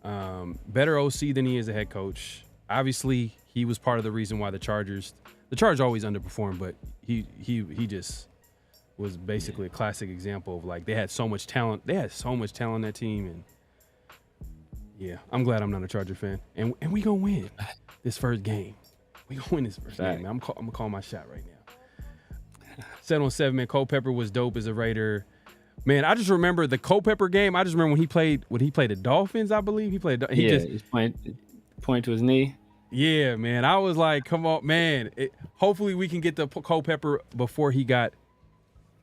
better OC than he is a head coach. Obviously, he was part of the reason why the Chargers always underperformed, but he just was basically a classic example of like they had so much talent. They had so much talent on that team, and yeah, I'm glad I'm not a Charger fan. And we gonna win this first game. We gonna win this first game, man. I'm gonna call my shot right now. 7-on-7, man. Culpepper was dope as a Raider. Man, I just remember the Culpepper game. I just remember when he played the Dolphins, I believe. He's pointing to his knee. Yeah, man. I was like, come on, man. Hopefully we can get the Culpepper before he got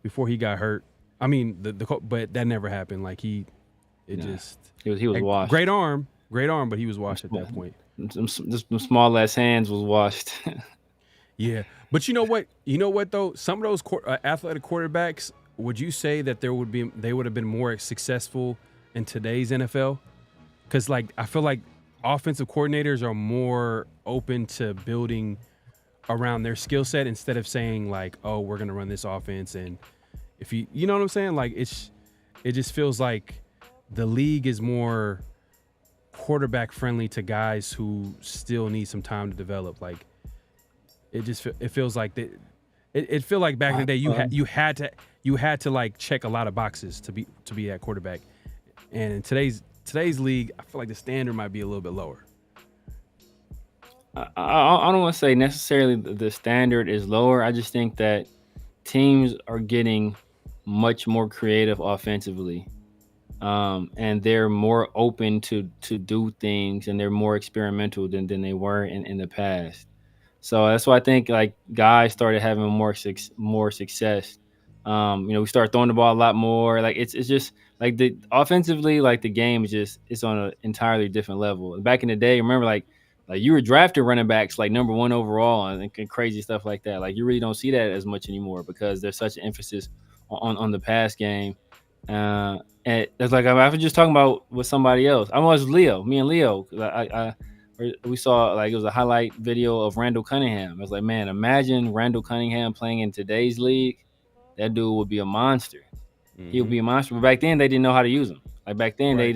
hurt. I mean, but that never happened. Like he was washed. Great arm, but he was washed at that point. Some small ass hands was washed. Yeah, but you know what? Though, some of those athletic quarterbacks, would you say that they would have been more successful in today's NFL? Because like I feel like offensive coordinators are more open to building around their skill set instead of saying like, oh, we're gonna run this offense, and if you know what I'm saying, like it just feels like the league is more quarterback friendly to guys who still need some time to develop. Like it feels like that. It feel like back in the day you had to like check a lot of boxes to be that quarterback, and in today's league, I feel like the standard might be a little bit lower. I don't want to say necessarily the standard is lower. I just think that teams are getting much more creative offensively, and they're more open to do things, and they're more experimental than they were in the past. So that's why I think like guys started having more success. We start throwing the ball a lot more. Like it's just like the offensively, like the game is it's on an entirely different level. Back in the day, remember like you were drafting running backs like number 1 overall and crazy stuff like that. Like you really don't see that as much anymore because there's such an emphasis on the pass game. And it's like I was just talking about with somebody else. I was Leo, me and Leo. We saw like it was a highlight video of Randall Cunningham. I was like, man, imagine Randall Cunningham playing in today's league. That dude would be a monster. Mm-hmm. He would be a monster. But back then they didn't know how to use him. Like back then, they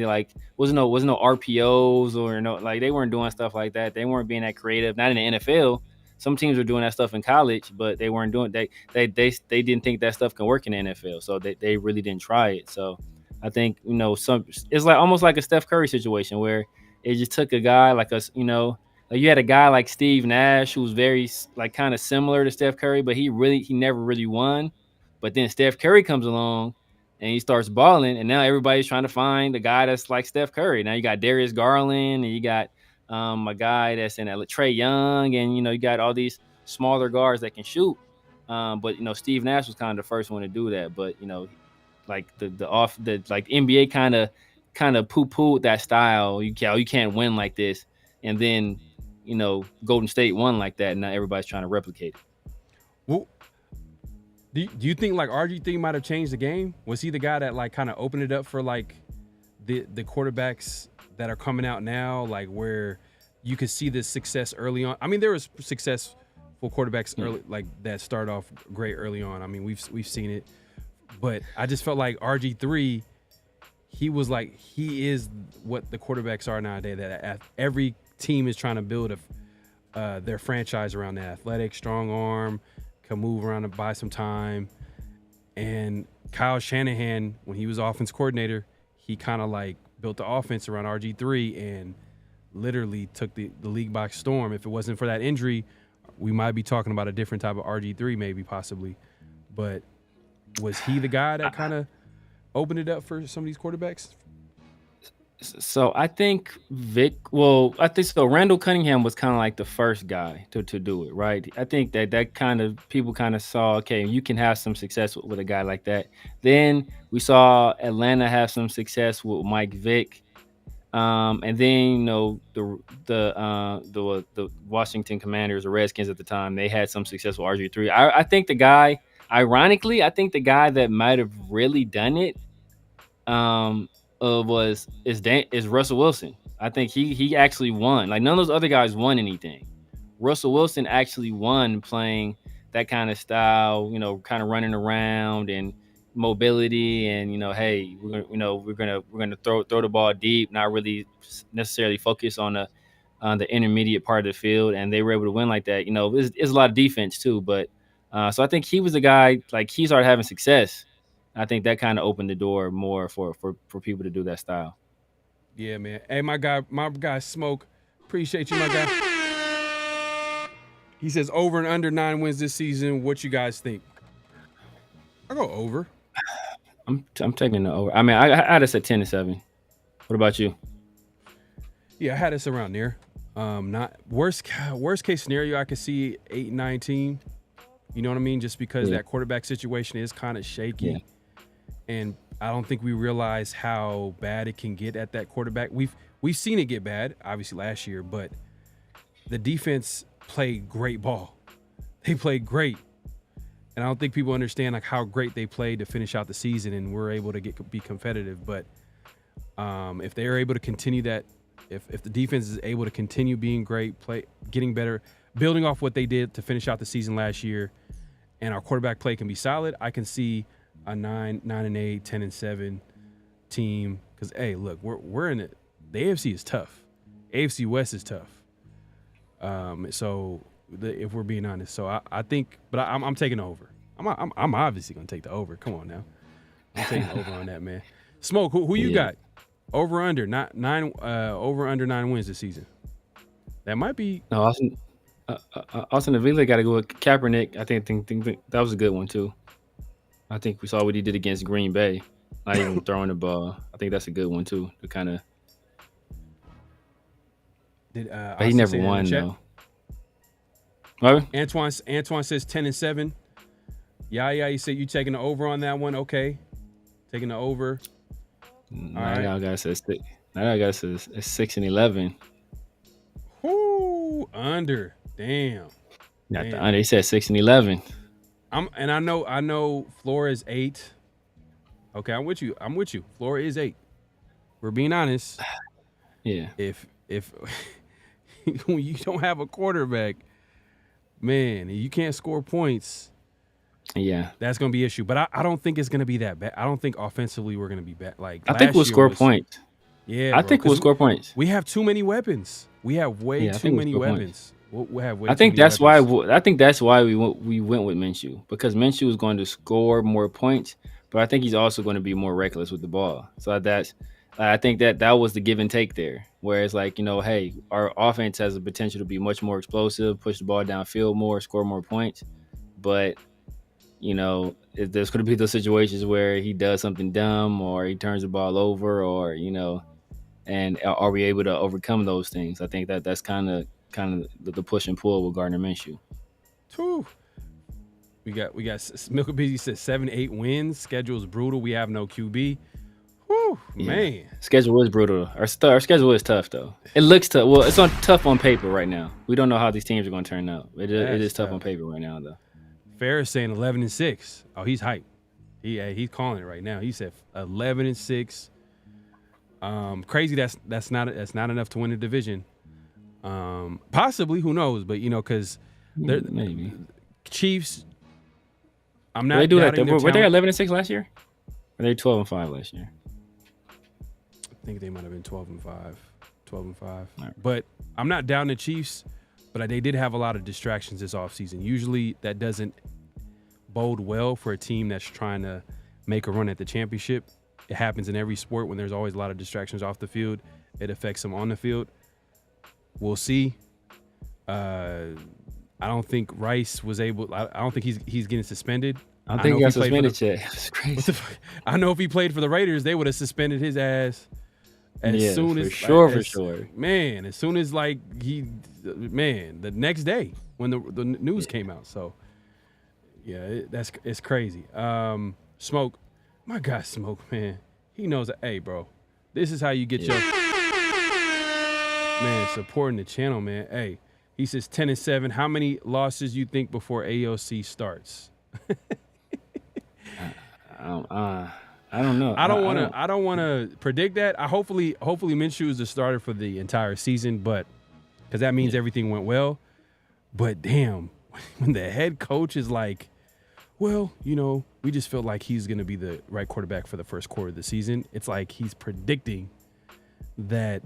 wasn't no RPOs or no, like they weren't doing stuff like that. They weren't being that creative. Not in the NFL. Some teams were doing that stuff in college, but they weren't doing they didn't think that stuff can work in the NFL, so they really didn't try it. So I think it's like almost like a Steph Curry situation where it just took a guy like us, like you had a guy like Steve Nash who was very like kind of similar to Steph Curry, but he never really won. But then Steph Curry comes along and he starts balling, and now everybody's trying to find the guy that's like Steph Curry. Now you got Darius Garland, and you got a guy that's in Trae Young, and you got all these smaller guards that can shoot. But Steve Nash was kind of the first one to do that. But like the NBA kind of poo-pooed that style. You can't win like this, and then Golden State won like that, and now everybody's trying to replicate it. Well, do you think like RG3 might have changed the game? Was he the guy that like kind of opened it up for like the quarterbacks that are coming out now, like where you could see the success early on? I mean, there was successful quarterbacks early, like that start off great early on. I mean, we've seen it, but I just felt like RG3, he is what the quarterbacks are nowadays. That every team is trying to build their franchise around that athletic, strong arm, can move around and buy some time. And Kyle Shanahan, when he was offense coordinator, he kind of like built the offense around RG3 and literally took the league by storm. If it wasn't for that injury, we might be talking about a different type of RG3, maybe, possibly. But was he the guy that kind of opened it up for some of these quarterbacks? So I think Randall Cunningham was kind of like the first guy to do it, right? I think that kind of people kind of saw, okay, you can have some success with a guy like that. Then we saw Atlanta have some success with Mike Vick, and then the Washington Commanders or Redskins at the time, they had some success with RG3. I think the guy, ironically, that might have really done it, is Russell Wilson. I think he actually won. Like none of those other guys won anything. Russell Wilson actually won playing that kind of style, kind of running around and mobility, and hey, we're gonna throw the ball deep, not really necessarily focus on the intermediate part of the field, and they were able to win like that. It's a lot of defense too, but so I think he was the guy. Like he started having success. I think that kind of opened the door more for people to do that style. Yeah, man. Hey, my guy Smoke. Appreciate you, my guy. He says over and under 9 wins this season. What you guys think? I go over. I'm taking the over. I mean, I had us at 10-7. What about you? Yeah, I had us around there. Not worst case scenario, I could see 8-19. You know what I mean? Just because that quarterback situation is kind of shaky. Yeah. And I don't think we realize how bad it can get at that quarterback. We've seen it get bad, obviously last year, but the defense played great ball. They played great, and I don't think people understand like how great they played to finish out the season, and we're able to be competitive. But if they are able to continue that, if the defense is able to continue being great, getting better, building off what they did to finish out the season last year, and our quarterback play can be solid, I can see a 9-8, 10-7 team. Because hey, look, we're in it. The AFC is tough. AFC West is tough. If we're being honest, so I think, but I'm taking the over. I'm obviously gonna take the over. Come on now, I'm taking the over on that, man. Smoke, who you got? Over under over under 9 wins this season. That might be. No, Austin Avila got to go with Kaepernick. I think that was a good one too. I think we saw what he did against Green Bay, not even throwing the ball. I think that's a good one too. To kind of. But he never won though. What? Antoine says 10-7. Yeah. You said you taking the over on that one. Okay, taking the over. Now y'all guys says 6-11. Whoo, under. Damn. Not the under. He said 6-11. I know Flora is 8. Okay, I'm with you. Flora is 8. We're being honest. Yeah. If when you don't have a quarterback, man, you can't score points. Yeah, that's going to be an issue. But I don't think it's going to be that bad. I don't think offensively we're going to be bad. Like I think we'll score points. Yeah, I think we'll score points. We have too many weapons. We have way too many weapons. We'll have way I think too many that's weapons. why. I think that's why we went with Minshew, because Minshew is going to score more points, but I think he's also going to be more reckless with the ball. So I think that was the give and take there. Whereas, like, hey, our offense has the potential to be much more explosive, push the ball downfield more, score more points, but there's going to be those situations where he does something dumb or he turns the ball over, or and are we able to overcome those things? I think that's kind of the push and pull with Gardner Minshew. Whew. We got Milka Busy says 7-8 wins. Schedule's brutal. We have no QB. Whew, man. Schedule is brutal. Our schedule is tough though. It looks tough. Well, it's tough on paper right now. We don't know how these teams are going to turn out. It is tough on paper right now though. Ferris saying 11-6. Oh, he's hyped. He's calling it right now. He said 11-6. Crazy. That's not enough to win the division. Possibly, who knows? But because maybe Chiefs. I'm not. They do that. Were they 11-6 last year? Or were they 12-5 last year? I think they might have been 12-5. 12-5. Right. But I'm not down the Chiefs. But they did have a lot of distractions this offseason. Usually that doesn't bode well for a team that's trying to make a run at the championship. It happens in every sport when there's always a lot of distractions off the field. It affects them on the field. We'll see. I don't think Rice was able. I don't think he's getting suspended. I think he got suspended yet. It's crazy. I know if he played for the Raiders, they would have suspended his ass. As soon as for sure. Man, as soon as the next day when the news came out. So yeah, it's crazy. Smoke, my guy Smoke, man. He knows that, hey bro, this is how you get your man supporting the channel, man. Hey, he says 10-7. How many losses you think before AOC starts? I don't know. I don't want to predict that. Hopefully Minshew is the starter for the entire season, but because that means everything went well. But damn, when the head coach is like, well, we just feel like he's going to be the right quarterback for the first quarter of the season. It's like he's predicting that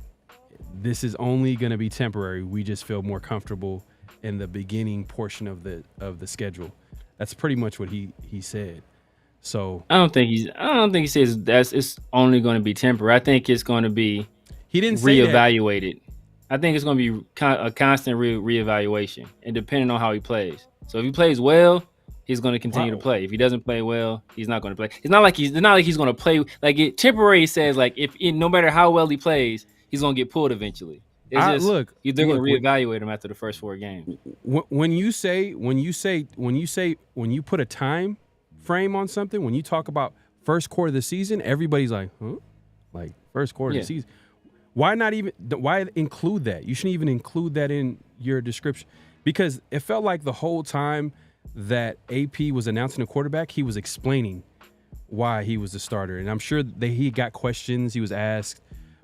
this is only going to be temporary. We just feel more comfortable in the beginning portion of the schedule. That's pretty much what he said. So I don't think he says it's only going to be temporary. I think it's going to be reevaluated. I think it's going to be a constant reevaluation, and depending on how he plays. So if he plays well, he's going to continue to play. If he doesn't play well, he's not going to play. It's not like he's going to play like temporary. Says like if no matter how well he plays, he's going to get pulled eventually. They're going to reevaluate him after the first 4 games. When you put a time frame on something, when you talk about first quarter of the season, everybody's like, huh? Like first quarter of the season. Why include that? You shouldn't even include that in your description, because it felt like the whole time that AP was announcing a quarterback, he was explaining why he was the starter. And I'm sure that he got questions. He was asked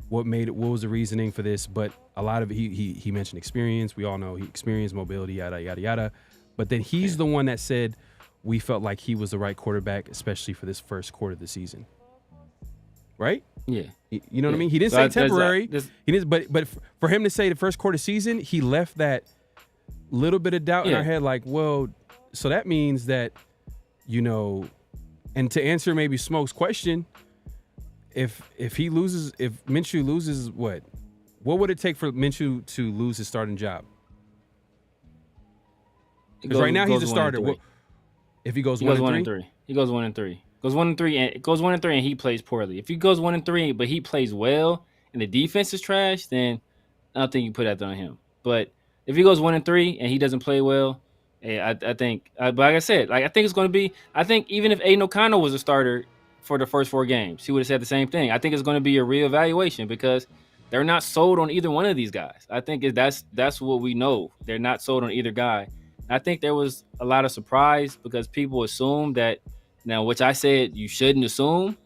what was the reasoning for this, but a lot of it, he mentioned experience. We all know he experienced mobility, yada, yada, yada. But then he's the one that said we felt like he was the right quarterback, especially for this first quarter of the season. Right? Yeah. You know what I mean? He didn't say temporary. He didn't, but for him to say the first quarter season, he left that little bit of doubt in our head, like, well, so that means that, and to answer maybe Smoke's question, if Minshew loses, what would it take for Minshew to lose his starting job? Because right now he's a starter. If he goes 1-3, he goes 1-3. Goes 1-3 and he plays poorly. If he goes 1-3 but he plays well and the defense is trash, then I don't think you put that on him. But if he goes 1-3 and he doesn't play well, I think. But like I said, I think it's going to be. I think even if Aiden O'Connell was a starter for the first 4 games, he would have said the same thing. I think it's going to be a reevaluation because they're not sold on either one of these guys. I think that's what we know. They're not sold on either guy. I think there was a lot of surprise because people assumed that. Now, which I said you shouldn't assume.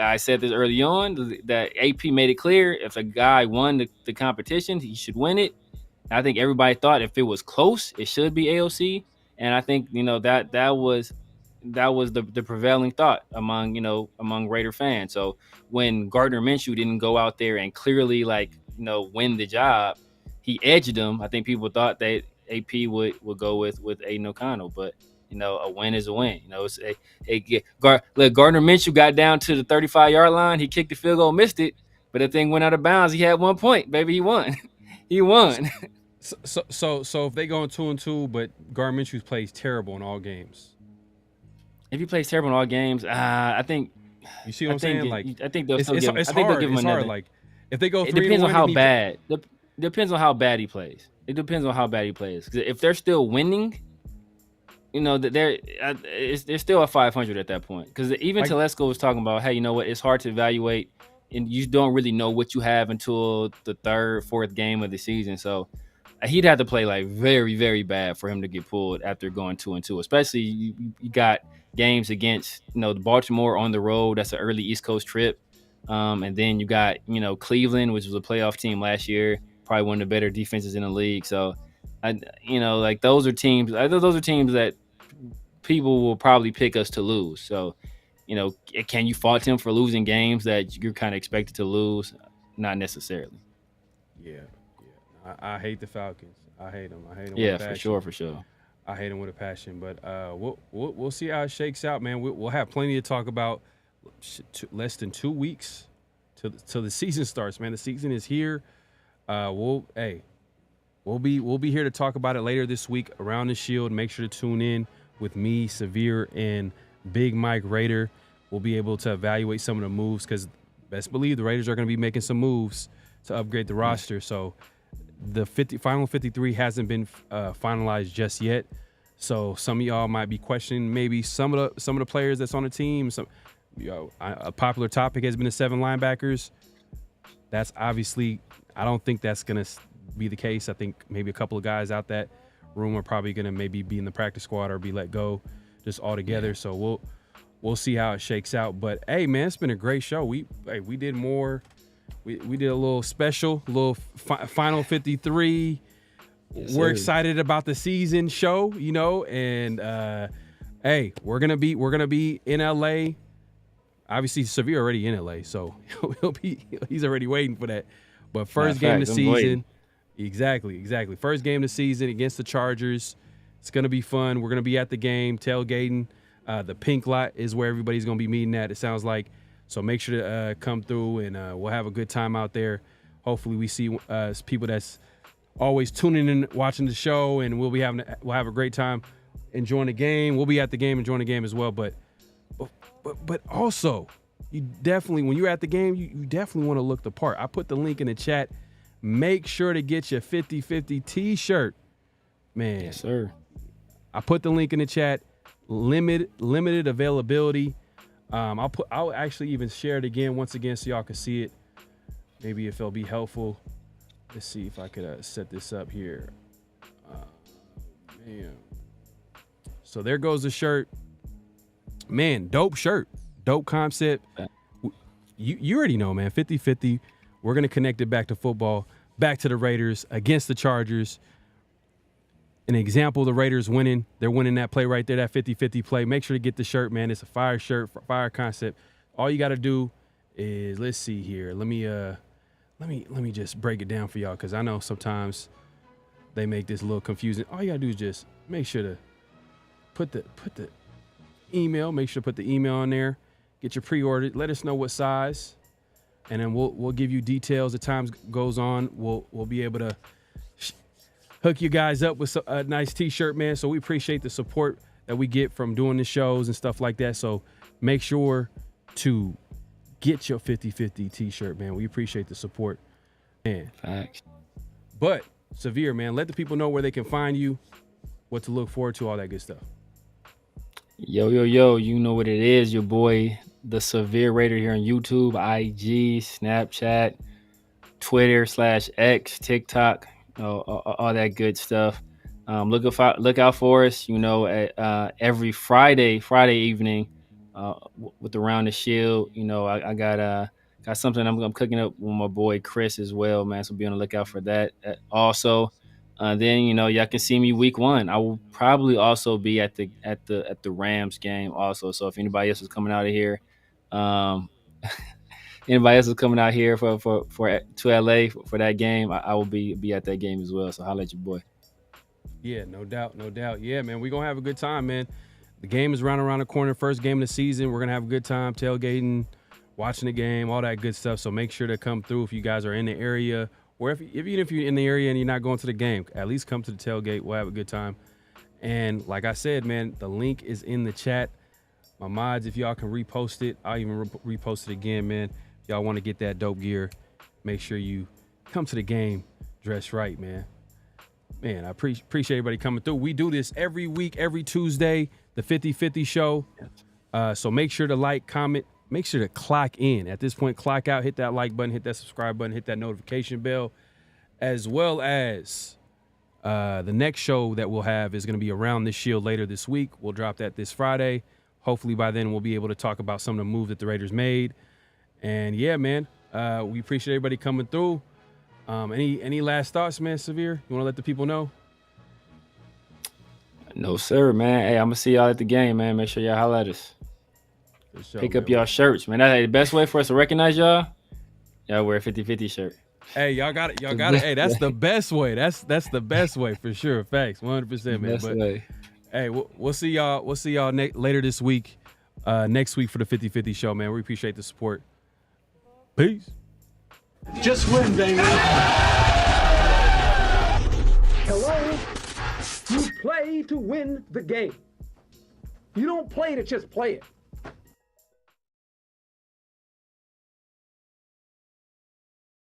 I said this early on that AP made it clear if a guy won the competition, he should win it. I think everybody thought if it was close, it should be AOC. And I think, that was that was the prevailing thought among Raider fans. So when Gardner Minshew didn't go out there and clearly win the job, he edged them. I think people thought that AP would go with Aiden O'Connell, but a win is a win. Gardner Minshew got down to the 35-yard line. He kicked the field goal, missed it, but the thing went out of bounds. He had 1 point, baby. He won. He won. So if they go in 2-2, but Gardner Minshew plays terrible in all games. If he plays terrible in all games, I think. You see what I'm saying? Like, I think they'll still it's give. hard. I think they'll give him it's another. hard. Like, if they go 3-1, it depends on how bad. Depends on how bad he plays. It depends on how bad he plays. Because if they're still winning, that they're still at 500 at that point. Because even Telesco was talking about, hey, you know what? It's hard to evaluate, and you don't really know what you have until the third, fourth game of the season. So he'd have to play like very, very bad for him to get pulled after going 2-2. Especially you got games against the Baltimore on the road. That's an early East Coast trip, and then you got Cleveland, which was a playoff team last year, probably one of the better defenses in the league. So those are teams. Those are teams that people will probably pick us to lose. So can you fault him for losing games that you're kind of expected to lose? Not necessarily. Yeah. I hate the Falcons. I hate them. Yeah, with a for passion. sure. I hate them with a passion. But we'll see how it shakes out, man. We'll have plenty to talk about. Less than 2 weeks till the season starts, man. The season is here. We'll be here to talk about it later this week around the Shield. Make sure to tune in with me, Severe, and Big Mike Raider. We'll be able to evaluate some of the moves because best believe the Raiders are going to be making some moves to upgrade the roster. So the final 53 hasn't been finalized just yet. So some of y'all might be questioning maybe some of the players that's on the team. A popular topic has been the 7 linebackers. That's obviously, I don't think that's going to be the case. I think maybe a couple of guys out that room are probably going to maybe be in the practice squad or be let go just altogether. Yeah. So we'll see how it shakes out. But hey, man, it's been a great show. We did more. We did a little special, final 53. Yes, we're excited about the season show, and hey, we're gonna be in LA. Obviously, Severe already in LA, so he's already waiting for that. But first game of the season, exactly. First game of the season against the Chargers. It's gonna be fun. We're gonna be at the game, tailgating. The pink lot is where everybody's gonna be meeting at. It sounds like. So make sure to come through, and we'll have a good time out there. Hopefully, we see people that's always tuning in, watching the show, and we'll have a great time enjoying the game. We'll be at the game, enjoying the game as well. But also, you definitely, when you're at the game, you definitely want to look the part. I put the link in the chat. Make sure to get your 50-50 T-shirt, man. Yes, sir. I put the link in the chat. Limited availability. I'll actually even share it once again so y'all can see it. Maybe if it'll be helpful. Let's see if I could set this up here. Man. So there goes the shirt. Man, dope shirt. Dope concept. You already know, man. 50-50. We're going to connect it back to football, back to the Raiders against the Chargers. An example, the Raiders winning. They're winning that play right there, that 50-50 play. Make sure to get the shirt, man. It's a fire shirt, fire concept. All you got to do is, let's see here. Let me just break it down for y'all because I know sometimes they make this a little confusing. All you got to do is just make sure to put the email. Make sure to put the email in there. Get your pre-order. Let us know what size, and then we'll give you details as time goes on. We'll be able to hook you guys up with a nice T-shirt, man. So we appreciate the support that we get from doing the shows and stuff like that. So make sure to get your 50-50 T-shirt, man. We appreciate the support, man. Facts. But Severe, man, let the people know where they can find you, what to look forward to, all that good stuff. Yo, you know what it is. Your boy, the Severe Raider here on YouTube, IG, Snapchat, Twitter /X, TikTok. All that good stuff. Look out for us. Every Friday evening, with Around the Shield. I got something I'm cooking up with my boy Chris as well, man. So be on the lookout for that. Also, Then y'all can see me week 1. I will probably also be at the Rams game also. So if anybody else is coming out of here, anybody else is coming out here to LA for that game, I will be at that game as well. So holla at your boy. Yeah, no doubt. Yeah, man, we're gonna have a good time, man. The game is around the corner. First game of the season. We're gonna have a good time tailgating, watching the game, all that good stuff. So make sure to come through if you guys are in the area, or even if you're in the area and you're not going to the game, at least come to the tailgate. We'll have a good time. And like I said, man, the link is in the chat. My mods, if y'all can repost it, I'll even repost it again, man. If y'all want to get that dope gear, make sure you come to the game dressed right, man. Man, I appreciate everybody coming through. We do this every week, every Tuesday, the 50-50 show. So make sure to like, comment, make sure to clock in. At this point, clock out, hit that like button, hit that subscribe button, hit that notification bell, as well as the next show that we'll have is going to be Around the Shield later this week. We'll drop that this Friday. Hopefully by then we'll be able to talk about some of the moves that the Raiders made. And yeah, man, we appreciate everybody coming through. Any last thoughts, man, Severe? You want to let the people know? No, sir, man. Hey, I'm going to see y'all at the game, man. Make sure y'all holler at us. Sure, Pick up y'all shirts, man. That's the best way for us to recognize y'all. Y'all wear a 50-50 shirt. Hey, y'all got it. Hey, that's the best way. That's the best way for sure. Facts, 100%, man. Best way. Hey, we'll see y'all. We'll see y'all later this week. Next week for the 50-50 show, man. We appreciate the support. Peace. Just win, baby. Hello? You play to win the game. You don't play to just play it.